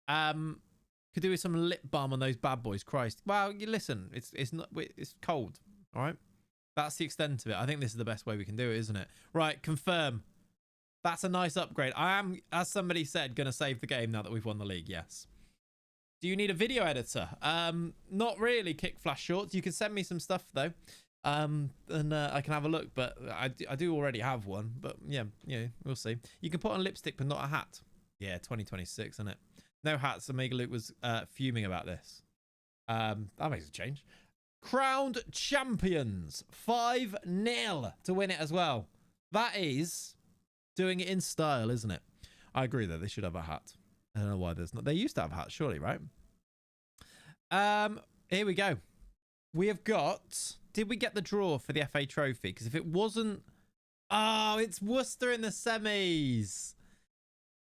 Could do with some lip balm on those bad boys. Christ. Well, you listen. It's cold. All right. That's the extent of it. I think this is the best way we can do it, isn't it? Right. Confirm. That's a nice upgrade. I am, as somebody said, going to save the game now that we've won the league. Yes. Do you need a video editor? Not really. Kick Flash Shorts. You can send me some stuff though. And I can have a look, but I do already have one, but yeah, we'll see. You can put on lipstick but not a hat. Yeah, 2026, isn't it? No hats. Omega Luke was fuming about this. That makes a change. Crowned champions, 5-0 to win it as well. That is doing it in style, isn't it? I agree though, they should have a hat. I don't know why there's not. They used to have hats, surely, right? Here we go. We have got... Did we get the draw for the FA Trophy? Because if it wasn't... Oh, it's Worcester in the semis.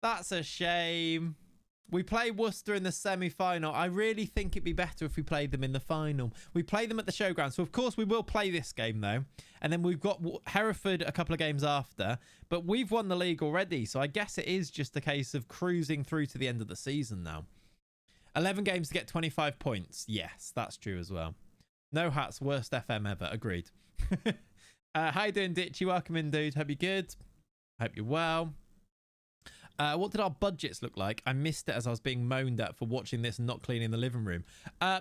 That's a shame. We play Worcester in the semi-final. I really think it'd be better if we played them in the final. We play them at the showground. So, of course, we will play this game, though. And then we've got Hereford a couple of games after. But we've won the league already. So I guess it is just a case of cruising through to the end of the season now. 11 games to get 25 points. Yes, that's true as well. No hats, worst FM ever. Agreed. How you doing, Ditchy? Welcome in, dude. Hope you're good. Hope you're well. What did our budgets look like? I missed it as I was being moaned at for watching this and not cleaning the living room.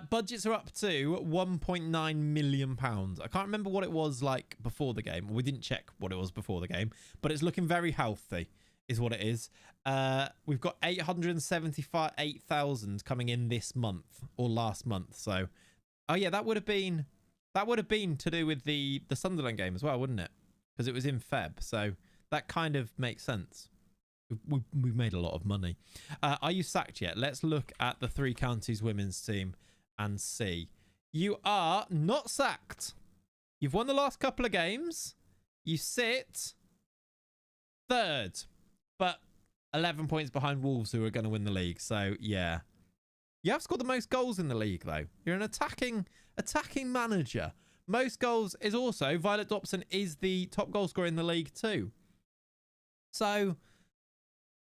Budgets are up to £1.9 million. I can't remember what it was like before the game. We didn't check what it was before the game, but it's looking very healthy is what it is. We've got 878,000 coming in this month or last month. So, oh yeah, that would have been to do with the Sunderland game as well, wouldn't it? Because it was in Feb. So that kind of makes sense. We've made a lot of money. Are you sacked yet? Let's look at the 3 counties women's team and see. You are not sacked. You've won the last couple of games. You sit 3rd, but 11 points behind Wolves, who are going to win the league. So yeah, you have scored the most goals in the league, though. You're an attacking manager. Most goals is also Violet Dobson is the top goal scorer in the league too. So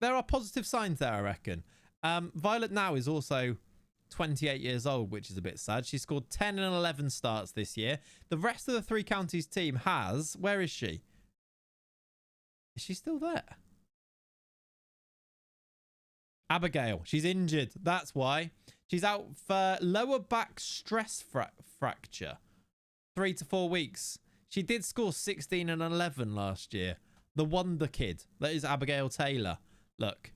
there are positive signs there, I reckon. Violet now is also 28 years old, which is a bit sad. She scored 10 and 11 starts this year. The rest of the 3 counties team has... Where is she? Is she still there? Abigail. She's injured. That's why. She's out for lower back stress fracture. 3 to 4 weeks. She did score 16 and 11 last year. The wonder kid. That is Abigail Taylor. Look.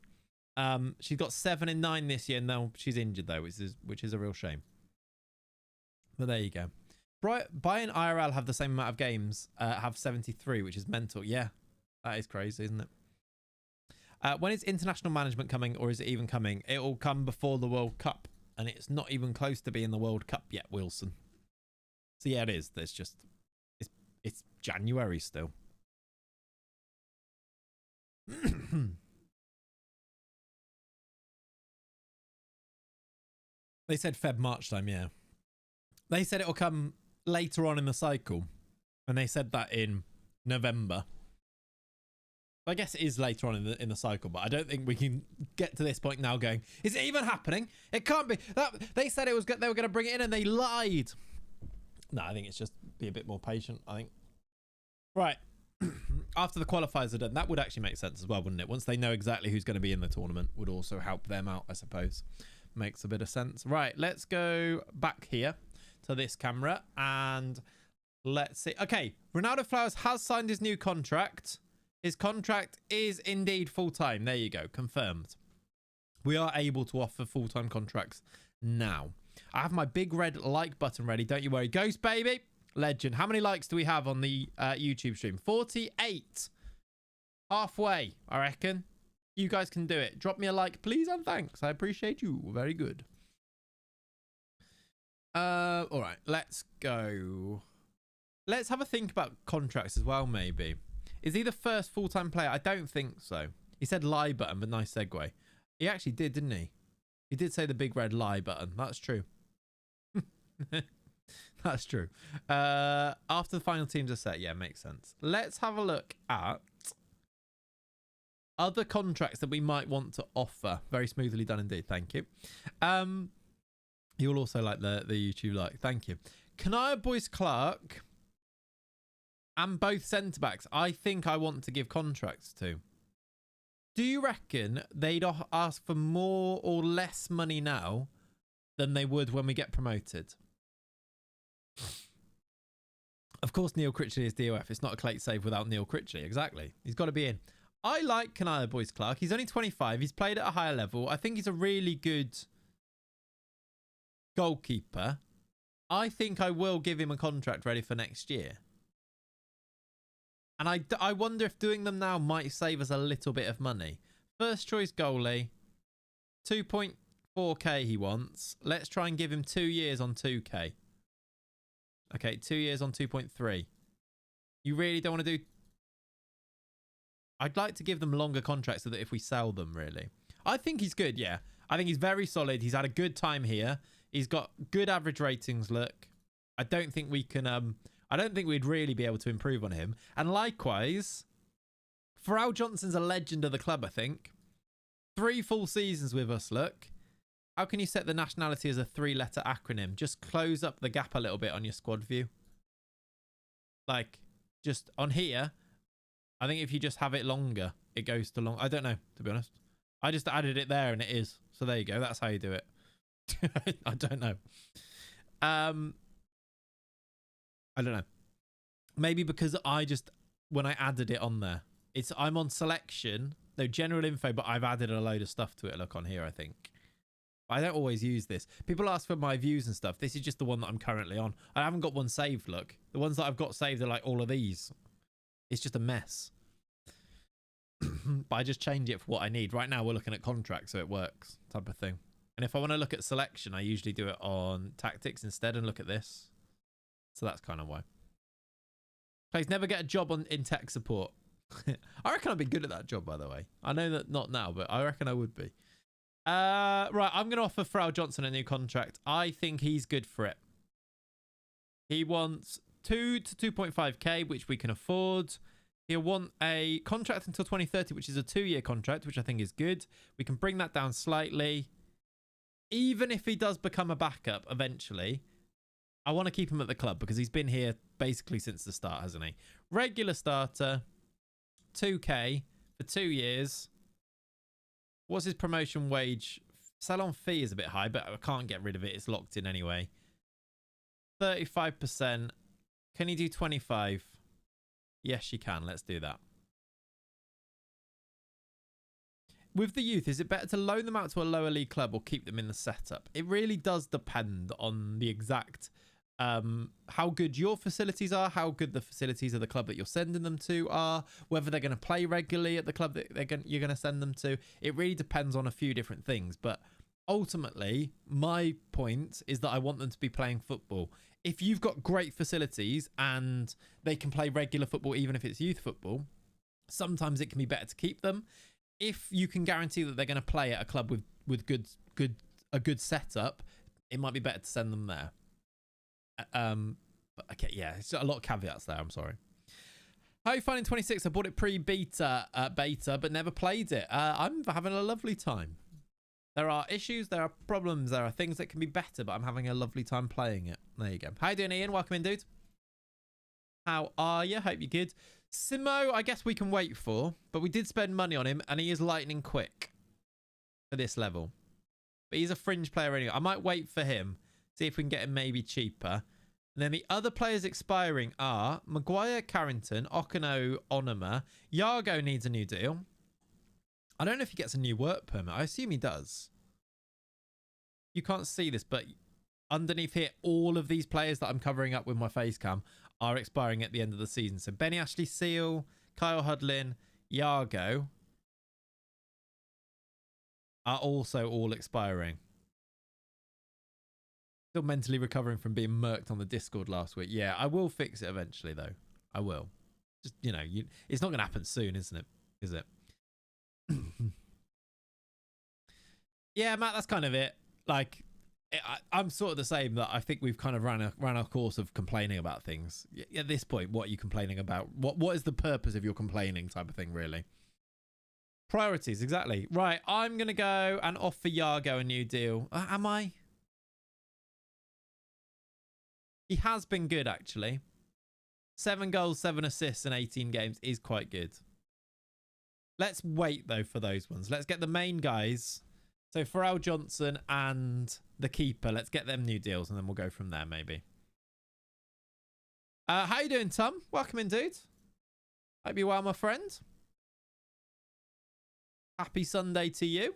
She's got 7 and 9 this year. Now she's injured, though, which is a real shame. But there you go. Bayern IRL have the same amount of games. Have 73, which is mental. Yeah. That is crazy, isn't it? When is international management coming, or is it even coming? It will come before the World Cup, and it's not even close to being the World Cup yet, Wilson. So yeah, it is. There's just it's January still. They said Feb March time, yeah. They said it'll come later on in the cycle, and they said that in November. I guess it is later on in the cycle, but I don't think we can get to this point now going, is it even happening? It can't be. They said it was they were going to bring it in and they lied. No, I think it's just be a bit more patient, I think. Right. After the qualifiers are done, that would actually make sense as well, wouldn't it? Once they know exactly who's going to be in the tournament, would also help them out, I suppose. Makes a bit of sense. Right, let's go back here to this camera and let's see. Okay, Ronaldo Flowers has signed his new contract. His contract is indeed full-time. There you go. Confirmed. We are able to offer full-time contracts now. I have my big red like button ready. Don't you worry. Ghost baby. Legend. How many likes do we have on the YouTube stream? 48. Halfway, I reckon. You guys can do it. Drop me a like, please, and thanks. I appreciate you. Very good. All right, let's go. Let's have a think about contracts as well, maybe. Is he the first full-time player? I don't think so. He said lie button, but nice segue. He actually did, didn't he? He did say the big red lie button. That's true. That's true. After the final teams are set. Yeah, makes sense. Let's have a look at other contracts that we might want to offer. Very smoothly done indeed. Thank you. You'll also like the YouTube like. Thank you. Kanaya Boyce Clark and both centre-backs, I think I want to give contracts to. Do you reckon they'd ask for more or less money now than they would when we get promoted? Of course, Neil Critchley is DOF. It's not a Clayts save without Neil Critchley. Exactly. He's got to be in. I like Kanaya Boyce Clark. He's only 25. He's played at a higher level. I think he's a really good goalkeeper. I think I will give him a contract ready for next year. And I wonder if doing them now might save us a little bit of money. First choice goalie. 2.4k he wants. Let's try and give him 2 years on 2k. Okay, 2 years on 2.3. You really don't want to do... I'd like to give them longer contracts so that if we sell them, really. I think he's good, yeah. I think he's very solid. He's had a good time here. He's got good average ratings, look. I don't think we can... I don't think we'd really be able to improve on him. And likewise, Farrell Johnson's a legend of the club, I think. 3 full seasons with us, look. How can you set the nationality as a 3-letter acronym? Just close up the gap a little bit on your squad view. Like, just on here, I think if you just have it longer, it goes to long. I don't know, to be honest. I just added it there and it is. So there you go. That's how you do it. I don't know. I don't know. Maybe because when I added it on there, I'm on selection, no general info, but I've added a load of stuff to it. Look on here, I think. I don't always use this. People ask for my views and stuff. This is just the one that I'm currently on. I haven't got one saved, look. The ones that I've got saved are like all of these. It's just a mess. But I just change it for what I need. Right now, we're looking at contracts, so it works, type of thing. And if I want to look at selection, I usually do it on tactics instead and look at this. So that's kind of why. Please never get a job in tech support. I reckon I'd be good at that job, by the way. I know that not now, but I reckon I would be. Right, I'm going to offer Farrell Johnson a new contract. I think he's good for it. He wants 2 to 2.5k, which we can afford. He'll want a contract until 2030, which is a 2-year contract, which I think is good. We can bring that down slightly. Even if he does become a backup eventually, I want to keep him at the club because he's been here basically since the start, hasn't he? Regular starter, 2k for 2 years. What's his promotion wage? Sell-on fee is a bit high, but I can't get rid of it. It's locked in anyway. 35%. Can he do 25? Yes, you can. Let's do that. With the youth, is it better to loan them out to a lower league club or keep them in the setup? It really does depend on the exact how good your facilities are, how good the facilities of the club that you're sending them to are, whether they're going to play regularly at the club that you're going to send them to. It really depends on a few different things. But ultimately, my point is that I want them to be playing football. If you've got great facilities and they can play regular football, even if it's youth football, sometimes it can be better to keep them. If you can guarantee that they're going to play at a club with a good setup, it might be better to send them there. But okay, yeah, it's a lot of caveats there. I'm sorry. How are you finding 26? I bought it pre-beta, but never played it. I'm having a lovely time. There are issues, there are problems, there are things that can be better, but I'm having a lovely time playing it. There you go. How you doing, Ian? Welcome in, dude. How are you? Hope you're good. Simo, I guess we can wait for, but we did spend money on him, and he is lightning quick for this level. But he's a fringe player anyway. I might wait for him, see if we can get him maybe cheaper. And then the other players expiring are Maguire, Carrington, Okano, Onoma. Yargo needs a new deal. I don't know if he gets a new work permit. I assume he does. You can't see this, but underneath here, all of these players that I'm covering up with my face cam are expiring at the end of the season. So Benny Ashley Seal, Kyle Hudlin, Yargo are also all expiring. Still mentally recovering from being murked on the Discord last week. Yeah, I will fix it eventually, though. I will. Just, you know, it's not going to happen soon, isn't it? Is it? Yeah, Matt, that's kind of it. Like, I'm sort of the same, that I think we've kind of ran our course of complaining about things. At this point, what are you complaining about? What is the purpose of your complaining type of thing, really? Priorities, exactly. Right, I'm going to go and offer Yargo a new deal. Am I? He has been good, actually. 7 goals, 7 assists in 18 games is quite good. Let's wait, though, for those ones. Let's get the main guys. So Pharrell Johnson and the keeper, let's get them new deals, and then we'll go from there, maybe. How you doing, Tom? Welcome in, dude. Hope you're well, my friend. Happy Sunday to you.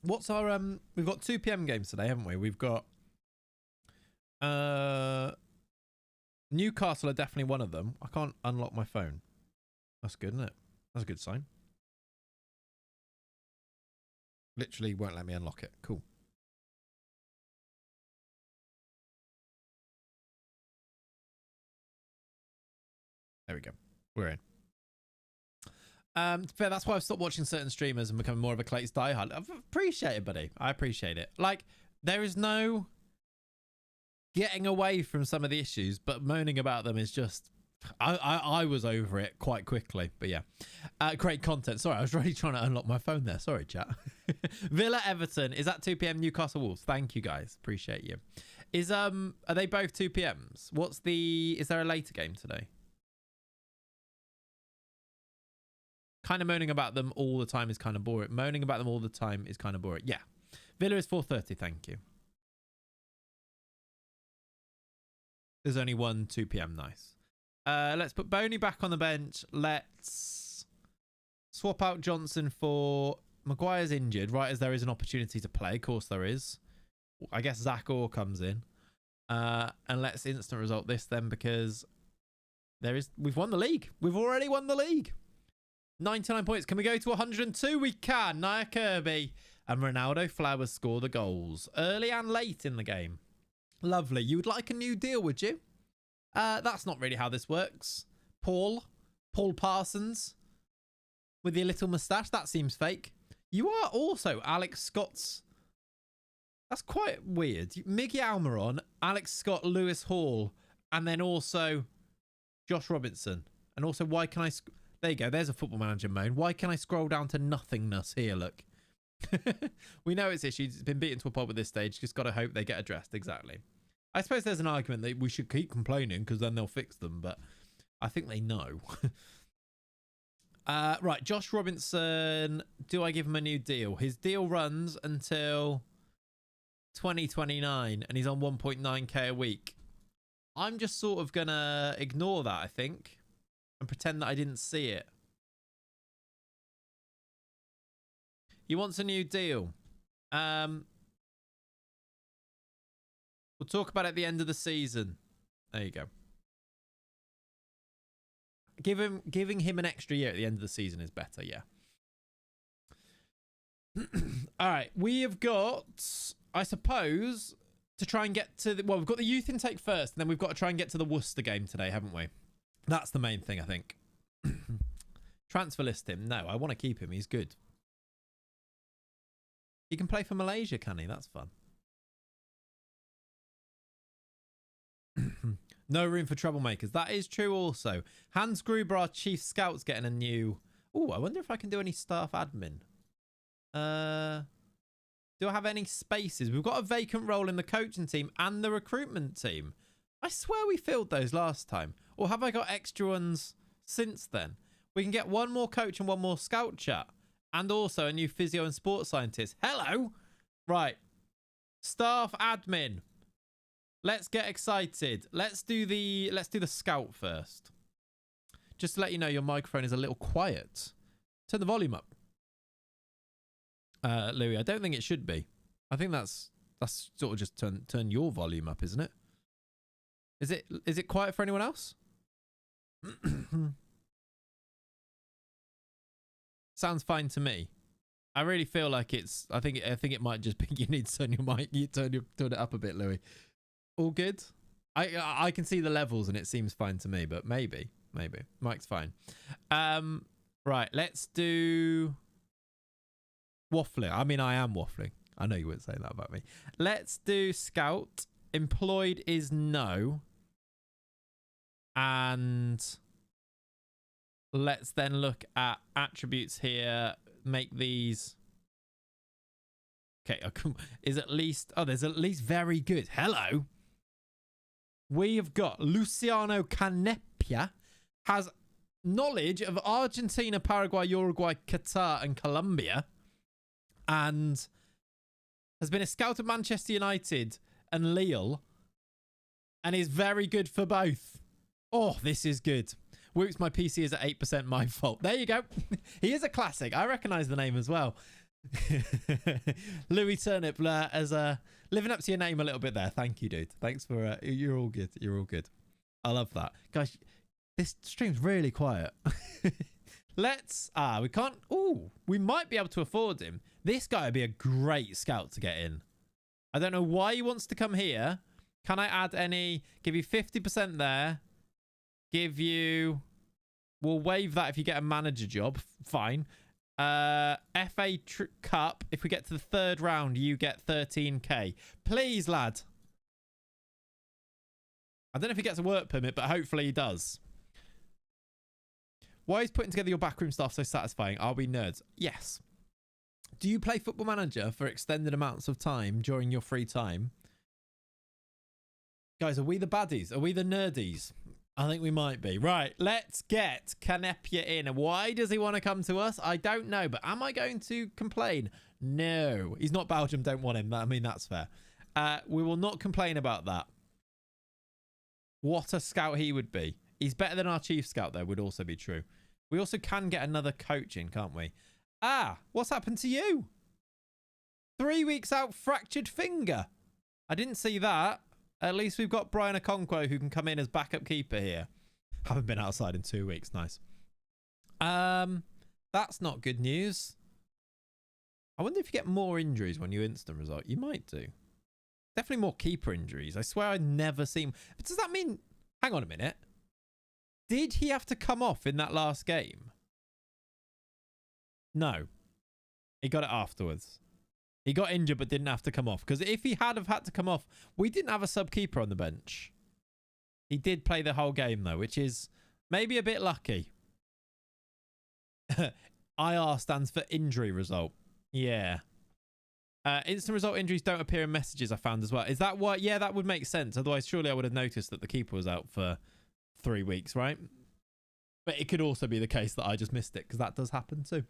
What's our we've got 2 PM games today, haven't we? We've got Newcastle are definitely one of them. I can't unlock my phone. That's good, isn't it? That's a good sign. Literally won't let me unlock it. Cool. There we go. We're in. Fair, that's why I've stopped watching certain streamers and becoming more of a Clayts diehard. I appreciate it, buddy. I appreciate it. Like, there is no getting away from some of the issues, but moaning about them is just... I was over it quite quickly, but yeah. Great content. Sorry, I was really trying to unlock my phone there. Sorry, chat. Villa Everton is at 2 PM. Newcastle Wolves. Thank you, guys. Appreciate you. Are they both 2 PMs? Is there a later game today? Kind of moaning about them all the time is kind of boring. Moaning about them all the time is kind of boring. Yeah. Villa is 4:30. Thank you. There's only one 2 PM. Nice. Let's put Boney back on the bench. Let's swap out Johnson for... Maguire's injured, right as there is an opportunity to play. Of course there is. I guess Zach Orr comes in. And let's instant result this then, because we've won the league. We've already won the league. 99 points. Can we go to 102? We can. Nia Kirby and Ronaldo Flowers score the goals early and late in the game. Lovely. You would like a new deal, would you? That's not really how this works. Paul Parsons with your little moustache. That seems fake. You are also Alex Scott's... That's quite weird. Miggy Almiron, Alex Scott, Lewis Hall, and then also Josh Robinson. And also, why can I... There you go. There's a Football Manager moan. Why can I scroll down to nothingness here? Look. We know it's issues. It's been beaten to a pulp at this stage. Just got to hope they get addressed. Exactly. I suppose there's an argument that we should keep complaining because then they'll fix them. But I think they know. Right. Josh Robinson. Do I give him a new deal? His deal runs until 2029 and he's on 1.9k a week. I'm just sort of going to ignore that, I think, and pretend that I didn't see it. He wants a new deal. We'll talk about it at the end of the season. There you go. Giving him an extra year at the end of the season is better, yeah. All right, we have got, I suppose, to try and get to the... Well, we've got the youth intake first, and then we've got to try and get to the Worcester game today, haven't we? That's the main thing, I think. Transfer list him. No, I want to keep him. He's good. He can play for Malaysia, can he? That's fun. No room for troublemakers. That is true also. Hans Gruber, our chief scout's getting a new... Oh, I wonder if I can do any staff admin. Do I have any spaces? We've got a vacant role in the coaching team and the recruitment team. I swear we filled those last time. Or have I got extra ones since then? We can get one more coach and one more scout chat. And also a new physio and sports scientist. Hello! Right. Staff admin. Let's get excited. Let's do the scout first. just to let you know, your microphone is a little quiet. Turn the volume up. Louis, I don't think it should be. I think that's sort of just turn your volume up, isn't it? Is it quiet for anyone else? Sounds fine to me. I really feel like it's. I think it might just be you need to turn your mic. You turn it up a bit, Louis. All good. I can see the levels and it seems fine to me, but maybe mic's fine. Right, let's do waffling. I mean, I am waffling. I know you wouldn't say that about me. Let's do scout. Employed is no. And let's then look at attributes here. Make these. Okay, is at least. Oh, there's at least very good. Hello. We have got Luciano Canepia has knowledge of Argentina, Paraguay, Uruguay, Qatar, and Colombia, and has been a scout at Manchester United and Lille, and is very good for both. Oh, this is good. Whoops, my PC is at 8%, my fault. There you go. He is a classic. I recognise the name as well. Louis Turnip as living up to your name a little bit there. Thank you, dude. Thanks for you're all good. You're all good. I love that. Guys, this stream's really quiet. Let's we can't. Oh, we might be able to afford him. This guy would be a great scout to get in. I don't know why he wants to come here. Can I add any? Give you 50% there. Give you. We'll waive that if you get a manager job. Fine. FA Cup. If we get to the third round, you get 13k. Please, lad. I don't know if he gets a work permit, but hopefully he does. Why is putting together your backroom stuff so satisfying? Are we nerds? Yes. Do you play Football Manager for extended amounts of time during your free time? Guys, are we the baddies? Are we the nerdies? I think we might be. Right, let's get Canepia in. Why does he want to come to us? I don't know, but am I going to complain? No. He's not Belgium, don't want him. I mean, that's fair. We will not complain about that. What a scout he would be. He's better than our chief scout, though, would also be true. We also can get another coach in, can't we? What's happened to you? 3 weeks out, fractured finger. I didn't see that. At least we've got Brian Okonkwo who can come in as backup keeper here. Haven't been outside in 2 weeks. Nice. That's not good news. I wonder if you get more injuries when you instant result. You might do. Definitely more keeper injuries. I swear I'd never seen. But does that mean... Hang on a minute. Did he have to come off in that last game? No. He got it afterwards. He got injured but didn't have to come off. Because if he had to come off, we didn't have a sub-keeper on the bench. He did play the whole game, though, which is maybe a bit lucky. IR stands for injury result. Yeah. Instant result injuries don't appear in messages, I found as well. Is that why? Yeah, that would make sense. Otherwise, surely I would have noticed that the keeper was out for 3 weeks, right? But it could also be the case that I just missed it, because that does happen too.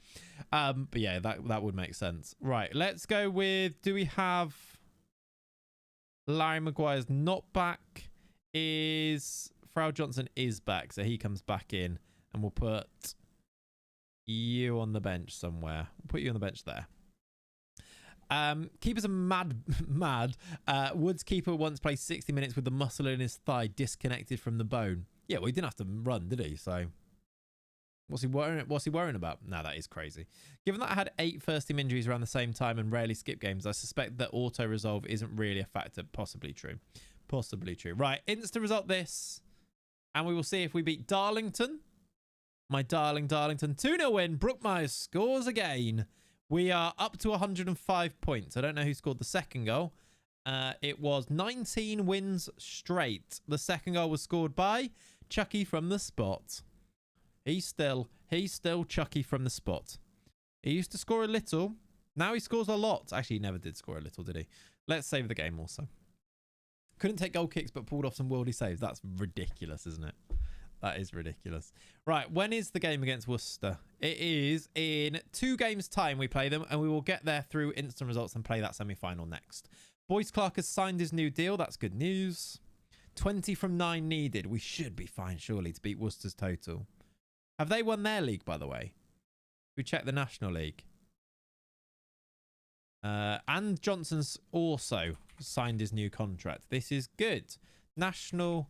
But yeah, that would make sense. Right, let's go with, do we have... Larry Maguire's not back. Frau Johnson is back, so he comes back in. And we'll put you on the bench somewhere. We'll put you on the bench there. Keepers are mad. Woods keeper once played 60 minutes with the muscle in his thigh disconnected from the bone. Yeah, well, he didn't have to run, did he? So... What's he worrying about? No, that is crazy. Given that I had 8 first-team injuries around the same time and rarely skip games, I suspect that auto-resolve isn't really a factor. Possibly true. Possibly true. Right, insta-result this. And we will see if we beat Darlington. My darling Darlington. 2-0 win. Brookmyers scores again. We are up to 105 points. I don't know who scored the second goal. It was 19 wins straight. The second goal was scored by Chucky from the spot. He's still Chucky from the spot. He used to score a little. Now he scores a lot. Actually, he never did score a little, did he? Let's save the game also. Couldn't take goal kicks, but pulled off some worldy saves. That's ridiculous, isn't it? That is ridiculous. Right, when is the game against Worcester? It is in 2 games' time we play them, and we will get there through instant results and play that semi-final next. Boyce Clark has signed his new deal. That's good news. 20 from 9 needed. We should be fine, surely, to beat Worcester's total. Have they won their league, by the way? We check the National League. And Johnson's also signed his new contract. This is good. National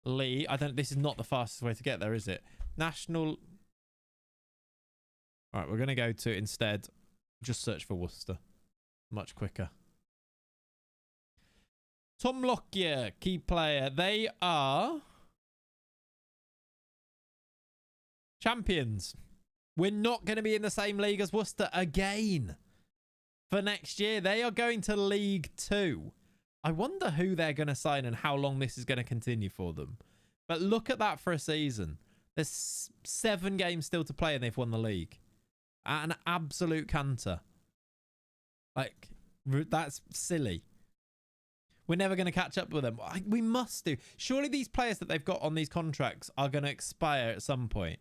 League. This is not the fastest way to get there, is it? National. All right, we're going to go to instead just search for Worcester. Much quicker. Tom Lockyer, key player. They are champions. We're not going to be in the same league as Worcester again for next year. They are going to League 2. I wonder who they're going to sign and how long this is going to continue for them. But look at that for a season. There's 7 games still to play and they've won the league. At an absolute canter. Like, that's silly. We're never going to catch up with them. We must do. Surely these players that they've got on these contracts are going to expire at some point.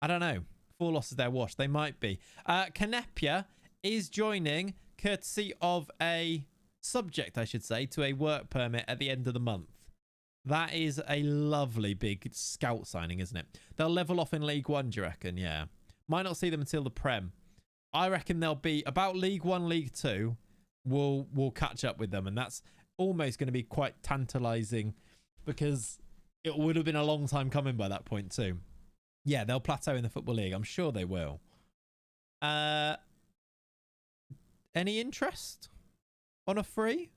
I don't know. 4 losses there, wash. They might be. Canepia is joining, courtesy of a subject, I should say, to a work permit at the end of the month. That is a lovely big scout signing, isn't it? They'll level off in League 1, do you reckon? Yeah. Might not see them until the Prem. I reckon they'll be about League 1, League 2. We'll catch up with them, and that's almost going to be quite tantalizing because it would have been a long time coming by that point too. Yeah, they'll plateau in the Football League. I'm sure they will. Any interest on a free?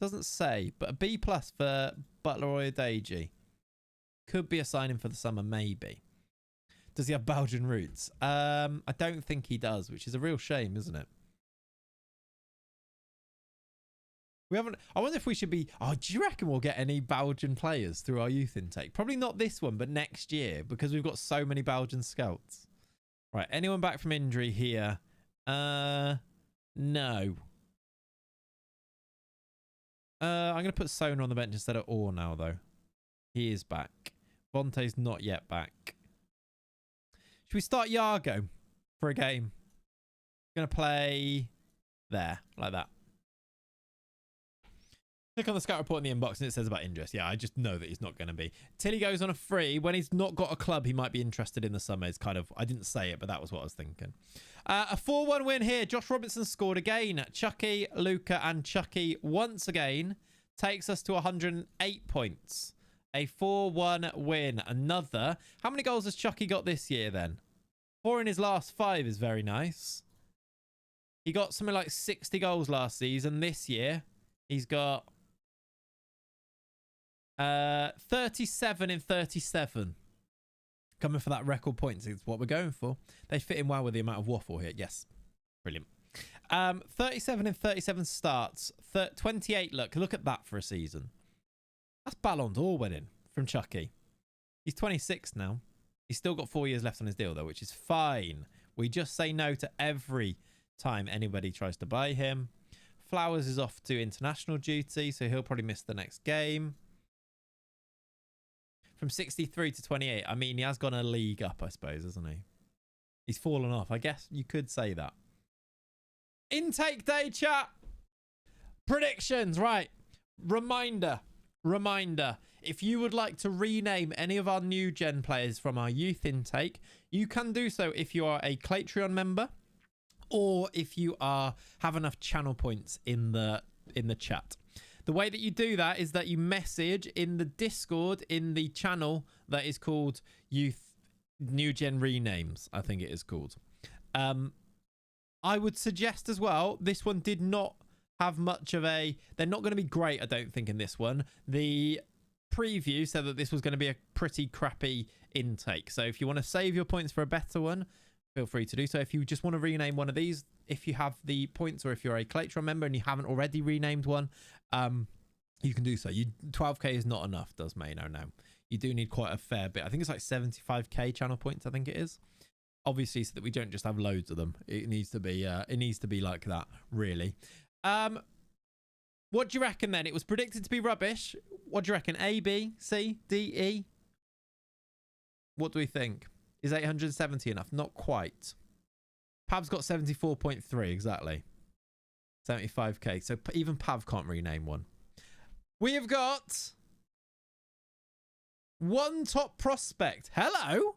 Doesn't say, but a B+ for Butler Oyedeji. Could be a signing for the summer, maybe. Does he have Belgian roots? I don't think he does, which is a real shame, isn't it? We haven't. I wonder if we should be. Oh, do you reckon we'll get any Belgian players through our youth intake? Probably not this one, but next year because we've got so many Belgian scouts. Right. Anyone back from injury here? No. I'm going to put Sona on the bench instead of Orr now, though. He is back. Vontae's not yet back. Should we start Yargo for a game? Going to play there, like that. Click on the scout report in the inbox and it says about interest. Yeah, I just know that he's not going to be. Till he goes on a free. When he's not got a club, he might be interested in the summer. It's kind of, I didn't say it, but that was what I was thinking. A 4-1 win here. Josh Robinson scored again. Chucky, Luca, and Chucky once again takes us to 108 points. A 4-1 win. Another. How many goals has Chucky got this year then? 4 in his last 5 is very nice. He got something like 60 goals last season. This year, he's got 37 in 37. Coming for that record points is what we're going for. They fit in well with the amount of waffle here. Yes. Brilliant. 37 in 37 starts. 28. Look at that for a season. That's Ballon d'Or winning from Chucky. He's 26 now. He's still got 4 years left on his deal, though, which is fine. We just say no to every time anybody tries to buy him. Flowers is off to international duty, so he'll probably miss the next game. From 63 to 28. I mean, he has gone a league up, I suppose, hasn't he? He's fallen off. I guess you could say that. Intake day, chat. Predictions, right. Reminder. If you would like to rename any of our new gen players from our youth intake, you can do so if you are a Claytreon member or if you have enough channel points in the chat. The way that you do that is that you message in the Discord in the channel that is called Youth New Gen Renames, I think it is called. I would suggest as well, this one did not have much of a... They're not going to be great, I don't think, in this one. The preview said that this was going to be a pretty crappy intake. So if you want to save your points for a better one, feel free to do so. If you just want to rename one of these, if you have the points or if you're a Claytreon member and you haven't already renamed one, you can do so. 12k is not enough, does Mayno now. You do need quite a fair bit. I think it's like 75k channel points, I think it is. Obviously, so that we don't just have loads of them. It needs to be like that, really. What do you reckon then? It was predicted to be rubbish. What do you reckon? A, B, C, D, E? What do we think? Is 870 enough? Not quite. Pav's got 74.3, exactly. 75k. So even Pav can't rename one. We have got one top prospect. Hello.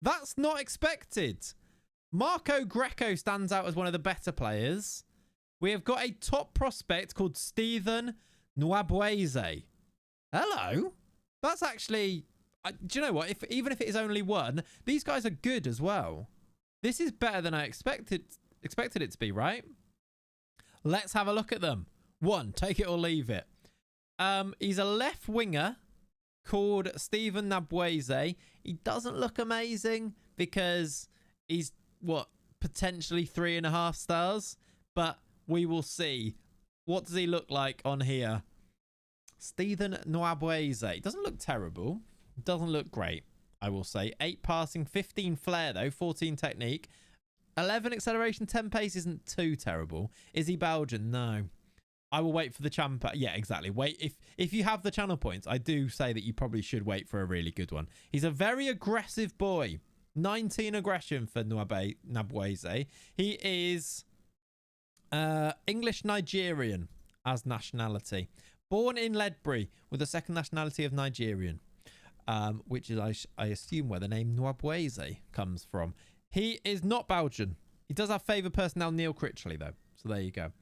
That's not expected. Marco Greco stands out as one of the better players. We have got a top prospect called Stephen Nwabueze. Hello. That's actually... do you know what? Even if it is only one, these guys are good as well. This is better than I expected it to be, right? Let's have a look at them. One, take it or leave it. He's a left winger called Stephen Nwabueze. He doesn't look amazing because he's, what, potentially 3.5 stars? But we will see. What does he look like on here? Stephen Nwabueze. He doesn't look terrible. Doesn't look great, I will say. 8 passing, 15 flair, though. 14 technique. 11 acceleration, 10 pace isn't too terrible. Is he Belgian? No. I will wait for the champ. Yeah, exactly. Wait. If you have the channel points, I do say that you probably should wait for a really good one. He's a very aggressive boy. 19 aggression for Nwabueze. He is English Nigerian as nationality. Born in Ledbury with a second nationality of Nigerian. Which is, I assume, where the name Nwabueze comes from. He is not Belgian. He does have favoured personnel Neil Critchley, though. So there you go.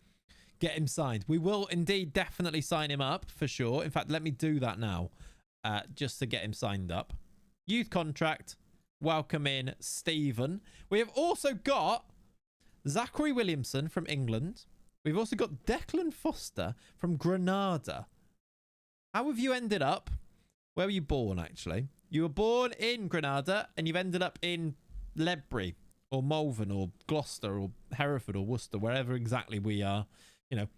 Get him signed. We will indeed definitely sign him up, for sure. In fact, let me do that now, just to get him signed up. Youth contract. Welcome in Stephen. We have also got Zachary Williamson from England. We've also got Declan Foster from Granada. How have you ended up? Where were you born, actually? You were born in Granada, and you've ended up in Ledbury, or Malvern, or Gloucester, or Hereford, or Worcester, wherever exactly we are. You know,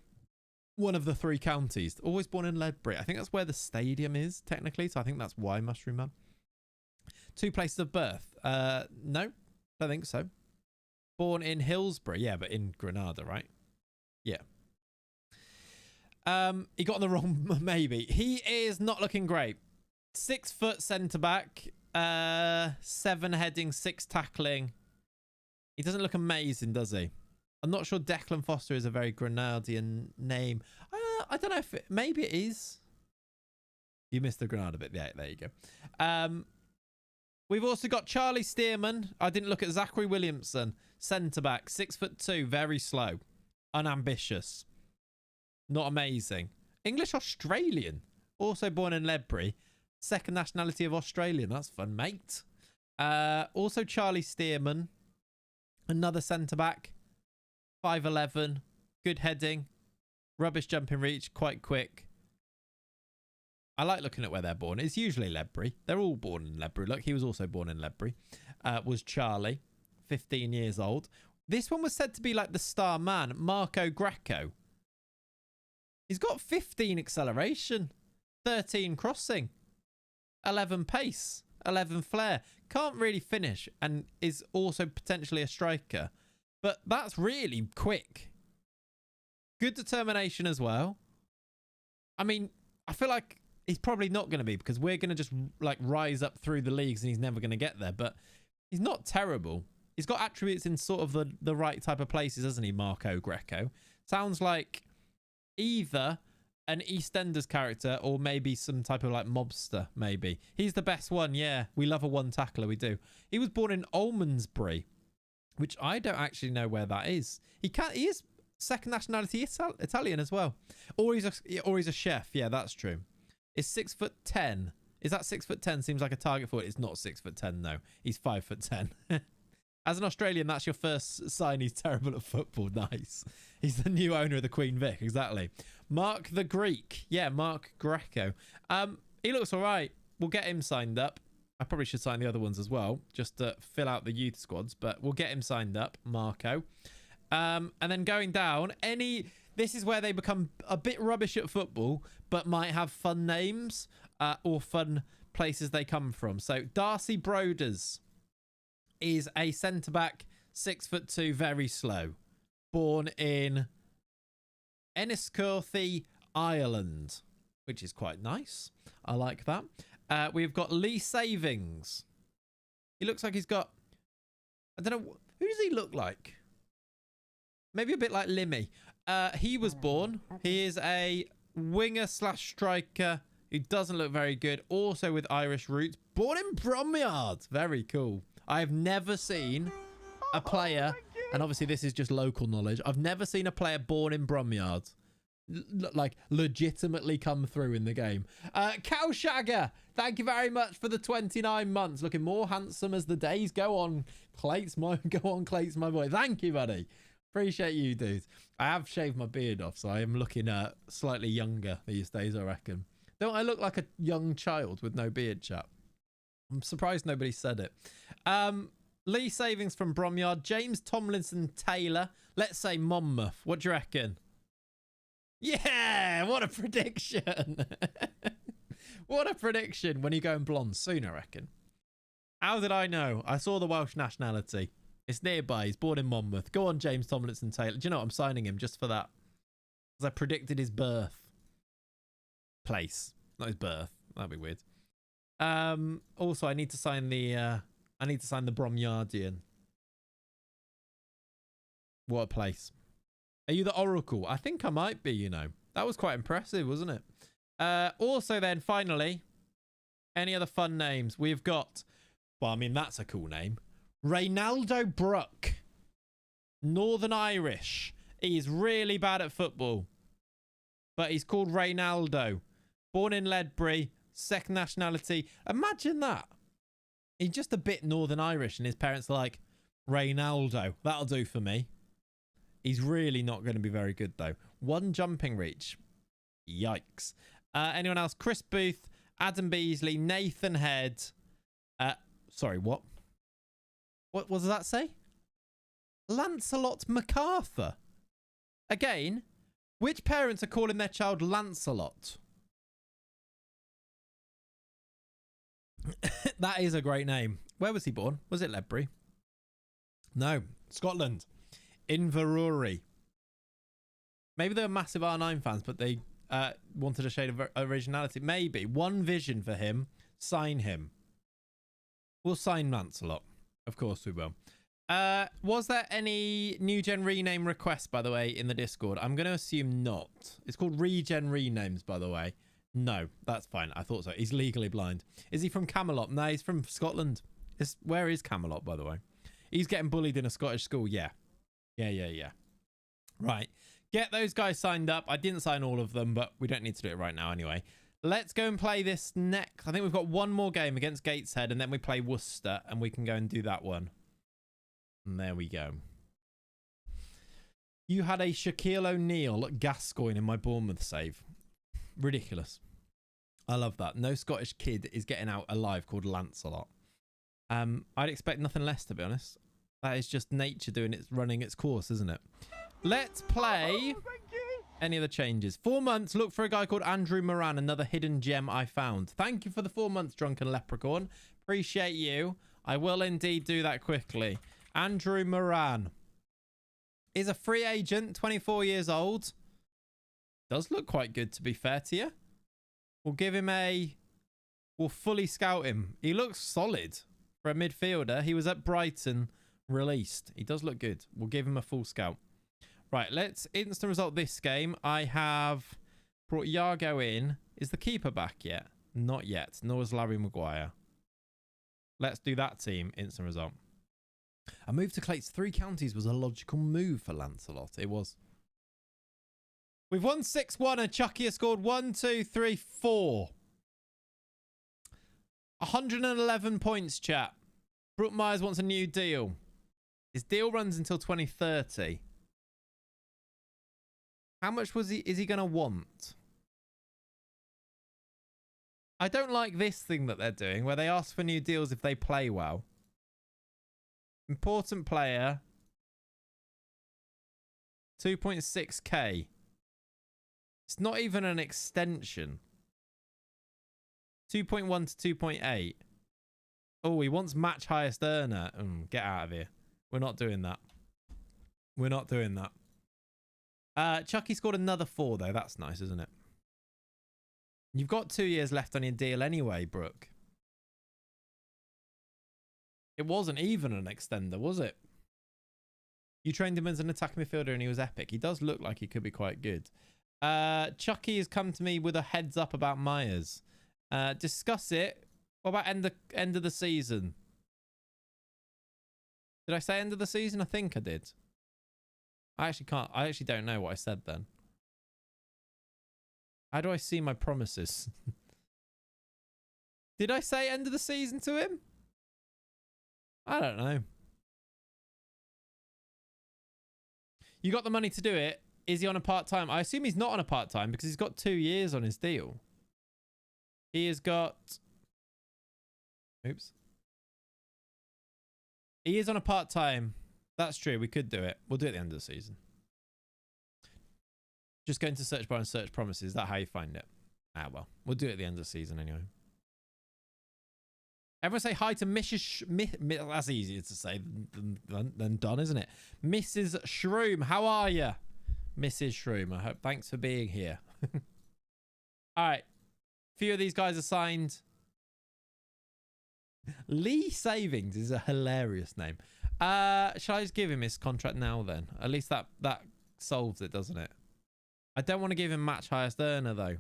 one of the 3 counties. Always born in Ledbury. I think that's where the stadium is, technically, so I think that's why, Mushroom Man. 2 places of birth. No, don't think so. Born in Hillsborough. Yeah, but in Granada, right? Yeah. He got on the wrong, maybe. He is not looking great. 6 foot centre back, 7 heading, 6 tackling. He doesn't look amazing, does he? I'm not sure Declan Foster is a very Grenadian name. I don't know if maybe it is. You missed the Granada bit. Yeah, there you go. We've also got Charlie Stearman. I didn't look at Zachary Williamson, centre back, 6'2", very slow, unambitious, not amazing. English Australian, also born in Ledbury. Second nationality of Australian. That's fun, mate. Also Charlie Stearman. Another centre-back. 5'11". Good heading. Rubbish jumping reach. Quite quick. I like looking at where they're born. It's usually Ledbury. They're all born in Ledbury. Look, he was also born in Ledbury. Was Charlie. 15 years old. This one was said to be like the star man. Marco Greco. He's got 15 acceleration. 13 crossing. 11 pace, 11 flair. Can't really finish and is also potentially a striker. But that's really quick. Good determination as well. I mean, I feel like he's probably not going to be because we're going to just like rise up through the leagues and he's never going to get there. But he's not terrible. He's got attributes in sort of the right type of places, hasn't he, Marco Greco? Sounds like either an EastEnders character or maybe some type of like mobster, maybe. He's the best one, yeah. We love a one tackler, we do. He was born in Almondsbury, which I don't actually know where that is. He is second nationality Italian as well. Or he's a chef, yeah, that's true. Is 6'10". Is that 6'10"? Seems like a target for it. It's not 6'10", no. He's 5'10". As an Australian, that's your first sign he's terrible at football. Nice. He's the new owner of the Queen Vic. Exactly. Mark the Greek. Yeah, Mark Greco. He looks all right. We'll get him signed up. I probably should sign the other ones as well, just to fill out the youth squads. But we'll get him signed up, Marco. And then going down, this is where they become a bit rubbish at football, but might have fun names or fun places they come from. So Darcy Broders is a centre-back, 6'2", very slow. Born in Enniscorthy, Ireland, which is quite nice. I like that. We've got Lee Savings. He looks like he's got... I don't know. Who does he look like? Maybe a bit like Limmy. He was born. He is a winger/striker who doesn't look very good. Also with Irish roots. Born in Bromyard. Very cool. I've never seen a player, and obviously this is just local knowledge, I've never seen a player born in Bromyard like legitimately come through in the game. Cowshagger, thank you very much for the 29 months. Looking more handsome as the days go on. Clayts, my boy. Thank you, buddy. Appreciate you, dude. I have shaved my beard off, so I am looking slightly younger these days, I reckon. Don't I look like a young child with no beard, chap? I'm surprised nobody said it. Lee Savings from Bromyard. James Tomlinson Taylor. Let's say Monmouth. What do you reckon? Yeah, what a prediction. What a prediction. When are you going blonde? Soon, I reckon. How did I know? I saw the Welsh nationality. It's nearby. He's born in Monmouth. Go on, James Tomlinson Taylor. Do you know what? I'm signing him just for that. Because I predicted his birth place. Not his birth. That'd be weird. Also, I need to sign the Bromyardian. What a place. Are you the Oracle? I think I might be, you know. That was quite impressive, wasn't it? Also then, finally, any other fun names? We've got, well, I mean, that's a cool name. Reynaldo Bruck. Northern Irish. He's really bad at football. But he's called Reynaldo. Born in Ledbury. Second nationality. Imagine that. He's just a bit Northern Irish and his parents are like, Reynaldo. That'll do for me. He's really not going to be very good, though. 1 jumping reach. Yikes. Anyone else? Chris Booth, Adam Beasley, Nathan Head. Sorry, what? What does that say? Lancelot MacArthur. Again, which parents are calling their child Lancelot? That is a great name. Where was he born? Was it Ledbury? No, Scotland. Inverurie. Maybe they were massive R9 fans, but they wanted a shade of originality. Maybe. One vision for him. Sign him. We'll sign Lancelot. Of course we will. Was there any new gen rename requests, by the way, in the Discord? I'm going to assume not. It's called Regen Renames, by the way. No, that's fine. I thought so. He's legally blind. Is he from Camelot? No, he's from Scotland. Where is Camelot, by the way? He's getting bullied in a Scottish school. Yeah. Yeah. Right. Get those guys signed up. I didn't sign all of them, but we don't need to do it right now anyway. Let's go and play this next. I think we've got one more game against Gateshead, and then we play Worcester, and we can go and do that one. And there we go. You had a Shaquille O'Neal at Gascoigne in my Bournemouth save. Ridiculous. I love that. No Scottish kid is getting out alive called Lancelot. I'd expect nothing less, to be honest. That is just nature running its course, isn't it? Let's play any of the changes. 4 months. Look for a guy called Andrew Moran, another hidden gem I found. Thank you for the 4 months, Drunken Leprechaun. Appreciate you. I will indeed do that quickly. Andrew Moran is a free agent, 24 years old. Does look quite good, to be fair to you. We'll give him we'll fully scout him. He looks solid for a midfielder. He was at Brighton, released. He does look good. We'll give him a full scout. Right, let's instant result this game. I have brought Yargo in. Is the keeper back yet? Not yet. Nor is Larry Maguire. Let's do that team. Instant result. A move to Clayts 3 counties was a logical move for Lancelot. It was. We've won 6-1 and Chucky has scored 1, 2, 3, 4. 111 points, chat. Brooke Myers wants a new deal. His deal runs until 2030. How much is he going to want? I don't like this thing that they're doing where they ask for new deals if they play well. Important player. 2.6k. It's not even an extension. 2.1 to 2.8. Oh, he wants match highest earner. Get out of here. We're not doing that. We're not doing that. Chucky scored another 4, though. That's nice, isn't it? You've got 2 years left on your deal anyway, Brooke. It wasn't even an extender, was it? You trained him as an attacking midfielder and he was epic. He does look like he could be quite good. Chucky has come to me with a heads up about Myers. Discuss it. What about end of the season? Did I say end of the season? I think I did. I actually can't. I actually don't know what I said then. How do I see my promises? Did I say end of the season to him? I don't know. You got the money to do it. Is he on a part-time? I assume he's not on a part-time because he's got 2 years on his deal. He has got... Oops. He is on a part-time. That's true. We could do it. We'll do it at the end of the season. Just go into search bar and search promises. Is that how you find it? Ah, well. We'll do it at the end of the season anyway. Everyone say hi to Mrs. That's easier to say than done, isn't it? Mrs. Shroom, how are you? Mrs. Shroom, I hope. Thanks for being here. All right. A few of these guys are signed. Lee Savings is a hilarious name. Shall I just give him his contract now then? At least that solves it, doesn't it? I don't want to give him match highest earner though.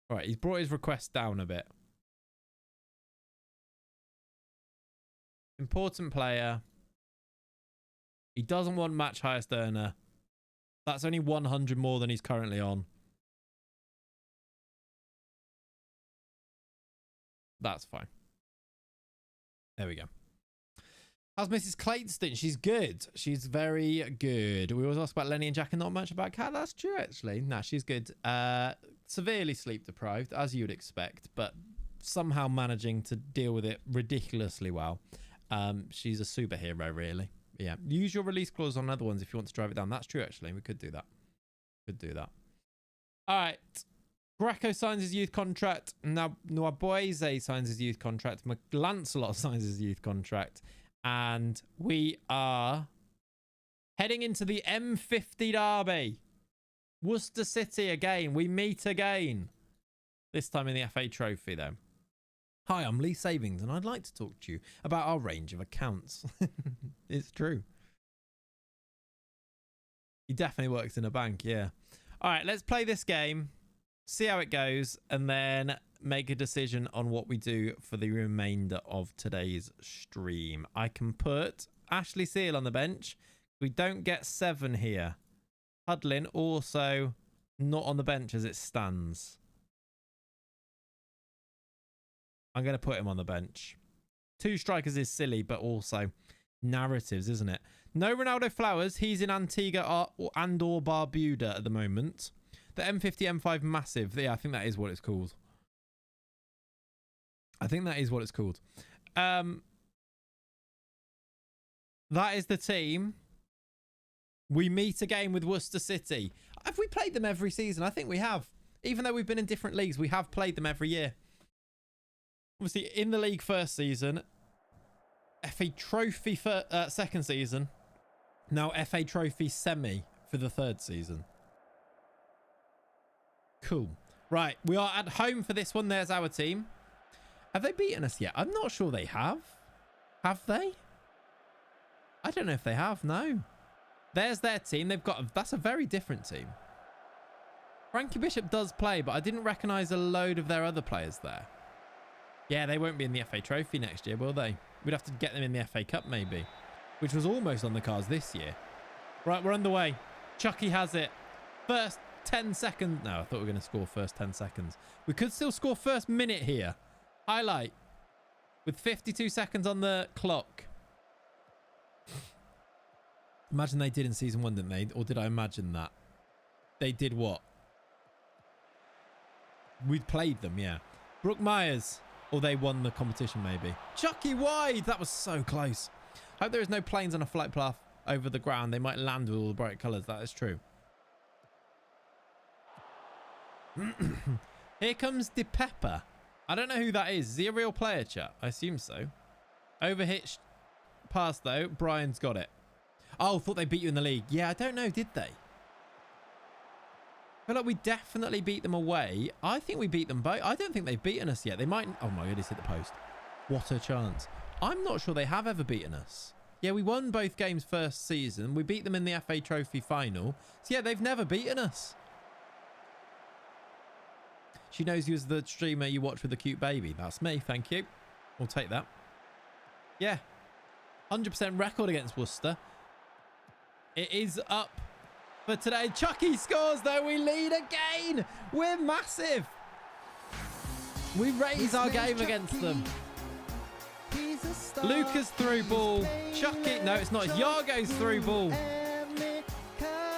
All right, he's brought his request down a bit. Important player. He doesn't want match highest earner. That's only 100 more than he's currently on. That's fine. There we go. How's Mrs. Clayts doing? She's good. She's very good. We always ask about Lenny and Jack and not much about Kat. That's true, actually. Nah, she's good. Severely sleep deprived, as you would expect, but somehow managing to deal with it ridiculously well. She's a superhero, really. Yeah. Use your release clause on other ones if you want to drive it down. That's true, actually. We could do that. Could do that. All right. Greco signs his youth contract. Now, Noaboise signs his youth contract. Lancelot signs his youth contract. And we are heading into the M50 derby. Worcester City again. We meet again. This time in the FA Trophy, though. Hi, I'm Lee Savings, and I'd like to talk to you about our range of accounts. It's true. He definitely works in a bank, yeah. All right, let's play this game, see how it goes, and then make a decision on what we do for the remainder of today's stream. I can put Ashley Seal on the bench. We don't get 7 here. Hudlin also not on the bench as it stands. I'm going to put him on the bench. 2 strikers is silly, but also narratives, isn't it? No Ronaldo Flowers. He's in Antigua and or Barbuda at the moment. The M50 M5 Massive. Yeah, I think that is what it's called. I think that is what it's called. That is the team. We meet again with Worcester City. Have we played them every season? I think we have. Even though we've been in different leagues, we have played them every year. Obviously, in the league first season, FA Trophy for second season, now FA Trophy semi for the third season. Cool. Right, we are at home for this one. There's our team. Have they beaten us yet? I'm not sure they have. Have they? I don't know if they have. No. There's their team. They've got... That's a very different team. Frankie Bishop does play, but I didn't recognise a load of their other players there. Yeah, they won't be in the FA Trophy next year, will they? We'd have to get them in the FA Cup, maybe. Which was almost on the cards this year. Right, we're underway. Chucky has it. First 10 seconds. No, I thought we were going to score first 10 seconds. We could still score first minute here. Highlight. With 52 seconds on the clock. Imagine they did in season 1, didn't they? Or did I imagine that? They did what? We'd played them, yeah. Brooke Myers. Or they won the competition, maybe. Chucky wide. That was so close. Hope there is no planes on a flight path over the ground. They might land with all the bright colours. That is true. Here comes De Pepper. I don't know who that is. Is he a real player, chat? I assume so. Overhitched pass, though. Brian's got it. Oh, thought they beat you in the league. Yeah, I don't know. Did they? I feel like we definitely beat them away. I think we beat them both. I don't think they've beaten us yet. They might... Oh, my goodness, hit the post. What a chance. I'm not sure they have ever beaten us. Yeah, we won both games first season. We beat them in the FA Trophy final. So, yeah, they've never beaten us. She knows you as the streamer you watch with the cute baby. That's me. Thank you. We'll take that. Yeah. 100% record against Worcester. It is up for today. Chucky scores, though. We lead again. We're massive. We raise our game against them. Luca's through ball. Chucky. No, it's not. It's Yago's through ball.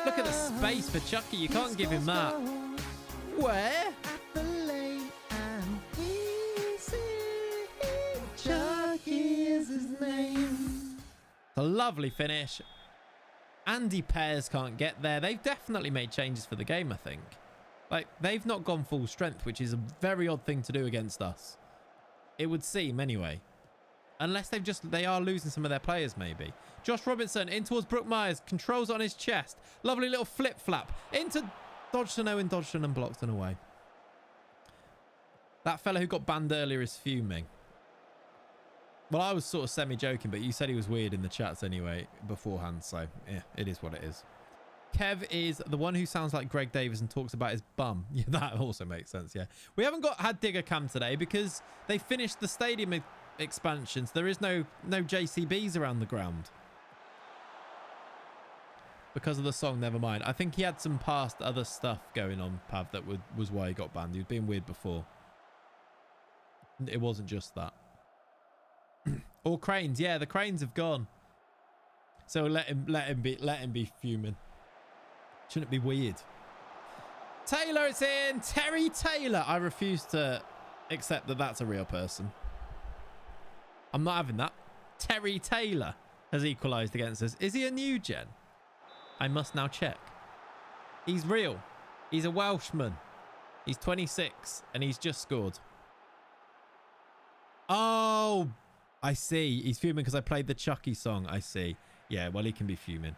Look at the space for Chucky. You can't give him that. Where? Chucky is his name. It's a lovely finish. Andy Pears can't get there. They've definitely made changes for the game, I think. Like, they've not gone full strength, which is a very odd thing to do against us. It would seem, anyway. Unless they are losing some of their players, maybe. Josh Robinson in towards Brooke Myers. Controls on his chest. Lovely little flip-flap. Into Dodgson, Owen Dodgson, and blocked and away. That fella who got banned earlier is fuming. Well, I was sort of semi-joking, but you said he was weird in the chats anyway beforehand, so yeah, it is what it is. Kev is the one who sounds like Greg Davis and talks about his bum. Yeah, that also makes sense, yeah. We haven't had Digger Cam today because they finished the stadium expansions. There is no JCBs around the ground. Because of the song, never mind. I think he had some past other stuff going on, Pav, that was why he got banned. He was being weird before. It wasn't just that. Or cranes, yeah, the cranes have gone. So let him be fuming. Shouldn't it be weird? Taylor, it's in. Terry Taylor. I refuse to accept that that's a real person. I'm not having that. Terry Taylor has equalised against us. Is he a new gen? I must now check. He's real. He's a Welshman. He's 26 and he's just scored. Oh, I see. He's fuming because I played the Chucky song. I see. Yeah, well, he can be fuming.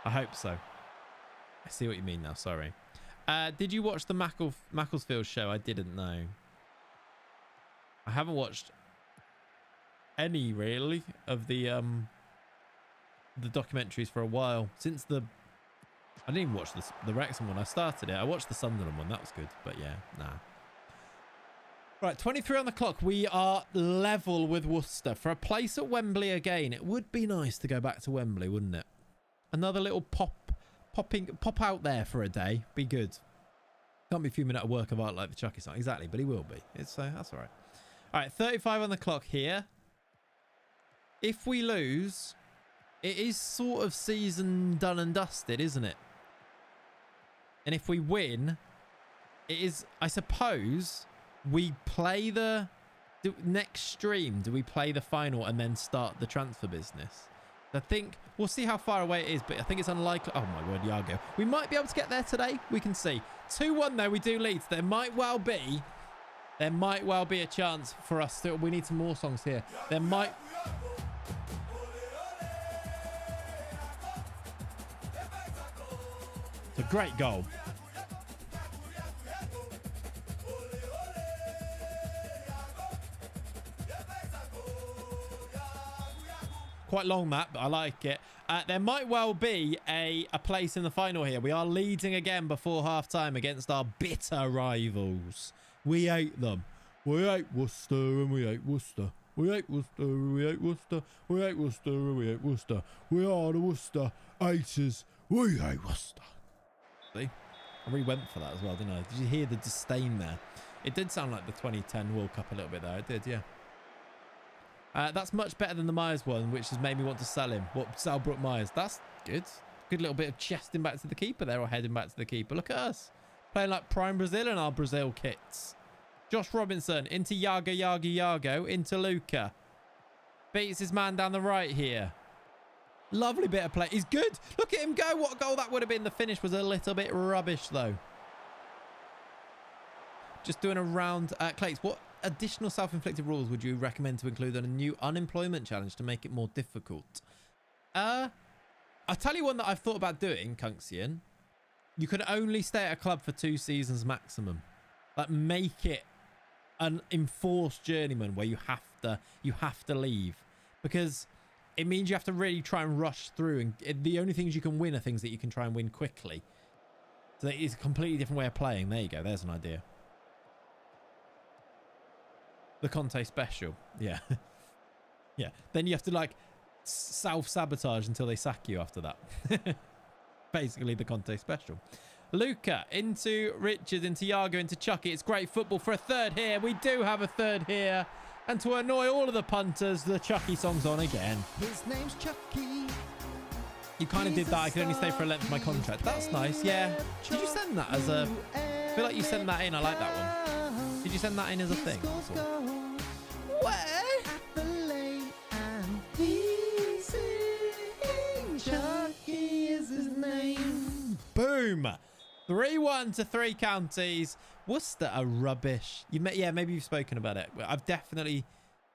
I hope so. I see what you mean now. Sorry. Did you watch the Macclesfield show? I didn't know. I haven't watched any, really, of the documentaries for a while. Since I didn't even watch the Wrexham one. I started it. I watched the Sunderland one. That was good. But yeah, nah. Right, 23 on the clock. We are level with Worcester. For a place at Wembley again, it would be nice to go back to Wembley, wouldn't it? Another little pop out there for a day. Be good. Can't be fuming at a work of art like the Chucky song. Exactly, but he will be. That's all right. All right, 35 on the clock here. If we lose, it is sort of season done and dusted, isn't it? And if we win, it is, I suppose, we play the next stream. Do we play the final and then start the transfer business? I think we'll see how far away it is, but I think it's unlikely. Oh my word, Yago. We might be able to get there today. We can see. 2-1 though, we do lead. So there might well be a chance for us to. We need some more songs here. There might. It's a great goal. Quite long, Matt, but I like it. There might well be a place in the final here. We are leading again before half-time against our bitter rivals. We hate them. We hate Worcester and we hate Worcester. We hate Worcester and we hate Worcester. We hate Worcester and we hate Worcester. We are the Worcester haters. We hate Worcester. See? I really went for that as well, didn't I? Did you hear the disdain there? It did sound like the 2010 World Cup a little bit there. It did, yeah. That's much better than the Myers one, which has made me want to sell him. Sell Brooke Myers. That's good. Good little bit of chesting back to the keeper there, or heading back to the keeper. Look at us. Playing like prime Brazil in our Brazil kits. Josh Robinson into Yago, into Luca. Beats his man down the right here. Lovely bit of play. He's good. Look at him go. What a goal that would have been. The finish was a little bit rubbish, though. Just doing a round at Clayts. What additional self-inflicted rules would you recommend to include on a new unemployment challenge to make it more difficult? I'll tell you one that I've thought about doing, Kunxian. You can only stay at a club for 2 seasons maximum. Like, make it an enforced journeyman where you have to leave, because it means you have to really try and rush through, and the only things you can win are things that you can try and win quickly. So it's a completely different way of playing. There you go. There's an idea. The Conte special. Yeah. Yeah. Then you have to like self-sabotage until they sack you after that. Basically the Conte special. Luca into Richards, into Yago, into Chucky. It's great football for a third here. We do have a third here. And to annoy all of the punters, the Chucky song's on again. His name's Chucky. You kind of did that. I could only stay for a length of my contract. That's nice. Yeah. Did you send that as a... I feel like you sent that in. I like that one. Did you send that in as a thing? Where? Chucky is his name. Boom. 3-1 to 3 counties. Worcester are rubbish. Yeah, maybe you've spoken about it. I've definitely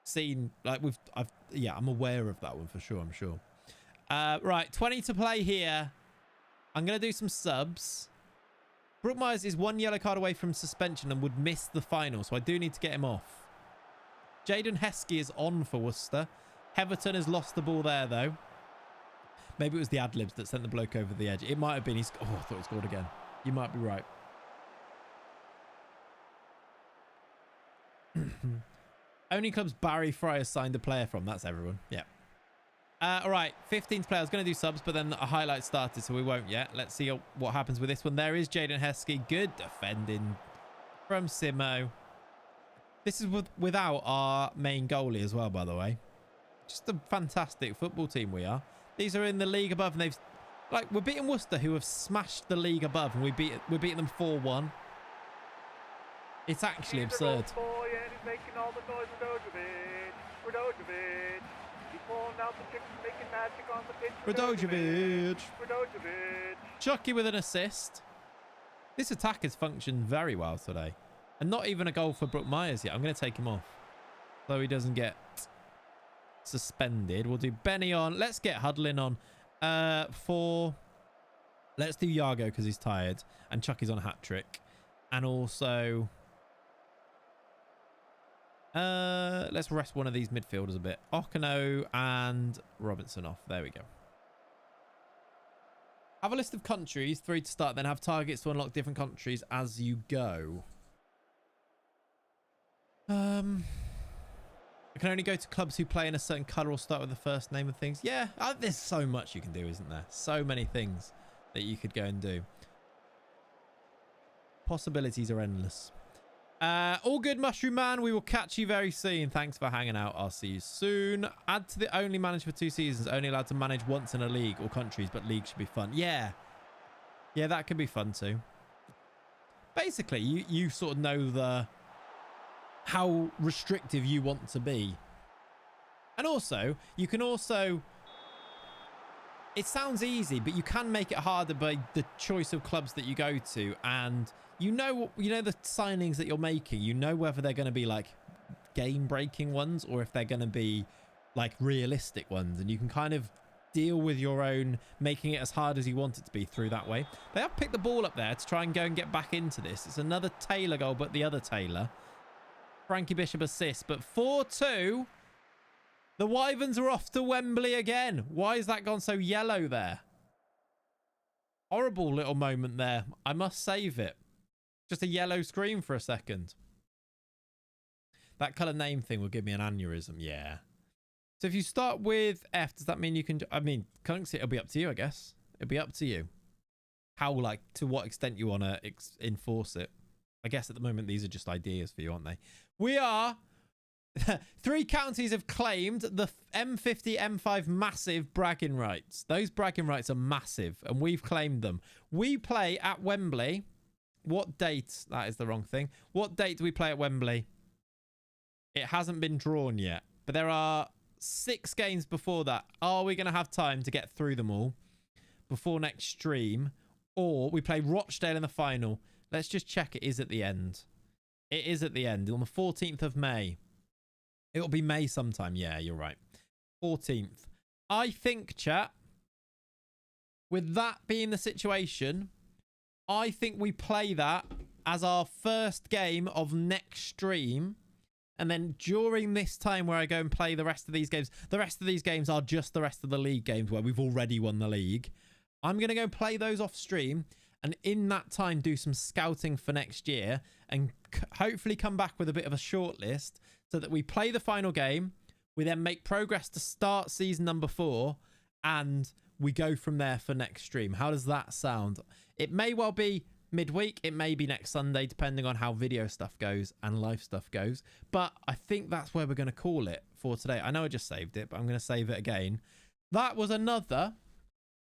seen, like, I'm aware of that one for sure, I'm sure. Right, 20 to play here. I'm going to do some subs. Brook Myers is 1 yellow card away from suspension and would miss the final, so I do need to get him off. Jaden Heskey is on for Worcester. Heverton has lost the ball there, though. Maybe it was the ad-libs that sent the bloke over the edge. It might have been. I thought he scored again. You might be right. Only clubs Barry Fry has signed a player from. That's everyone. Yeah. All right. 15th player. I was going to do subs, but then a highlight started, so we won't yet. Let's see what happens with this one. There is Jaden Heskey. Good defending from Simo. This is without our main goalie as well, by the way. Just a fantastic football team we are. These are in the league above, and we're beating Worcester, who have smashed the league above, and we're beating them 4-1. It's actually absurd. Boy, and he's making all the noise. Radojevic. He's pulling out the tricks, making magic on the pitch. Radojevic. Chucky with an assist. This attack has functioned very well today, and not even a goal for Brook Myers yet. I'm going to take him off, so he doesn't get suspended. We'll do Benny on. Let's get Hudlin on. Let's do Yago because he's tired, and Chucky's on a hat trick. And also let's rest one of these midfielders a bit. Okano and Robinson off. There we go. Have a list of countries, 3 to start, then have targets to unlock different countries as you go. I can only go to clubs who play in a certain colour or start with the first name of things. Yeah, there's so much you can do, isn't there? So many things that you could go and do. Possibilities are endless. All good, Mushroom Man. We will catch you very soon. Thanks for hanging out. I'll see you soon. Add to the only manager for 2 seasons. Only allowed to manage once in a league or countries, but league should be fun. Yeah. Yeah, that could be fun too. Basically, you sort of know how restrictive you want to be. And also, you can also... It sounds easy, but you can make it harder by the choice of clubs that you go to. And you know the signings that you're making. You know whether they're going to be like game-breaking ones or if they're going to be like realistic ones. And you can kind of deal with your own, making it as hard as you want it to be through that way. They have picked the ball up there to try and go and get back into this. It's another Taylor goal, but the other Taylor. Frankie Bishop assist, but 4-2. The Wyverns are off to Wembley again. Why has that gone so yellow there? Horrible little moment there. I must save it. Just a yellow screen for a second. That colour name thing will give me an aneurysm. Yeah. So if you start with F, does that mean you can... I mean, it'll be up to you, I guess. It'll be up to you. How, like, to what extent you want to enforce it. I guess at the moment, these are just ideas for you, aren't they? We are... 3 counties have claimed the M50, M5 massive bragging rights. Those bragging rights are massive, and we've claimed them. We play at Wembley. What date? That is the wrong thing. What date do we play at Wembley? It hasn't been drawn yet, but there are 6 games before that. Are we going to have time to get through them all before next stream? Or we play Rochdale in the final. Let's just check it is at the end. It is at the end on the 14th of May. It'll be May sometime. Yeah, you're right. 14th. I think, chat, with that being the situation, I think we play that as our first game of next stream. And then during this time where I go and play the rest of these games are just the rest of the league games where we've already won the league. I'm going to go play those off stream. And in that time, do some scouting for next year and hopefully come back with a bit of a short list so that we play the final game. We then make progress to start season number 4, and we go from there for next stream. How does that sound? It may well be midweek. It may be next Sunday, depending on how video stuff goes and live stuff goes. But I think that's where we're going to call it for today. I know I just saved it, but I'm going to save it again. That was another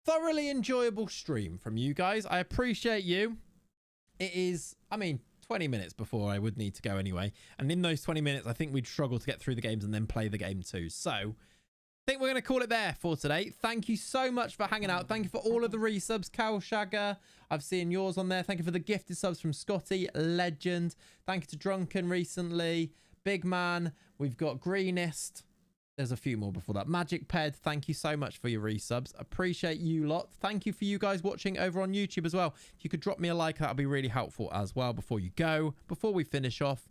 thoroughly enjoyable stream from you guys. I appreciate you. It is, 20 minutes before I would need to go anyway. And in those 20 minutes, I think we'd struggle to get through the games and then play the game too. So I think we're going to call it there for today. Thank you so much for hanging out. Thank you for all of the resubs. Cal Shagger, I've seen yours on there. Thank you for the gifted subs from Scotty, legend. Thank you to Drunken recently. Big Man, we've got Greenest. There's a few more before that. Magic Ped, thank you so much for your resubs. Appreciate you lot. Thank you for you guys watching over on YouTube as well. If you could drop me a like, that would be really helpful as well before you go, before we finish off.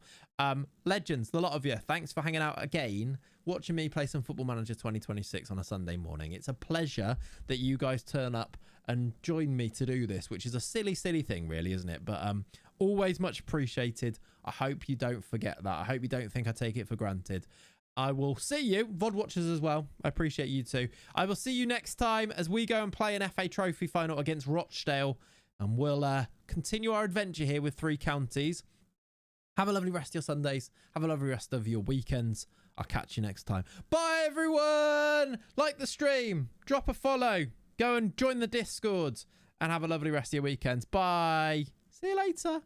Legends, the lot of you, thanks for hanging out again, watching me play some Football Manager 2026 on a Sunday morning. It's a pleasure that you guys turn up and join me to do this, which is a silly thing really, isn't it? But always much appreciated. I hope you don't forget that. I hope you don't think I take it for granted. I will see you, VOD watchers as well. I appreciate you too. I will see you next time as we go and play an FA Trophy final against Rochdale. And we'll continue our adventure here with 3 counties. Have a lovely rest of your Sundays. Have a lovely rest of your weekends. I'll catch you next time. Bye, everyone. Like the stream. Drop a follow. Go and join the Discord. And have a lovely rest of your weekends. Bye. See you later.